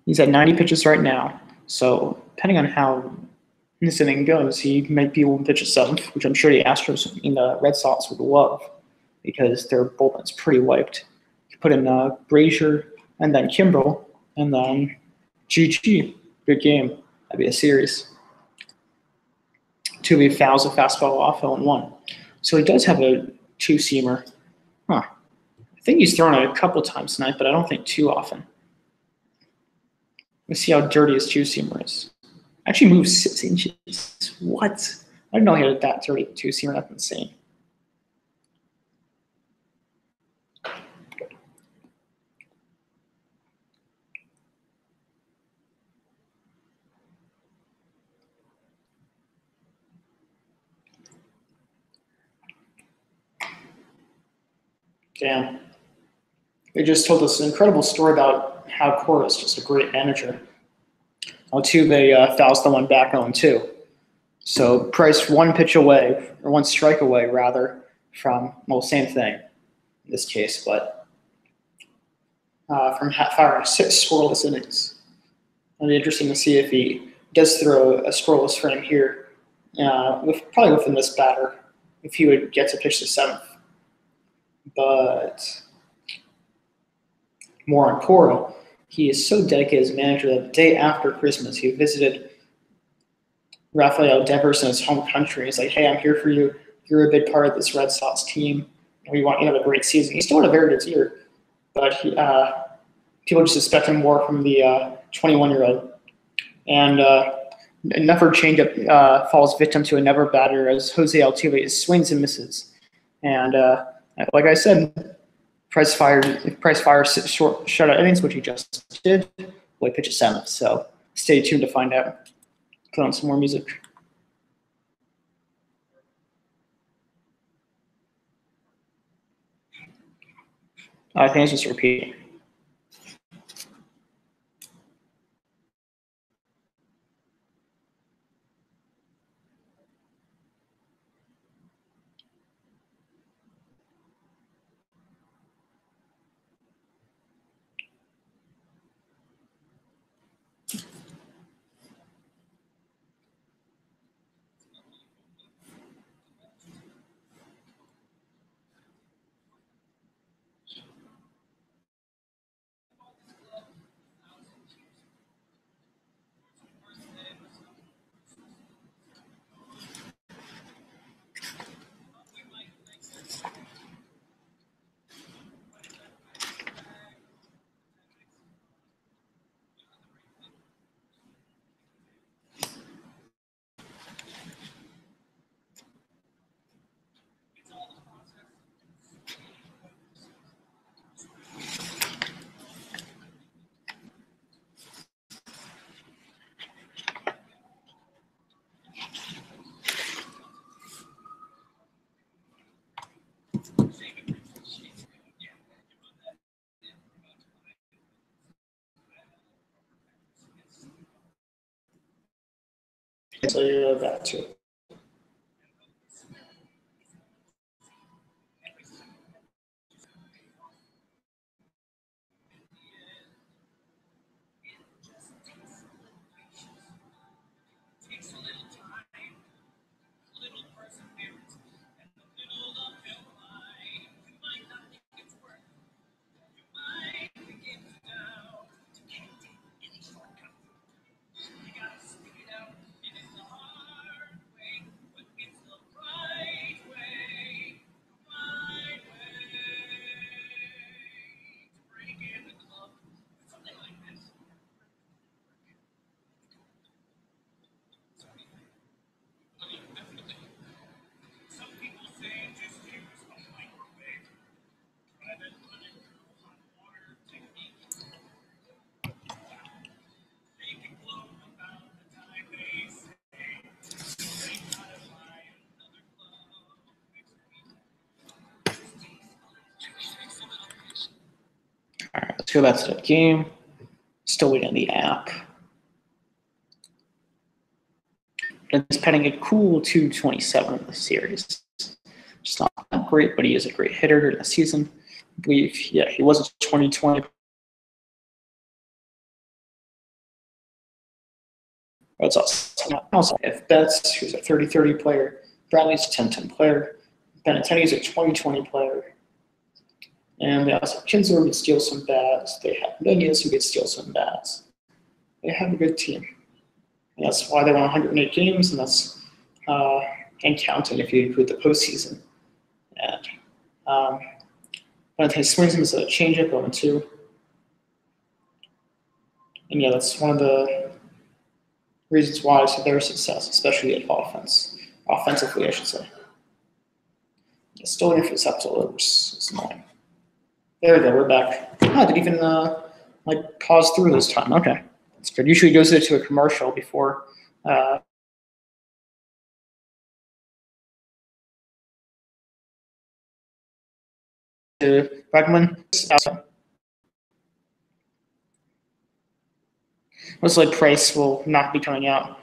He's at 90 pitches right now, so depending on how this inning goes, he might be able to pitch a 7th, which I'm sure the Astros and the Red Sox would love because their bullpen's pretty wiped. You put in Brazier and then Kimbrel and then GG. Good game. That'd be a series. 2 fouls a fastball off 0-1. So he does have a 2-seamer. I think he's thrown it a couple times tonight, but I don't think too often. Let's see how dirty his 2-seamer is. Actually moved 6 inches. What? I didn't know he had that dirty 2-seamer. That's insane. Damn. They just told us an incredible story about how Cora is just a great manager. Altuve fouls the one back 0-2. So Price 1 pitch away, or 1 strike away, rather, from, well, same thing in this case, but from firing 6 scoreless innings. It'll be interesting to see if he does throw a scoreless frame here, probably within this batter, if he would get to pitch the 7th. But more on Cora. He is so dedicated as a manager that the day after Christmas, he visited Rafael Devers in his home country. He's like, hey, I'm here for you. You're a big part of this Red Sox team. We want you to have a great season. He still had a very good year, but people just expect him more from the 21-year-old. And never changeup falls victim to a never batter as Jose Altuve swings and misses. And like I said, Price fires short shutout innings, which he just did. Will he pitch a 7th? So stay tuned to find out. Put on some more music. I think it's just repeating. So you're back to it. Let's go back to that game. Still waiting on the app. And it's petting a cool 227 in the series. Just not that great, but he is a great hitter during the season. I believe, yeah, he was a 2020. That's also if Betts, who's a 30-30 player, Bradley's a 10-10 player, Benintendi's a 20-20 player. And they also have Kinsler who could steal some bats. They have Nunez who could steal some bats. They have a good team. And that's why they won 108 games, and that's and counting if you include the postseason. And Benintendi swings him as a changeup 0-2. And yeah, that's one of the reasons why it's their success, especially at offensively, I should say. Yeah, still waiting for the septal. It's annoying. There we go. We're back. I didn't even pause through this time. Okay, that's good. Usually it goes into a commercial before. To Bregman. Looks like Price will not be coming out.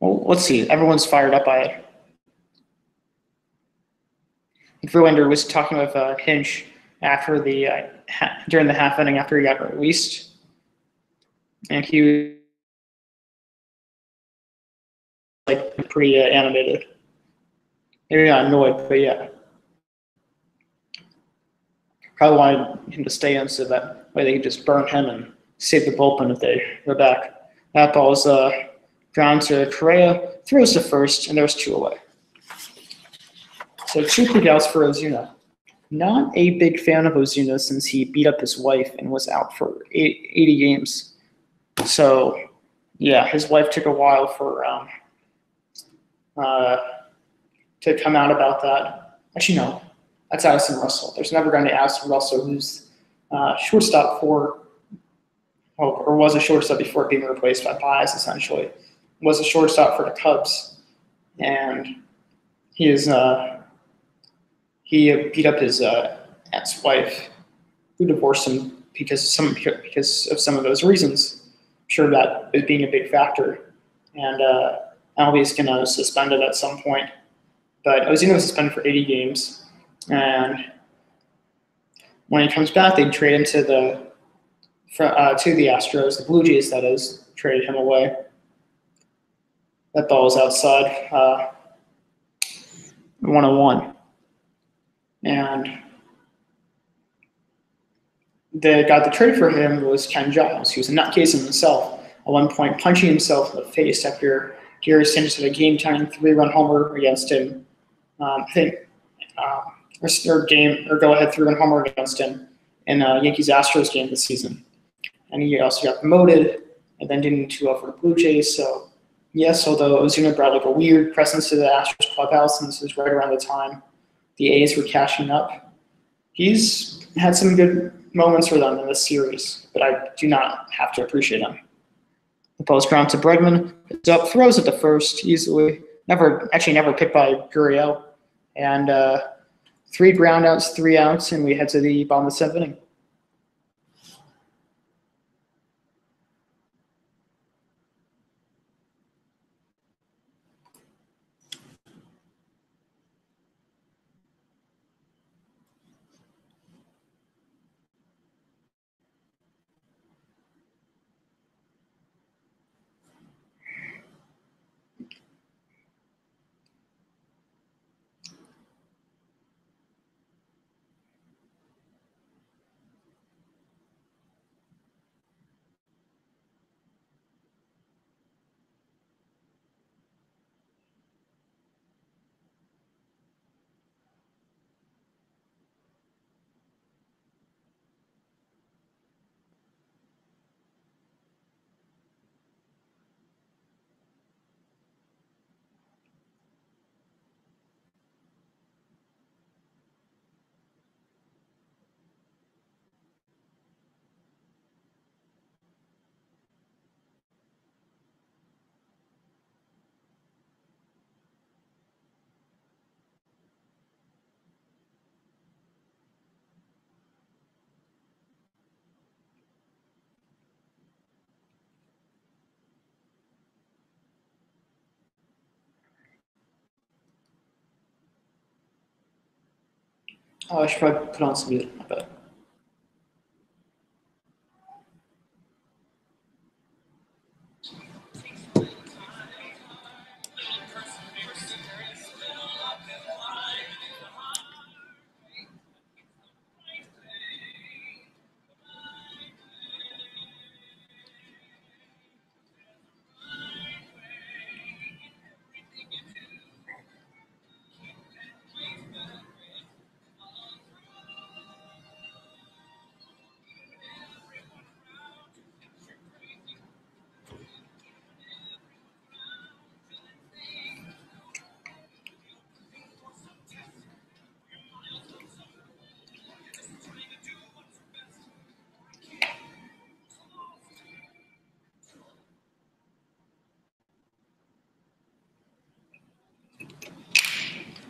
Well, let's see. Everyone's fired up by it. Verlander was talking with Hinch after the during the half inning after he got released, and he was like pretty animated. Maybe not annoyed, but yeah. Probably wanted him to stay in so that way they could just burn him and save the bullpen if they were back. That ball is ground to Correa, throws to first, and there's 2 away. So 2 quick outs for Ozuna. Not a big fan of Ozuna since he beat up his wife and was out for 80 games. So, yeah, his wife took a while for to come out about that. Actually, no, that's Addison Russell. There's never going to be Addison Russell, who's shortstop for, or was a shortstop before being replaced by Baez, essentially. Was a shortstop for the Cubs, and he is he beat up his ex-wife, who divorced him because of some of those reasons. I'm sure that is being a big factor, and MLB is going to suspend it at some point. But Ozuna was suspended for 80 games, and when he comes back, they trade him to the Astros, the Blue Jays, that is, traded him away. That ball is outside, 101. And the guy that traded for him was Ken Giles. He was a nutcase in himself, at one point punching himself in the face after Gary Sanchez had a game-tying 3-run homer against him. Or go-ahead 3-run homer against him in Yankees-Astros game this season. And he also got promoted and then didn't do well for the Blue Jays. So, yes, although Ozuna brought like a weird presence to the Astros clubhouse, and this was right around the time the A's were cashing up, he's had some good moments for them in this series, but I do not have to appreciate him. The ball is ground to Bregman. It's up, throws it to first easily. Never picked by Gurriel. And 3 groundouts, 3 outs, and we head to the bottom of the 7th inning. Oh, I should probably put on some music. I bet.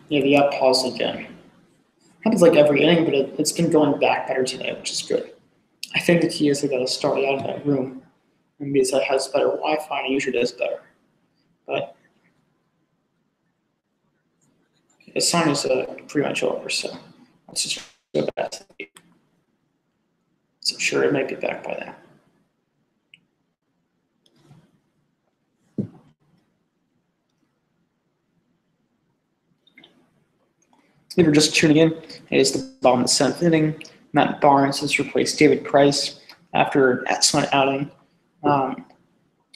Yeah, the up pause again. Happens like every inning, but it's been going back better today, which is good. I think the key is I got to start out of that room, and because it has better Wi-Fi, and it usually does better. But the sun is pretty much over, so let's just go back to the. So sure, it might be back by then. If you're just tuning in, it is the bottom of the 7th inning. Matt Barnes has replaced David Price after an excellent outing.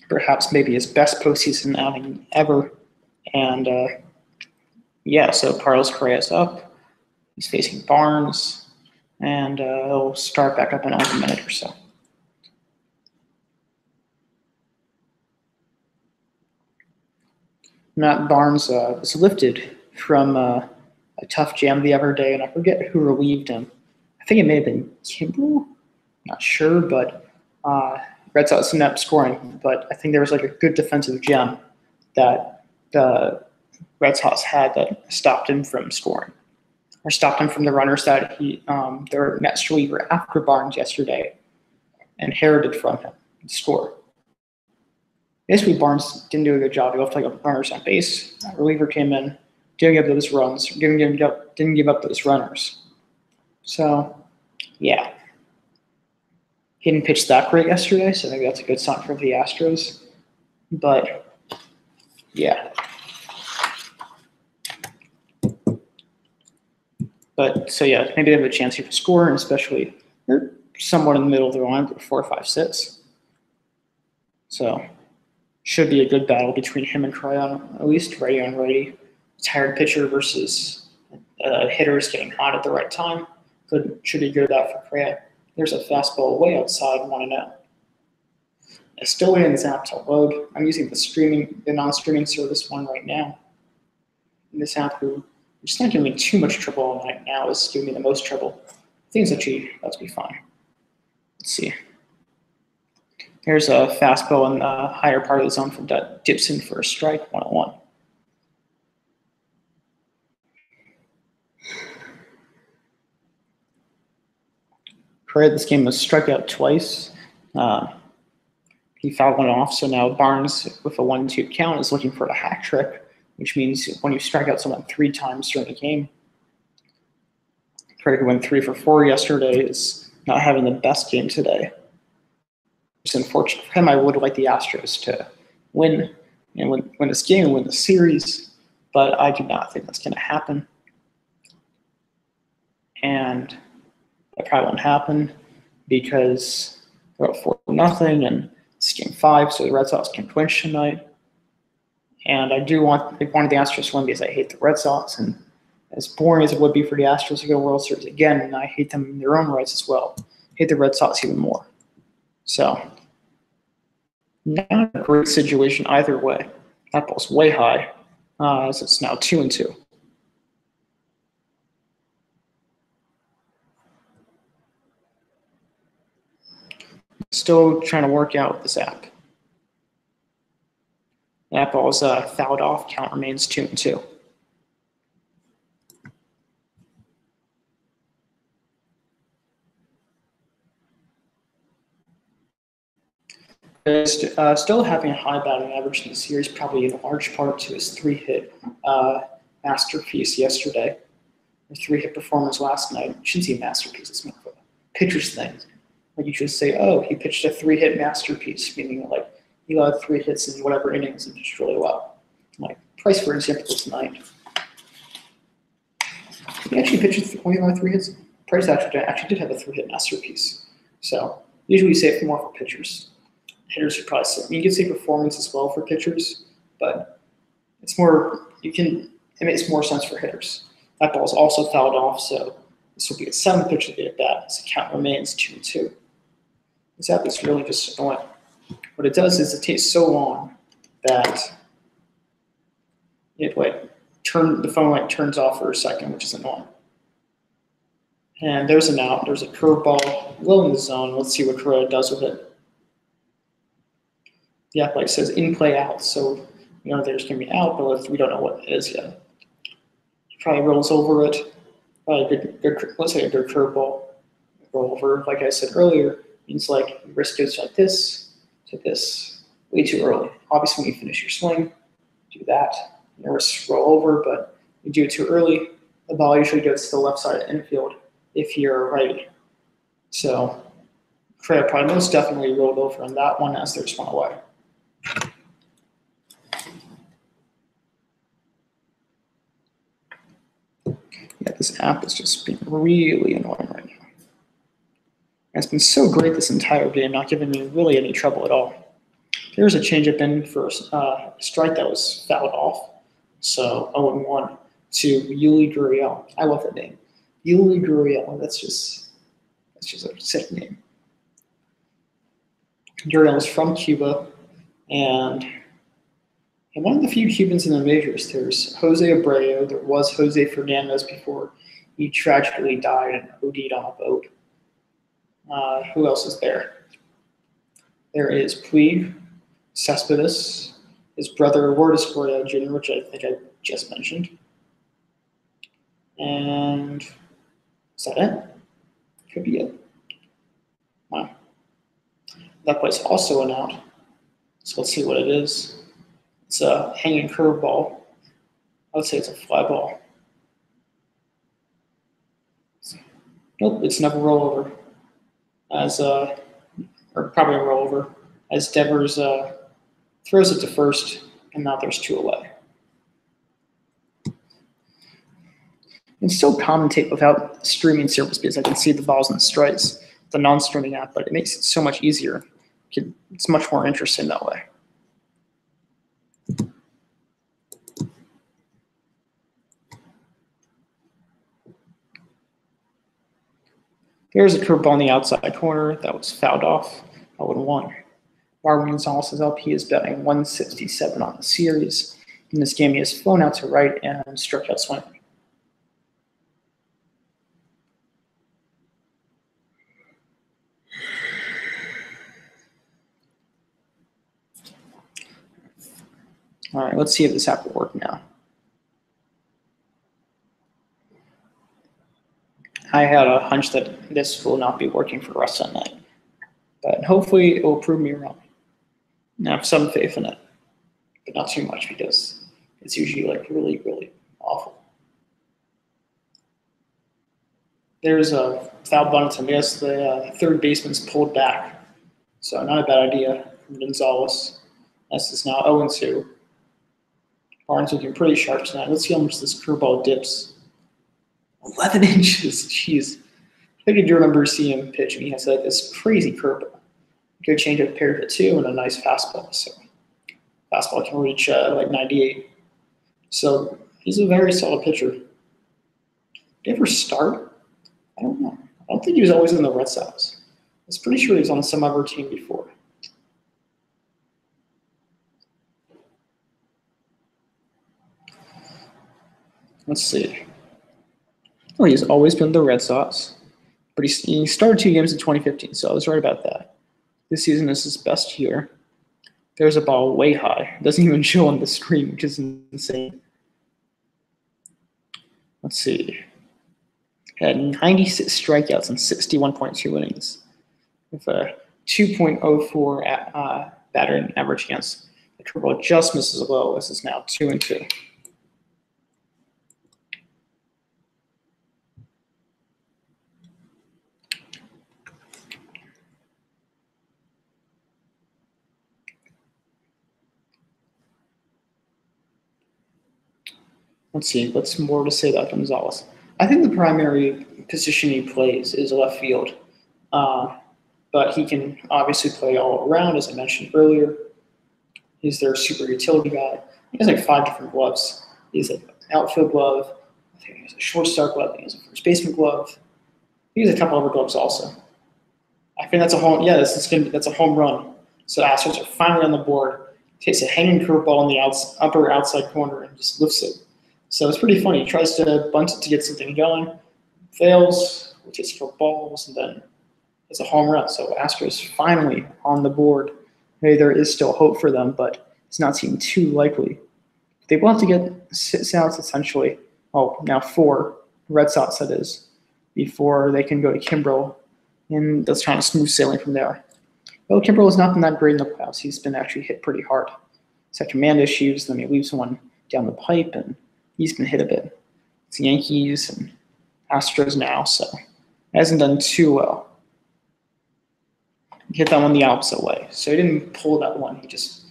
Perhaps maybe his best postseason outing ever. And yeah, so Carlos Correa's up. He's facing Barnes, and he'll start back up in another minute or so. Matt Barnes was lifted from a tough jam the other day, and I forget who relieved him. I think it may have been Kimbrel. Not sure, but Red Sox ended up scoring. But I think there was like a good defensive gem that the Red Sox had that stopped him from scoring, or stopped him from the runners that their next reliever after Barnes yesterday inherited from him to score. Basically, Barnes didn't do a good job. He left like a runners on base. A reliever came in, didn't give up those runs, didn't give up those runners. So, yeah. He didn't pitch that great yesterday, so maybe that's a good sign for the Astros. But, yeah. But, so yeah, maybe they have a chance here to score, and especially they're somewhat in the middle of the line, 4, 5, 6. So, should be a good battle between him and Cryon, at least righty on righty. Tired pitcher versus hitters getting hot at the right time. Should be good at for Correa. There's a fastball way outside, 1-0. I still waiting this app to load. I'm using the non-streaming service one right now. And this app, which is not giving me too much trouble right now, is giving me the most trouble. I think it's actually about to be fine. Let's see. Here's a fastball in the higher part of the zone from Gibson for a strike, 1-1. Correa, this game was struck out twice. He fouled one off, so now Barnes, with a 1-2 count, is looking for a hat trick, which means when you strike out someone 3 times during the game, Correa, who went 3 for 4 yesterday, is not having the best game today. It's unfortunate for him. I would like the Astros to win this game and win the series, but I do not think that's going to happen. And that probably won't happen because they're up 4-0, and it's game 5, so the Red Sox can clinch tonight. And I wanted the Astros to win because I hate the Red Sox, and as boring as it would be for the Astros to go World Series again, and I hate them in their own rights as well. I hate the Red Sox even more. So, not a great situation either way. That ball's way high, as it's now 2-2. Still trying to work out this app. That ball's fouled off. Count remains 2-2. Still having a high batting average in the series, probably in large part to his 3-hit masterpiece yesterday. or 3-hit performance last night. You shouldn't see a masterpiece. It's more of a pitcher's thing. Like you just say, oh, he pitched a 3-hit masterpiece, meaning like he got 3 hits in whatever innings and pitched really well. Like Price, for example, tonight. He actually pitched only 3 hits. Price actually did have a 3-hit masterpiece. So usually you say it more for pitchers. Hitters you probably say. I mean, you can say performance as well for pitchers, but it's more it makes more sense for hitters. That ball is also fouled off, so this will be a 7th pitch to get at bat as the count remains 2-2. This app is really just annoying. What it does is it takes so long that the phone light turns off for a second, which is annoying. And there's an out. There's a curveball low in the zone. Let's see what Correa does with it. The app light says in play out, so there's going to be out, but we don't know what it is yet. He probably rolls over it. Probably let's say a good curveball. Roll over, like I said earlier, means like your wrist goes like this to this way too early. Obviously, when you finish your swing, do that. Your wrists roll over, but you do it too early, the ball usually goes to the left side of infield if you're a righty. So Correa probably most definitely rolled over on that one as there's one away. Yeah, this app is just being really annoying right now. It's been so great this entire game, not giving me really any trouble at all. There's a changeup in for a strike that was fouled off. So 0-1 to Yuli Gurriel. I love that name. Yuli Gurriel. That's just a sick name. Gurriel is from Cuba, and one of the few Cubans in the majors. There's Jose Abreu. There was Jose Fernandez before he tragically died and OD'd on a boat. Who else is there? There is Puig, Cespedes, his brother Lourdes Gurriel Jr., which I think I just mentioned. And is that it? Could be it. Wow. That plays also an out. So let's see what it is. It's a hanging curveball. I would say it's a fly ball. Nope, it's never rollover. Or probably a rollover, as Devers throws it to first, and now there's 2 away. You can still commentate without streaming service because I can see the balls and the strikes, the non-streaming app, but it makes it so much easier. It's much more interesting that way. There's a curveball on the outside corner that was fouled off. 0-1. Marwin Gonzalez's LP is betting 167 on the series. In this game, he has flown out to right and struck out swinging. All right, let's see if this app will work now. I had a hunch that this will not be working for the rest of the night, but hopefully it will prove me wrong. I have some faith in it, but not too much because it's usually like really, really awful. There's a foul bunting. Yes, the third baseman's pulled back, so not a bad idea from Gonzalez. This is now 0-2. Barnes looking pretty sharp tonight. Let's see how much this curveball dips. 11 inches. Jeez. I do remember seeing him pitch, and he has like this crazy curveball. Good changeup paired it too, and a nice fastball. So fastball can reach like 98. So he's a very solid pitcher. Did he ever start? I don't know. I don't think he was always in the Red Sox. I was pretty sure he was on some other team before. Let's see. Well, he's always been the Red Sox, but he started 2 games in 2015, so I was right about that. This season is his best year. There's a ball way high. It doesn't even show on the screen, which is insane. Let's see. Had 96 strikeouts and 61.2 innings with a 2.04 batting average against. The curveball just misses low. This is now 2-2. let's see, what's more to say about Gonzalez? I think the primary position he plays is left field, but he can obviously play all around, as I mentioned earlier. He's their super utility guy. He has like 5 different gloves. He's an outfield glove. I think he has a shortstop glove. He has a first baseman glove. He has a couple other gloves also. I think that's a home. Yeah, that's a home run. So Astros are finally on the board. Takes a hanging curveball in the upper outside corner and just lifts it. So it's pretty funny. He tries to bunt it to get something going, fails, takes for balls, and then it's a home run. So Astros finally on the board. Maybe there is still hope for them, but it's not seeming too likely. They will have to get 6 outs essentially. Oh, now 4 Red Sox that is, before they can go to Kimbrel, and that's trying to smooth sailing from there. Well, Kimbrel has not been that great in the playoffs. He's been actually hit pretty hard. He's had command issues. Then he leaves one down the pipe, and he's been hit a bit. It's Yankees and Astros now, so he hasn't done too well. He hit that one the opposite way. So he didn't pull that one. He just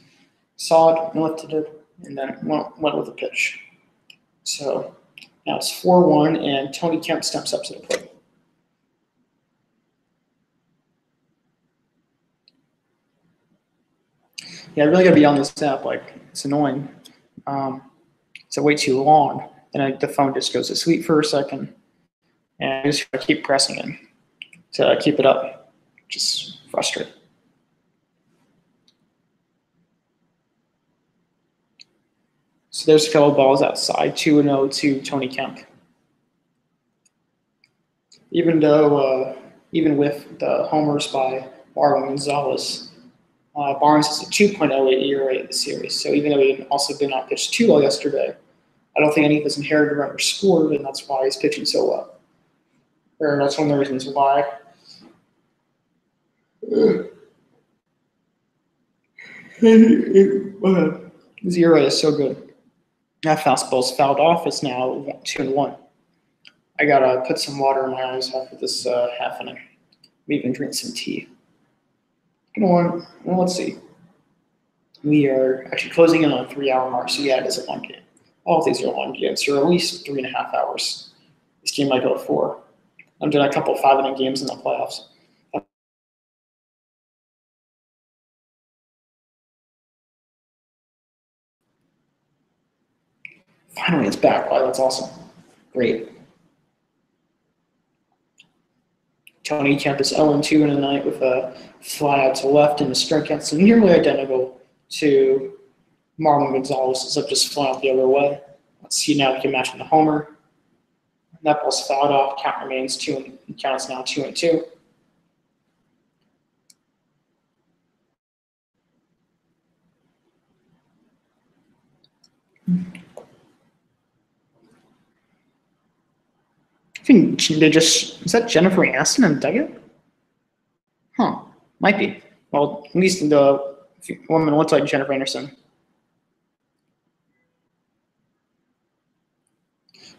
saw it and lifted it, and then went with a pitch. So now it's 4-1, and Tony Kemp steps up to the plate. Yeah, I really got to be on this app. Like, it's annoying. It's way too long. And the phone just goes to sleep for a second. And I just keep pressing it to keep it up. Just frustrating. So there's a couple balls outside, 2-0 to Tony Kemp. Even with the homers by Marwin Gonzalez, Barnes has a 2.08 ERA in the series. So even though he also did not pitch too well yesterday, I don't think any of his inherited runners scored, and that's why he's pitching so well. Or that's one of the reasons why. His ERA is so good. That fastball's fouled off. It's now 2-1. I gotta put some water in my eyes after this half inning. Maybe even drink some tea. Well, let's see. We are actually closing in on a 3-hour mark, so yeah, it is a long game. All of these are long games, so at least 3.5 hours. This game might go to 4. I'm doing a couple of 5-inning games in the playoffs. Finally, it's back. Wow, that's awesome. Great. Tony Kemp is 0-2 in the night with a fly out to left and a strikeout, so nearly identical to Marwin Gonzalez, except just fly out the other way. Let's see now if we can match with the homer. That ball's fouled off. Count remains 2. Count is now 2-2. I think they just, is that Jennifer Aniston in the dugout? Huh, might be. Well, at least the woman looks like Jennifer Aniston.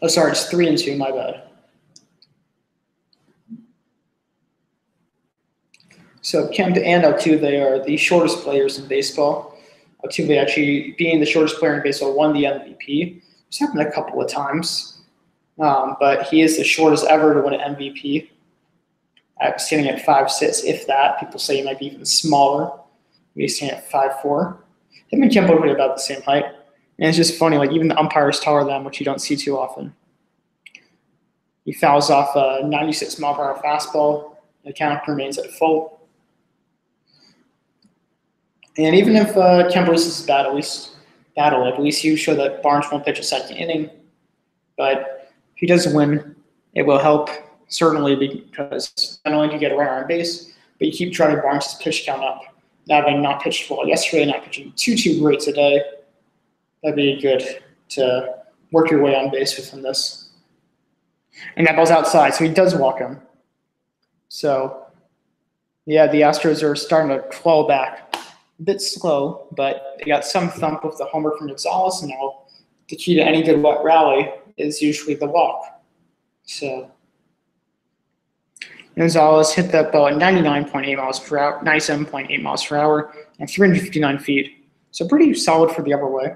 Oh, sorry, it's 3-2, my bad. So Kemp and Altuve are the shortest players in baseball. Altuve actually, being the shortest player in baseball, won the MVP. It's happened a couple of times. But he is the shortest ever to win an MVP, standing at 5'6", if that. People say he might be even smaller. He's standing at 5'4". Him and Kemp are about the same height. And it's just funny, like even the umpire is taller than him, which you don't see too often. He fouls off a 96-mile-per-hour fastball. The count remains at full. And even if Kemp loses his battle, at least you show that Barnes won't pitch a second inning. But if he doesn't win, it will help, certainly, because not only do you get a runner on base, but you keep trying to Barnes' pitch count up. Now having not pitched well yesterday, not pitching too great today, that'd be good to work your way on base within this. And that ball's outside, so he does walk him. So, yeah, the Astros are starting to claw back. A bit slow, but they got some thump with the homer from Gonzalez. Now, the key to any good rally is usually the walk. So, Gonzalez hit that ball at 99.8 miles per hour, 97.8 miles per hour, and 359 feet. So pretty solid for the upper way.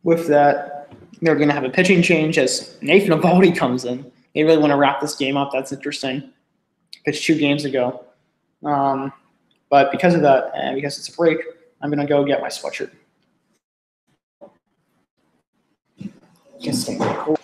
with that, they're going to have a pitching change as Nathan Eovaldi comes in. They really want to wrap this game up. That's interesting. Pitched 2 games ago. But because of that, and because it's a break, I'm going to go get my sweatshirt. Cool.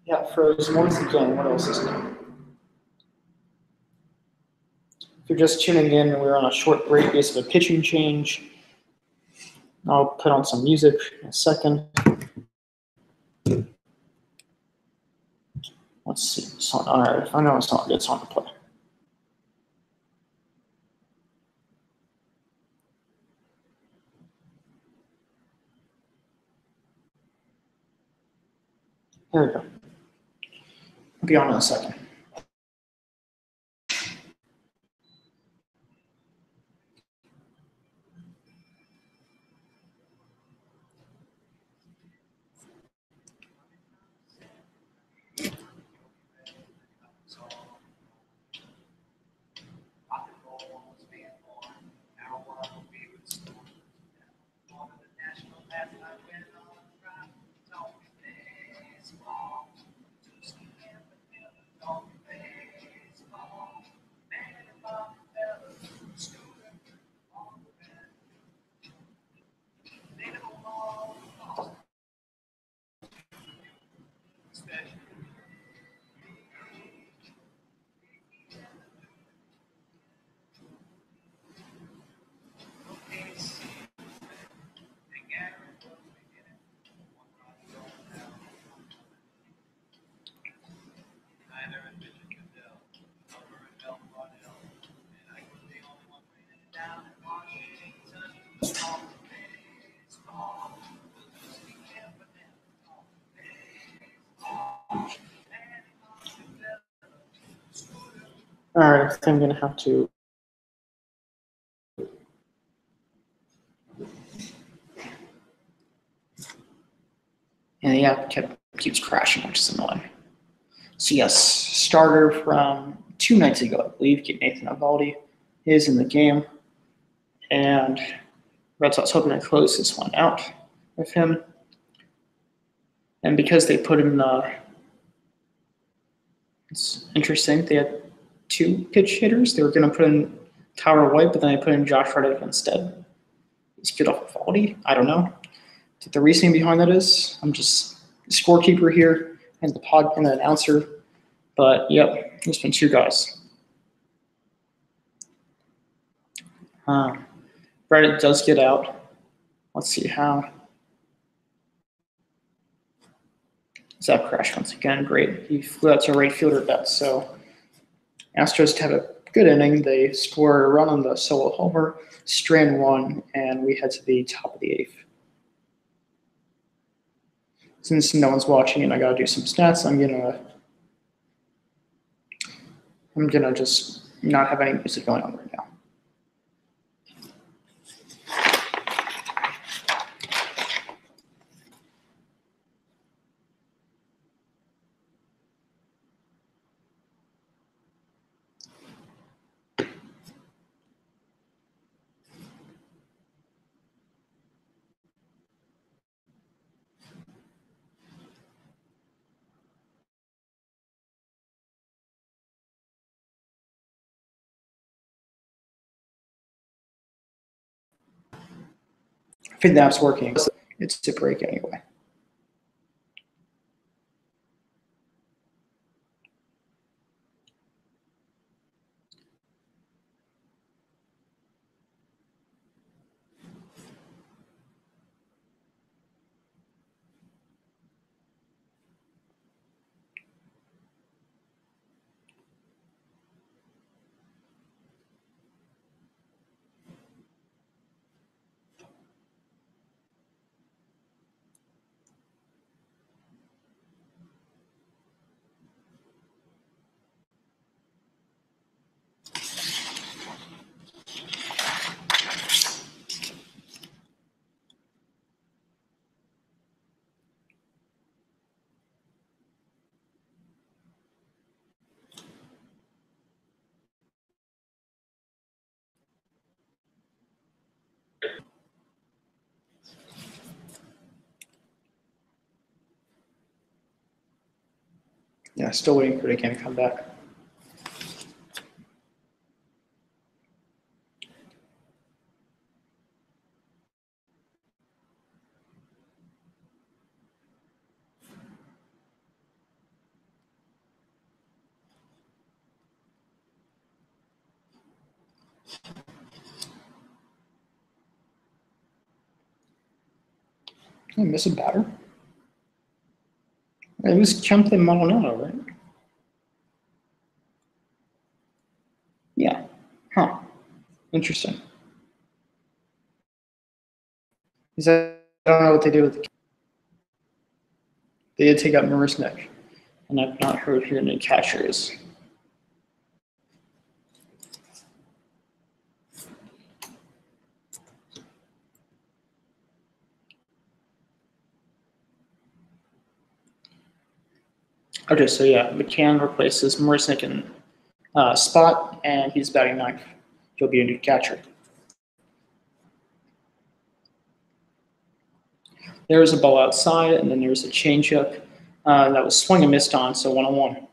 Yeah, frozen. Once again, what else is new? If you're just tuning in, we're on a short break because of a pitching change. I'll put on some music in a second. Let's see. Song. All right, if I know it's not a good song to play. Here we go. I'll be on in a second. All right, I think I'm going to have to. And the app keeps crashing, which is annoying. So yes, starter from 2 nights ago, I believe, Nathan Eovaldi is in the game. And Red Sox hoping to close this one out with him. And because they put in it's interesting, they had 2 pitch hitters. They were going to put in Tyler White, but then they put in Josh Reddick instead. He's good off quality. I don't know. The reasoning behind that is I'm just a scorekeeper here and the announcer. But yep, there's been 2 guys. Reddick does get out. Let's see how. Zach crashed once again. Great. He flew out to right fielder bet. So Astros have a good inning. They score a run on the solo homer, strand 1, and we head to the top of the 8th. Since no one's watching and I gotta do some stats, I'm gonna just not have any music going on right now. I think that's working. It's a break anyway. Yeah, still waiting for the game to come back. Did I miss a batter? It was Kemp and Maldonado, right? Yeah. Huh. Interesting. I don't know what they did with the. They did take out Marisnik, and I've not heard who any catcher is. Okay, so yeah, McCann replaces Marisnik in spot, and he's batting ninth. He'll be a new catcher. There was a ball outside, and then there was a changeup that was swung and missed on, so 1-1.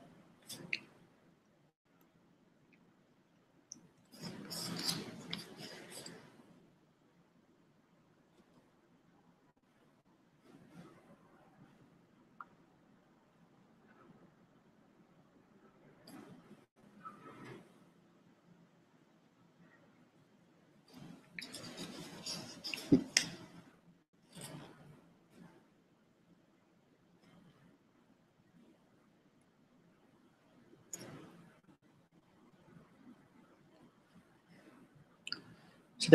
So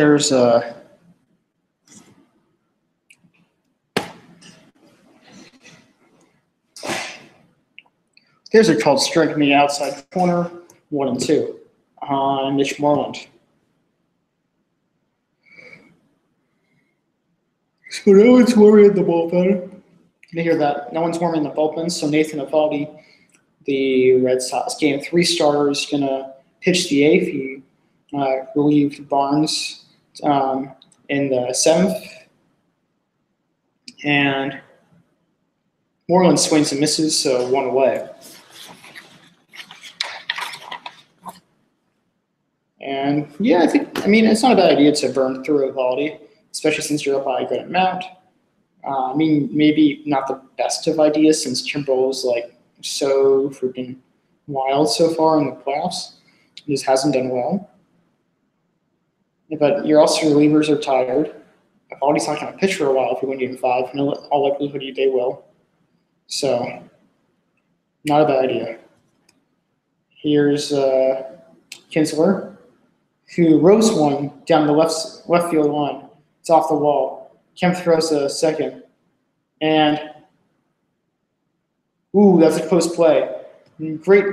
there's a called strike in the outside corner, 1-2 on Mitch Moreland. So no one's warming in the bullpen. You hear that? No one's warming in the bullpen. So Nathan Eovaldi, the Red Sox Game 3 starter, is going to pitch the eighth. He relieved Barnes in the seventh. And Moreland swings and misses, so 1 away. And yeah, I mean, it's not a bad idea to burn through Eovaldi, especially since you're up by a good amount. I mean, maybe not the best of ideas since Kimbrel is like so freaking wild so far in the playoffs. He just hasn't done well. But your relievers are tired. Eovaldi's not going to pitch for a while if you win Game 5. In all likelihood, they will. So, not a bad idea. Here's Kinsler, who rows one down the left field line. It's off the wall. Kemp throws a second. And, ooh, that's a close play. Great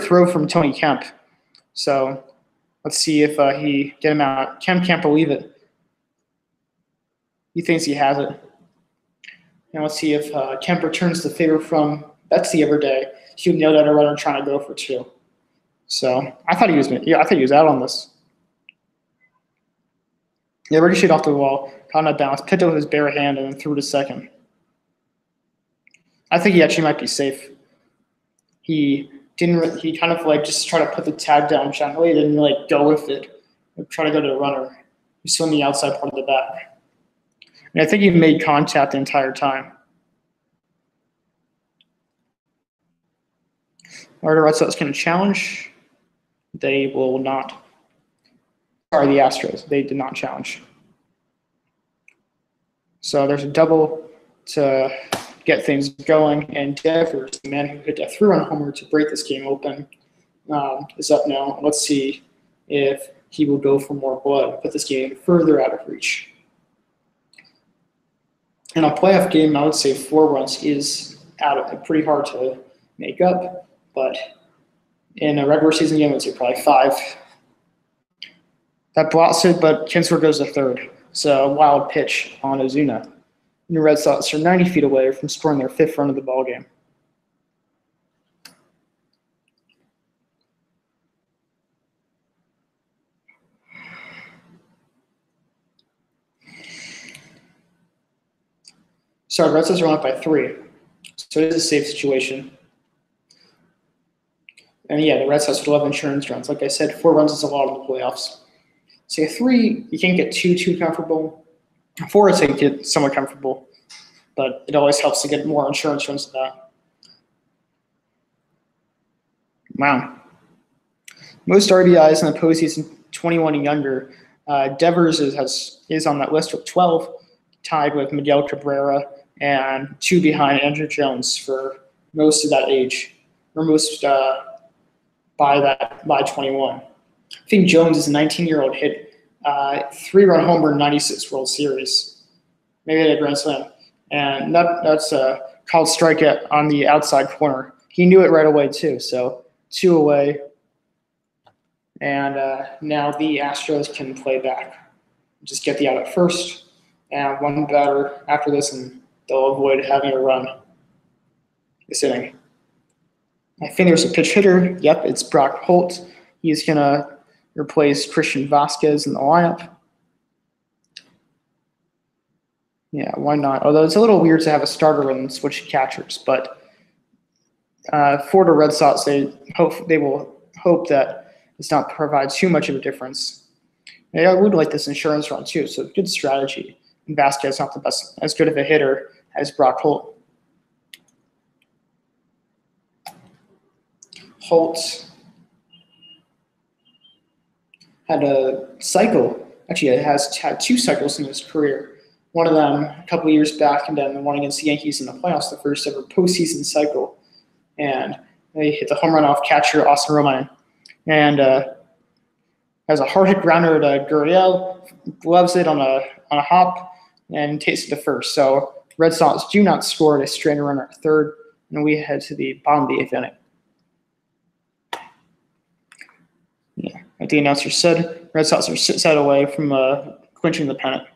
throw from Tony Kemp. So let's see if he get him out. Kemp can't believe it. He thinks he has it. And let's see if Kemp returns the favor from Betsy every day. He would nail out a runner trying to go for 2. So I thought he was out on this. Yeah, ricocheted off the wall, caught on a bounce, picked up with his bare hand, and then threw to second. I think he actually might be safe. He kind of like just tried to put the tag down gently, didn't like go with it, try to go to the runner. He swung the outside part of the bat. And I think he made contact the entire time. Are the Red Sox going to challenge? They will not. Sorry, the Astros. They did not challenge. So there's a double to get things going, and Devers, the man who hit a 3-run homer to break this game open, is up now. Let's see if he will go for more blood, put this game further out of reach. In a playoff game, I would say 4 runs is pretty hard to make up, but in a regular season game, I would say probably 5. That blocks it, but Kinsler goes to third. It's a wild pitch on Ozuna. And the Red Sox are 90 feet away from scoring their 5th run of the ballgame. So the Red Sox are up by 3. So it is a safe situation. And yeah, the Red Sox would love insurance runs. Like I said, 4 runs is a lot in the playoffs. So 3, you can't get too comfortable. 4, I'd say get somewhat comfortable, but it always helps to get more insurance runs than that. Wow. Most RBIs in the postseason, 21 and younger. Devers is on that list with 12, tied with Miguel Cabrera, and 2 behind Andrew Jones for most of that age, or most by 21. I think Jones is a 19-year-old, hit 3-run homer in 96 World Series, maybe at a Grand Slam, and that's called strikeout on the outside corner. He knew it right away too, so 2 away. And now the Astros can play back. Just get the out at first, and 1 batter after this, and they'll avoid having a run this inning. I think there's a pitch hitter. Yep, it's Brock Holt. He's going to replace Christian Vasquez in the lineup. Yeah, why not? Although it's a little weird to have a starter and switch catchers, but for the Red Sox, they will hope that does not provide too much of a difference. I would like this insurance run too, so good strategy. And Vasquez not the best, as good of a hitter as Brock Holt. Holt had a cycle. Actually, it has had 2 cycles in his career. One of them a couple of years back, and then the one against the Yankees in the playoffs, the first ever postseason cycle. And they hit the home run off catcher Austin Romine. And has a hard hit grounder to Gurriel, gloves it on a hop, and takes it to first. So Red Sox do not score a stranded runner at third, and we head to the bottom of the 8th inning. Yeah, like the announcer said, Red Sox are set away from clinching the pennant.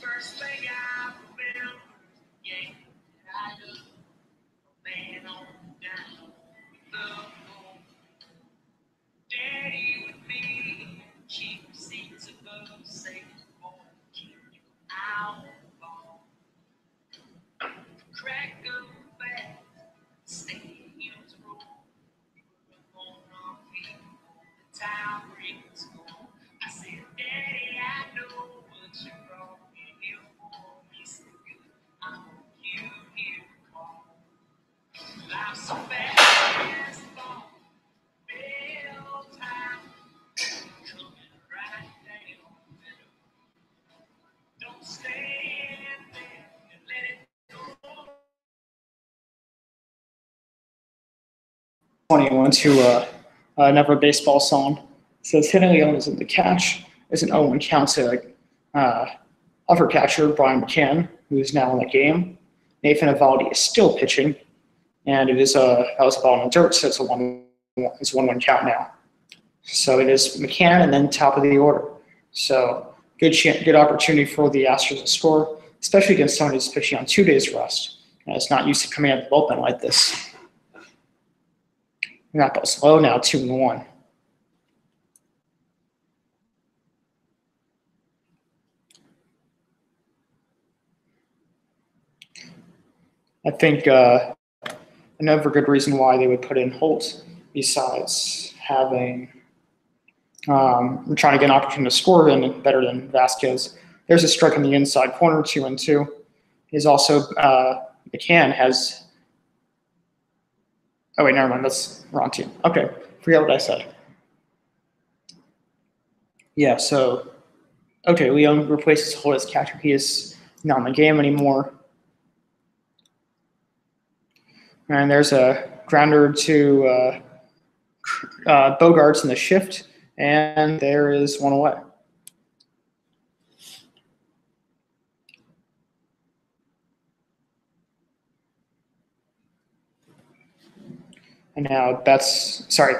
First thing I remember, yeah, I look man on down the home. Daddy with me, keep seats above, safe for keep you out of crack of back, stadiums roll. On our feet, the time rings on. I said, Daddy, I know what you're wrong. funny. I went to another baseball song. It says hitting Leon isn't the catch. Is an 0-1 count to upper catcher Brian McCann, who is now in the game. Nathan Eovaldi is still pitching, and it is that was a ball in the dirt, so it's a 1-1 count now. So it is McCann and then top of the order. So good opportunity for the Astros to score, especially against someone who's pitching on 2 days rest. And it's not used to coming out of the bullpen like this. And that ball's low now, 2-1. I think another good reason why they would put in Holt, besides having trying to get an opportunity to score in better than Vasquez. There's a strike on the inside corner, 2-2. He's also McCann has. Oh wait, never mind. That's wrong team. Okay, forget what I said. Yeah. So, okay, Leon replaces Holt as catcher. He is not in the game anymore. And there's a grounder to Bogarts in the shift, and there is one away. And now sorry.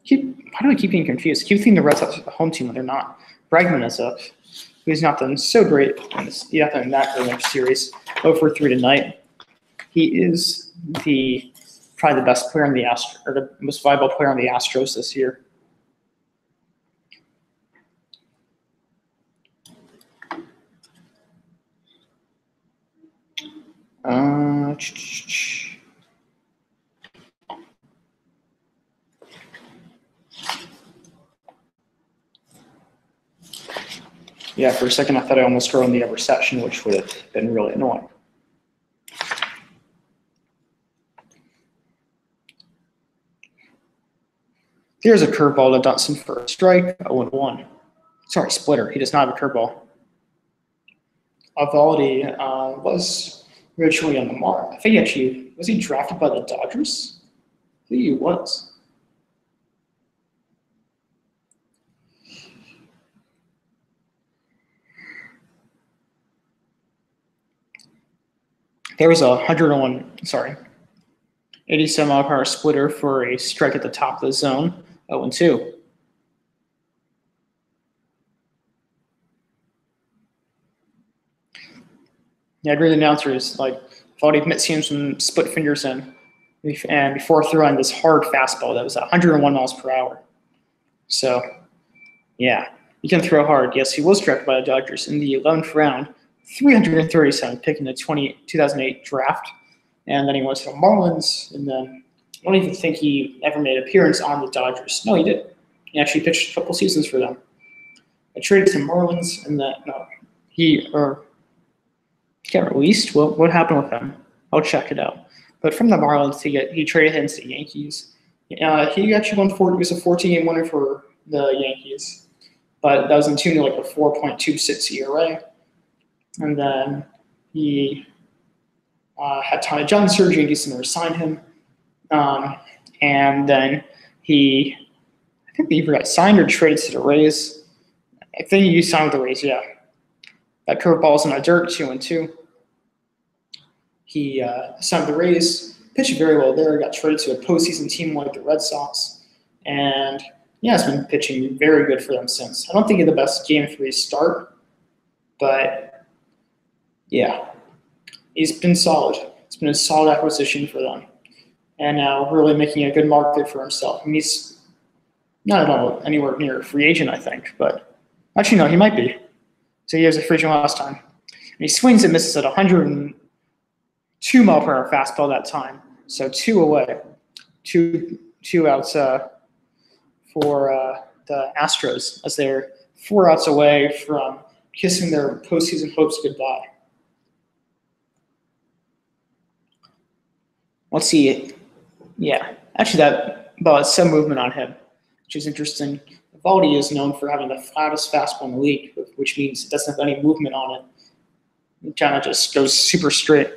Why do I keep getting confused? I keep thinking the Red Sox are the home team when they're not. Bregman is up. He's not done so great in this. He's not done that great in the series. 0-3 tonight. He is probably the best player in the Astros, or the most viable player on the Astros this year. Yeah, for a second I thought I almost threw in the other section, which would have been really annoying. Here's a curveball to Dotson for a strike, 0-1. Sorry, splitter. He does not have a curveball. Eovaldi was originally on the mark. I think was he drafted by the Dodgers? I think he was. There was a 87 mile per hour splitter for a strike at the top of the zone, 0-2. Yeah, I agree with the announcer is like, Eovaldi seems some split fingers in, and before throwing this hard fastball that was 101 miles per hour. So, yeah, he can throw hard. Yes, he was drafted by the Dodgers in the 11th round, 337 pick in the 2008 draft. And then he went to the Marlins, and then I don't even think he ever made an appearance on the Dodgers. No, he did. He actually pitched a couple seasons for them. I traded to Marlins, and then he got released. What happened with him? I'll check it out. But from the Marlins, he traded him to the Yankees. He actually won he was a 14-game winner for the Yankees, but that was in tune to like a 4.26 ERA. And then he had Tommy John surgery. Yankees never signed him. And then I think he either got signed or traded to the Rays. I think he signed with the Rays, yeah. That curveball's in the dirt, 2-2. He signed with the Rays, pitched very well there, got traded to a postseason team like the Red Sox. And, yeah, has been pitching very good for them since. I don't think he had the best Game 3 start, but, yeah, he's been solid. It's been a solid acquisition for them. And now really making a good market for himself. I mean, he's not at all anywhere near a free agent, I think, but actually, no, he might be. So he was a free agent last time. And he swings and misses at 102 mile per hour fastball that time. So 2 away. Two outs for the Astros, as they're 4 outs away from kissing their postseason hopes goodbye. Let's see. Yeah, actually, that ball has some movement on him, which is interesting. Eovaldi is known for having the flattest fastball in the league, which means it doesn't have any movement on it. It kind of just goes super straight.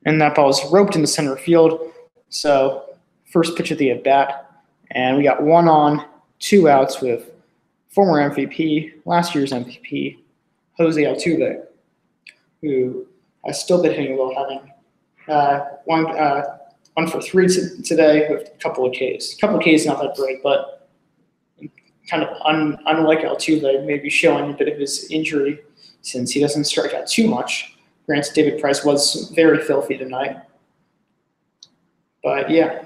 And that ball is roped in the center field. So first pitch of the at-bat, and we got 1 on, 2 outs with former MVP, last year's MVP, Jose Altuve, who has still been hitting well, having one for 3 today with a couple of Ks. A couple of Ks, not that great, but kind of unlike Altuve, maybe showing a bit of his injury since he doesn't strike out too much. Granted, David Price was very filthy tonight. But yeah.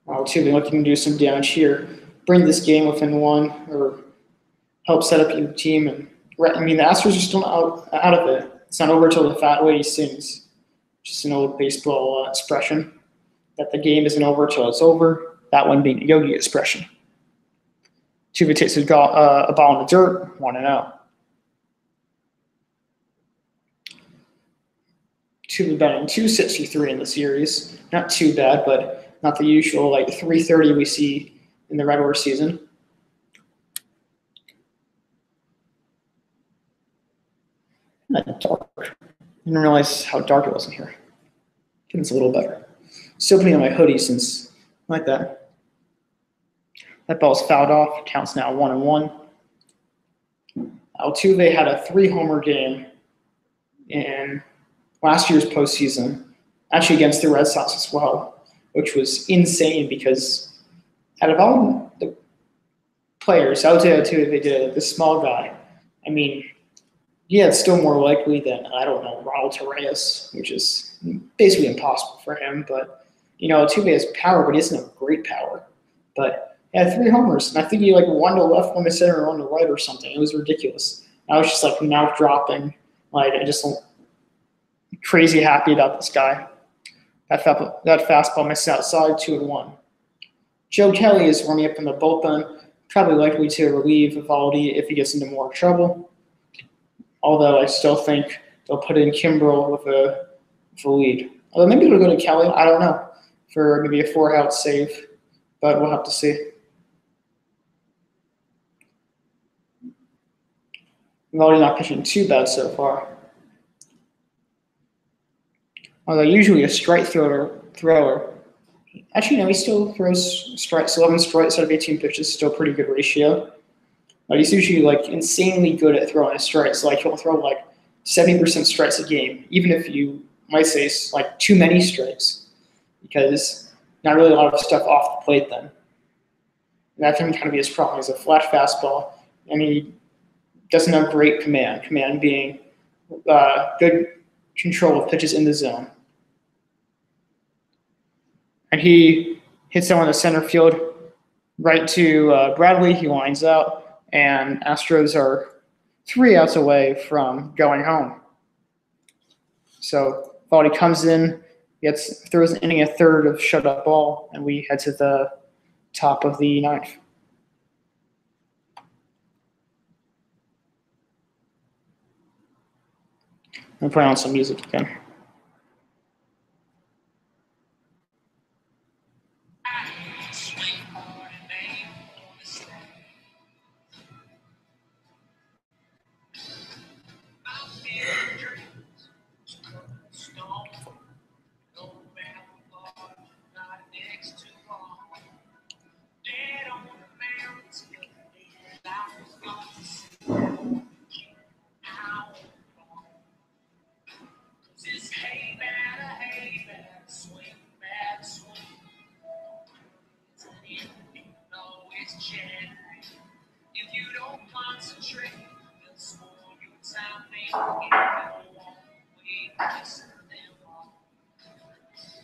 Altuve looking to do some damage here. Bring this game within 1 or help set up your team. And I mean, the Astros are still out of it. It's not over until the fat lady sings. Just an old baseball expression that the game isn't over until it's over. That one being a Yogi expression. Altuve takes a ball in the dirt, 1-0. Altuve batting .263 in the series. Not too bad, but not the usual like .330 we see in the regular season. Not dark. I didn't realize how dark it was in here. It's a little better. Still putting on my hoodie since like that. That ball's fouled off. Counts now 1-1. Altuve had a 3-homer game in last year's postseason, actually against the Red Sox as well, which was insane because out of all the players, Altuve did the small guy. I mean, yeah, it's still more likely than, I don't know, Ronald Torreyes, which is basically impossible for him. But, you know, Altuve has power, but he doesn't have great power. But he had 3 homers, and I think he like 1 to left, 1 to center, 1 to right or something. It was ridiculous. I was just like mouth dropping. Like, I just crazy happy about this guy. That fastball missed outside, 2-1. Joe Kelly is warming up in the bullpen, probably likely to relieve Eovaldi if he gets into more trouble. Although I still think they'll put in Kimbrel with a lead. Although maybe it'll go to Kelly, I don't know, for maybe a 4-out save, but we'll have to see. Eovaldi not pitching too bad so far. Although usually a strike thrower. Actually, no, he still throws strikes. 11 strikes out of 18 pitches, still pretty good ratio. But he's usually like insanely good at throwing a strikes. Like he'll throw like 70% strikes a game, even if you might say like too many strikes, because not really a lot of stuff off the plate then. And that can kind of be his problem. He's a flat fastball, and he doesn't have great command. Command being good control of pitches in the zone. And he hits someone in the center field right to Bradley. He lines out, and Astros are 3 outs away from going home. So Eovaldi comes in, throws an inning, a third of shutout ball, and we head to the top of the 9th. I'm putting on some music again. If you don't concentrate, they'll spoil your time. They don't wait, listen to them all.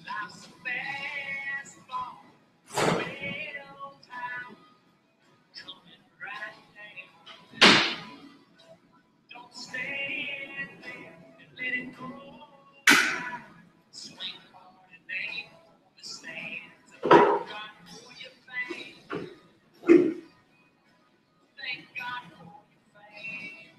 Life's a fast ball, red old town, coming right down. Don't stand there and let it go. Swing hard and aim for the stands. Thank God for your fame. Thank God for your fame.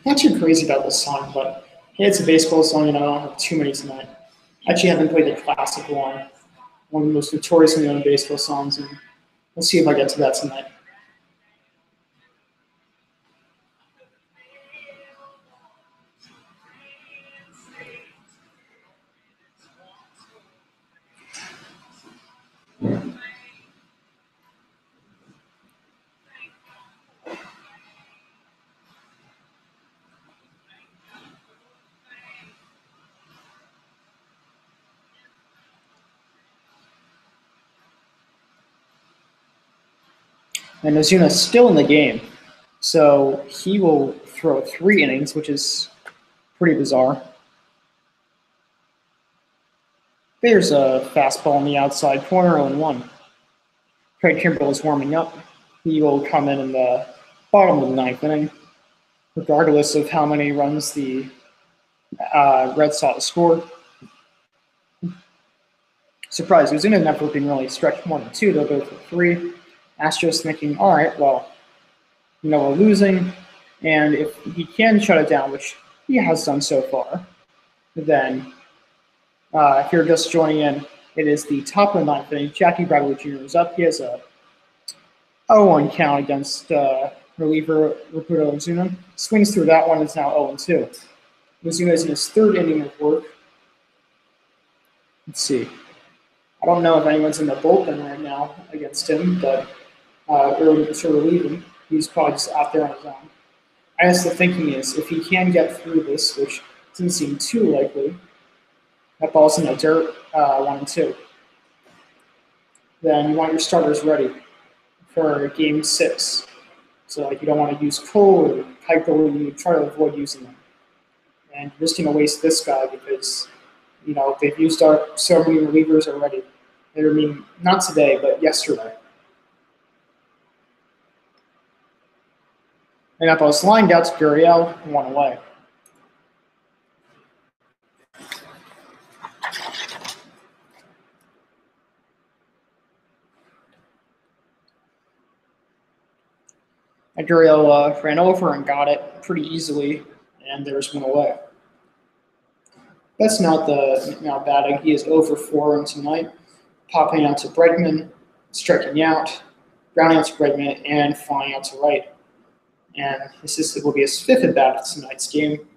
Not too crazy about this song, but hey, it's a baseball song, and I don't have too many tonight. I actually haven't played the classic one of the most notoriously known baseball songs, and we'll see if I get to that tonight. And Ozuna's still in the game, so he will throw 3 innings, which is pretty bizarre. There's a fastball on the outside corner, 0-1. Craig Kimbrell is warming up. He will come in the bottom of the 9th inning, regardless of how many runs the Red Sox score. Surprise, Ozuna never been really stretched more than 2. They'll go for 3. Astros thinking, all right, well, we're losing, and if he can shut it down, which he has done so far, then if you're just joining in, it is the top of the 9th inning. Jackie Bradley Jr. is up. He has a 0-1 count against reliever Roberto Ozuna. Swings through that one. It's now 0-2. Ozuna is in his 3rd inning of work. Let's see. I don't know if anyone's in the bullpen right now against him, but early to relieve him, he's probably just out there on his own. I guess the thinking is if he can get through this, which doesn't seem too likely, that ball's in the dirt, 1-2. Then you want your starters ready for game 6. So like you don't want to use Cole or Keuchel, you try to avoid using them. And you're just going to waste this guy because, they've used so many relievers already. I mean, not today, but yesterday. And that ball's lined out to Gurriel, 1 away. And Gurriel ran over and got it pretty easily, and there's 1 away. That's not batting. He is 0-for-4 tonight. Popping out to Bregman, striking out, grounding out to Bregman, and flying out to right. And this will be his 5th at bat of tonight's game.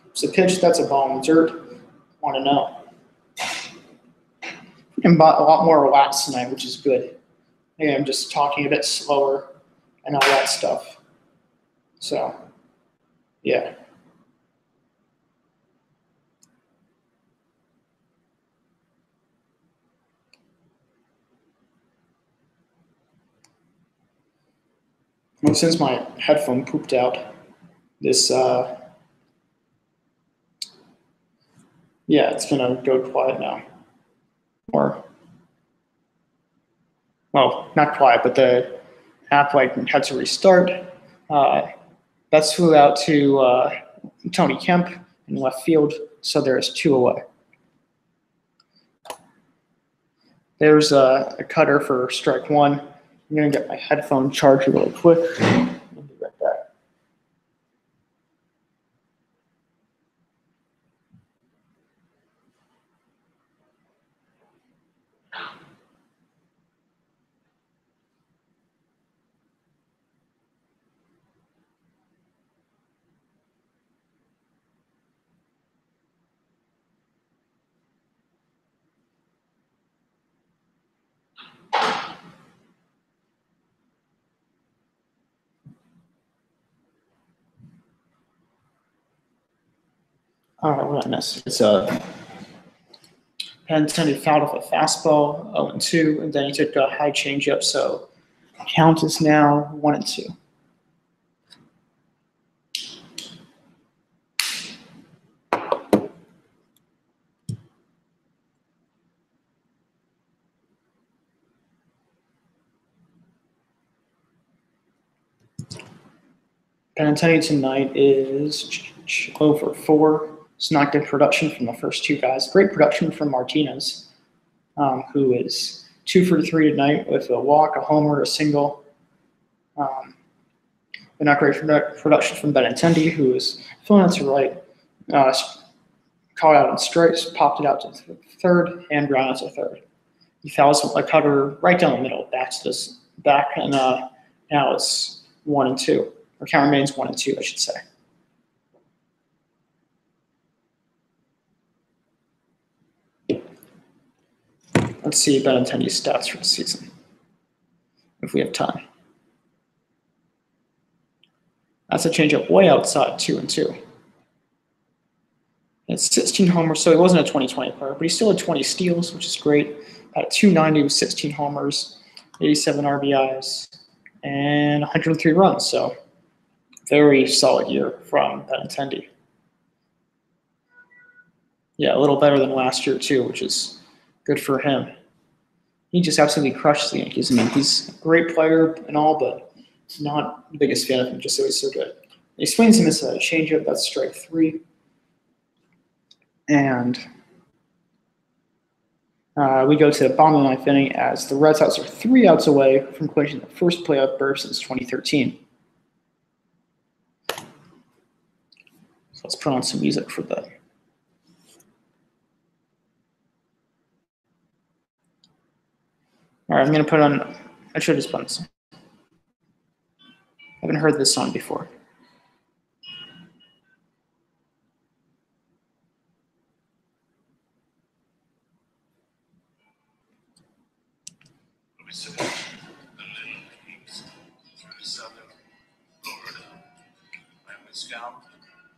It's a pitch, that's a ball in the dirt. 1-0. We can a lot more relaxed tonight, which is good. Maybe I'm just talking a bit slower and all that stuff. So, yeah. Well, since my headphone pooped out, this, it's going to go quiet now. Or, well, not quiet, but the app had to restart. That's flew out to Tony Kemp in left field, so there's 2 away. There's a cutter for strike 1. I'm going to get my headphone charger really quick. I'll be right back. All right, what did I miss? It's a intended foul off a fastball, 0-2, and then he took a high changeup, so count is now 1-2. Benintendi tonight is 0-for-4. It's not good production from the first 2 guys. Great production from Martinez, who is 2-for-3 tonight with a walk, a homer, a single. but not great production from Benintendi, who was filling out to right, caught out in strikes, popped it out to third, and ground out to third. He fouls a cutter right down the middle, back to this back, and now it's 1-2, or count remains 1-2, I should say. Let's see Benintendi's stats for the season, if we have time. That's a changeup way outside 2-2. It's 16 homers, so he wasn't a 2020 player, but he still had 20 steals, which is great. At 290 with 16 homers, 87 RBIs, and 103 runs. So very solid year from Benintendi. Yeah, a little better than last year too, which is good for him. He just absolutely crushes the Yankees. I mean, he's a great player and all, but not the biggest fan of him, just so he's so good. He swings him as a changeup, that's strike 3. And we go to the bottom of the ninth inning as the Red Sox are 3 outs away from clinching the first playoff berth since 2013. So let's put on some music for that. All right, I'm going to put on, I should have just put on this. I haven't heard this song before. We sit the little peaks through southern Florida, and we scout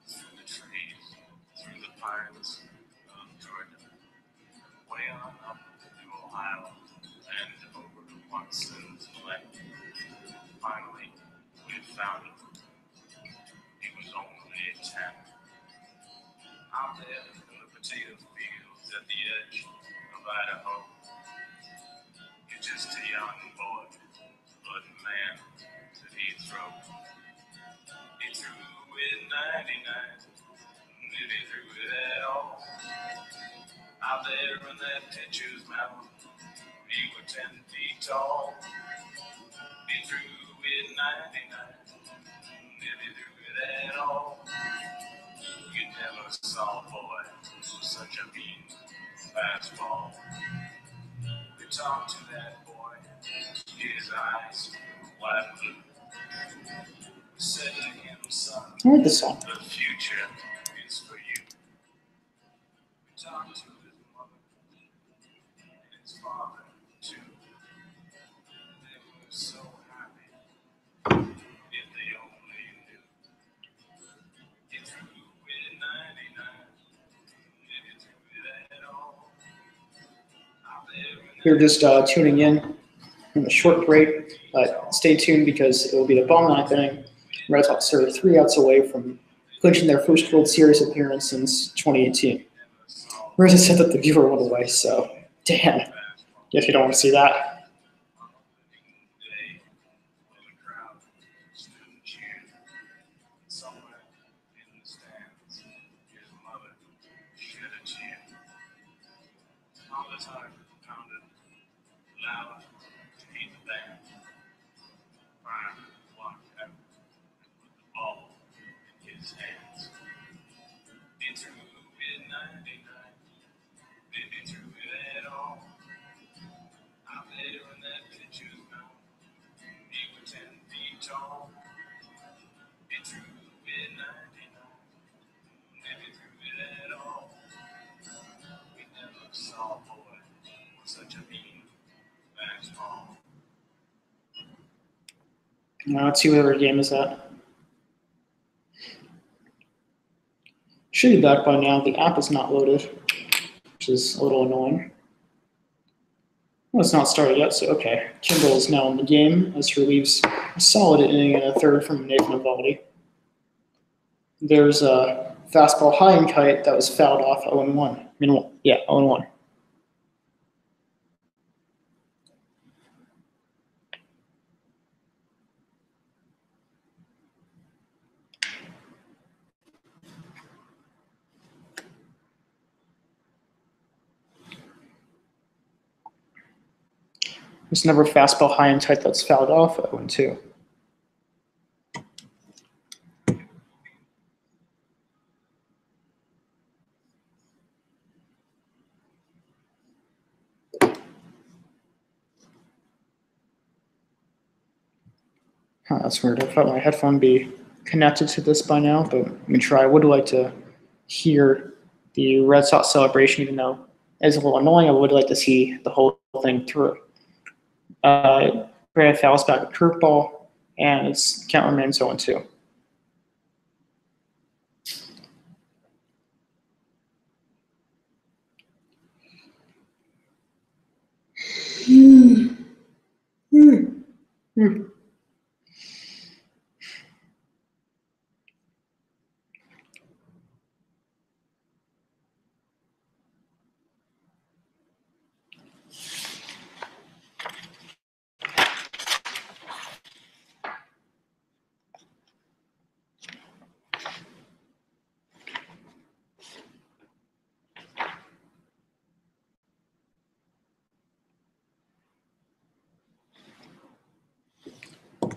through the trees, through the pines of Georgia, way on up to Ohio, and over to Watson's Lake. Finally, we found him. He was only 10. Out there in the potato fields at the edge of Idaho, just a young boy, but man, did he throw. He threw with 99, did he threw it at all? Out there in that pitcher's mound, he was 10 feet tall. He threw with 99, did he threw it at all? You never saw a boy with such a mean fastball. We talked to that boy, his eyes wide blue. We said to him, son, I heard this song. the future is for you. We talked to his mother and his father too. They were so happy if they only knew. He threw with 99, did he threw it at all? Out there in You're just tuning in a short break, but stay tuned because it will be the bottom of the ninth inning. Red Sox are 3 outs away from clinching their first World Series appearance since 2018. Marissa said that the viewer went away, so damn. If you don't want to see that. day, while the crowd stood and cheered. Somewhere in the stands, his mother shed a tear. Mama's heart pounded loud to meet the band. Brian walked out and put the ball in his hands. He threw with 99, then he threw it at all. Out there in that pitcher's mound, he was 10 feet tall. He threw with 99, then he threw it at all. We never saw a boy with such a mean fastball. Now let's see what other game is at. Should be back by now. The app is not loaded, which is a little annoying. Well, it's not started yet, so okay. Kimbrel is now in the game as he relieves a solid inning and a third from Nathan Eovaldi. There's a fastball high and kite that was fouled off 0-1. I mean, yeah, 0-1. There's another fastball high and tight that's fouled off 0-2. That's weird. I thought my headphone would be connected to this by now, but let me try. I would like to hear the Red Sox celebration, even though it's a little annoying. I would like to see the whole thing through. Brad fouls back a curveball, and its count remains 0-2.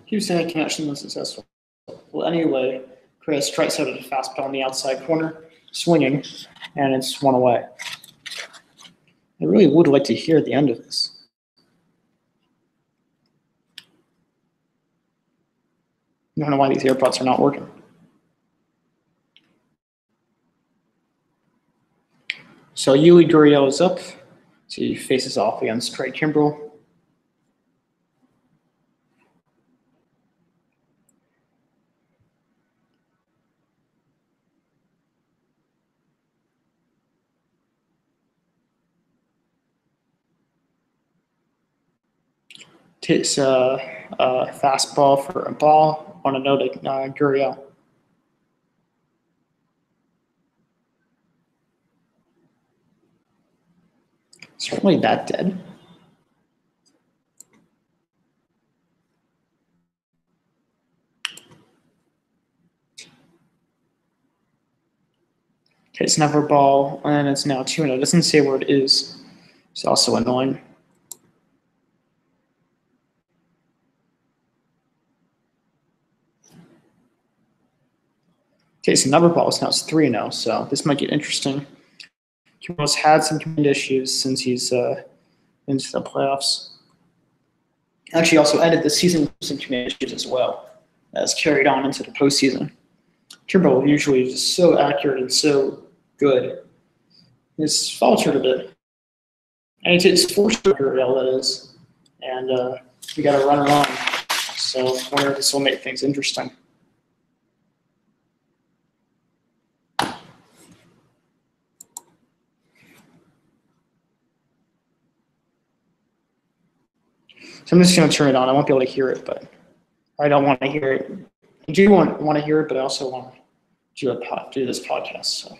Houston connection was successful. Well, anyway, Chris strikes out at a fastball on the outside corner, swinging, and it's one away. I really would like to hear the end of this. I don't know why these AirPods are not working. So Yuli Gurriel is up. So he faces off against Trey Kimbrell. Takes a fastball for a ball on a note to Gurriel. It's really that dead. Takes another ball, and it's now 2-0. It doesn't say where it is. It's also annoying. Takes another ball, so now it's 3-0. So this might get interesting. Kimbrell's had some command issues since he's into the playoffs. Actually, also ended the season with some command issues as well, as carried on into the postseason. Kimbrell usually is just so accurate and so good. He's faltered a bit. And he takes 4 Gurriel, that is. And we got a runner on. So I wonder if this will make things interesting. So I'm just going to turn it on. I won't be able to hear it, but I don't want to hear it. I do want to hear it, but I also want to do this podcast. So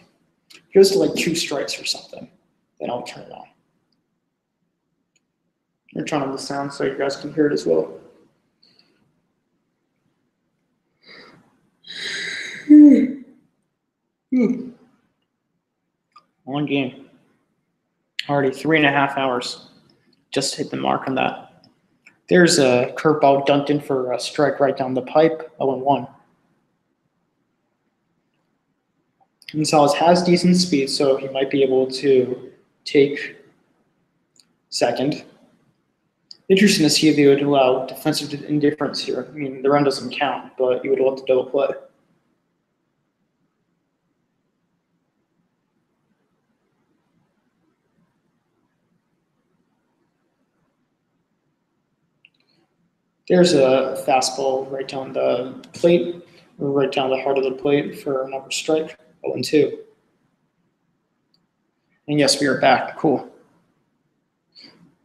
if it goes to like 2 strikes or something, then I'll turn it on. I'll turn on the sound so you guys can hear it as well. One game. Already 3.5 hours. Just hit the mark on that. There's a curveball dunked in for a strike right down the pipe, 0-1. Gonzalez has decent speed, so he might be able to take second. Interesting to see if they would allow defensive indifference here. I mean, the run doesn't count, but you would want to double play. There's a fastball right down the plate, or right down the heart of the plate for another strike, 0-2. And yes, we are back. Cool.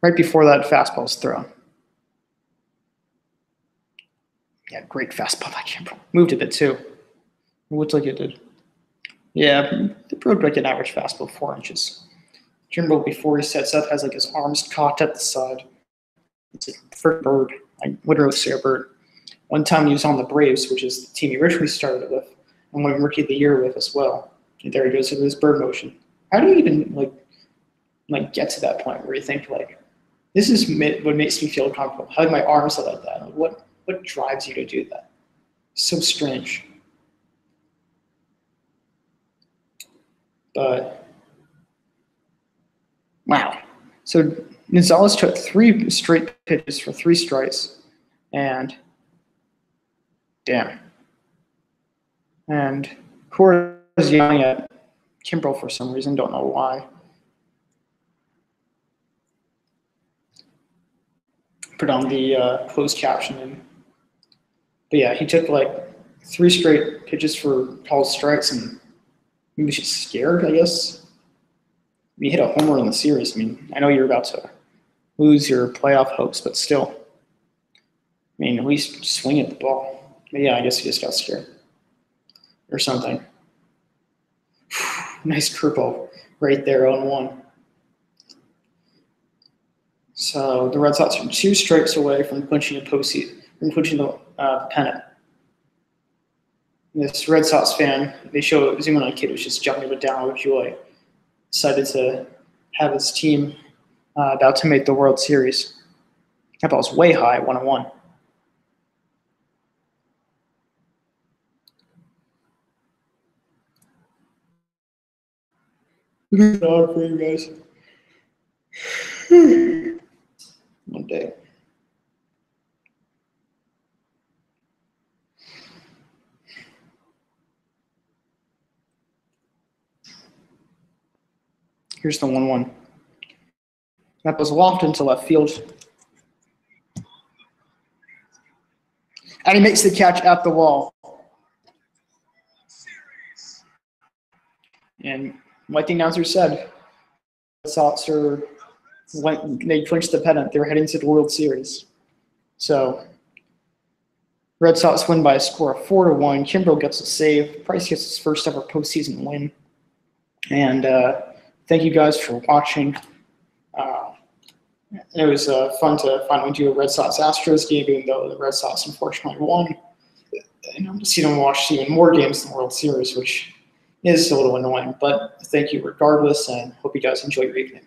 Right before that fastball's thrown. Yeah, great fastball by Kimbrell. Moved a bit too. It looked like it did. Yeah, it broke like an average fastball, 4 inches. Kimbrell, before he sets up, has like his arms cocked at the side. It's a for bird. I literally say a bird. One time he was on the Braves, which is the team he originally started with, and won Rookie of the Year with as well. And there he goes with his bird motion. How do you even like get to that point where you think like, this is what makes me feel comfortable? Having my arms out like that. Like, what drives you to do that? So strange. But wow. So Gonzalez took 3 straight pitches for 3 strikes, and Damn. And Cora's yelling at Kimbrel for some reason. Don't know why. Put on the closed caption. But yeah, he took like 3 straight pitches for called strikes, and maybe she's scared, I guess. You hit a home run in the series. I mean, I know you're about to lose your playoff hopes, but still. I mean, at least swing at the ball. But yeah, I guess he just got scared. Or something. Nice curveball right there, 0-1. So the Red Sox are 2 strikes away from clinching a postseason, from clinching the pennant. This Red Sox fan, they zoom in on a kid who's just jumping up and down with joy. Decided to have his team about to make the World Series. That ball's way high, 1-1. Good dog for you guys. One day. Here's the 1-1. That was lofted into left field. And he makes the catch at the wall. And like the announcer said, the Sox they clinched the pennant. They were heading to the World Series. So Red Sox win by a score of 4-1. Kimbrel gets a save. Price gets his first ever postseason win. And thank you guys for watching. It was fun to finally do a Red Sox-Astros game, even though the Red Sox unfortunately won. And I'm just going to watch even more games in the World Series, which is a little annoying. But thank you regardless, and hope you guys enjoy your evening.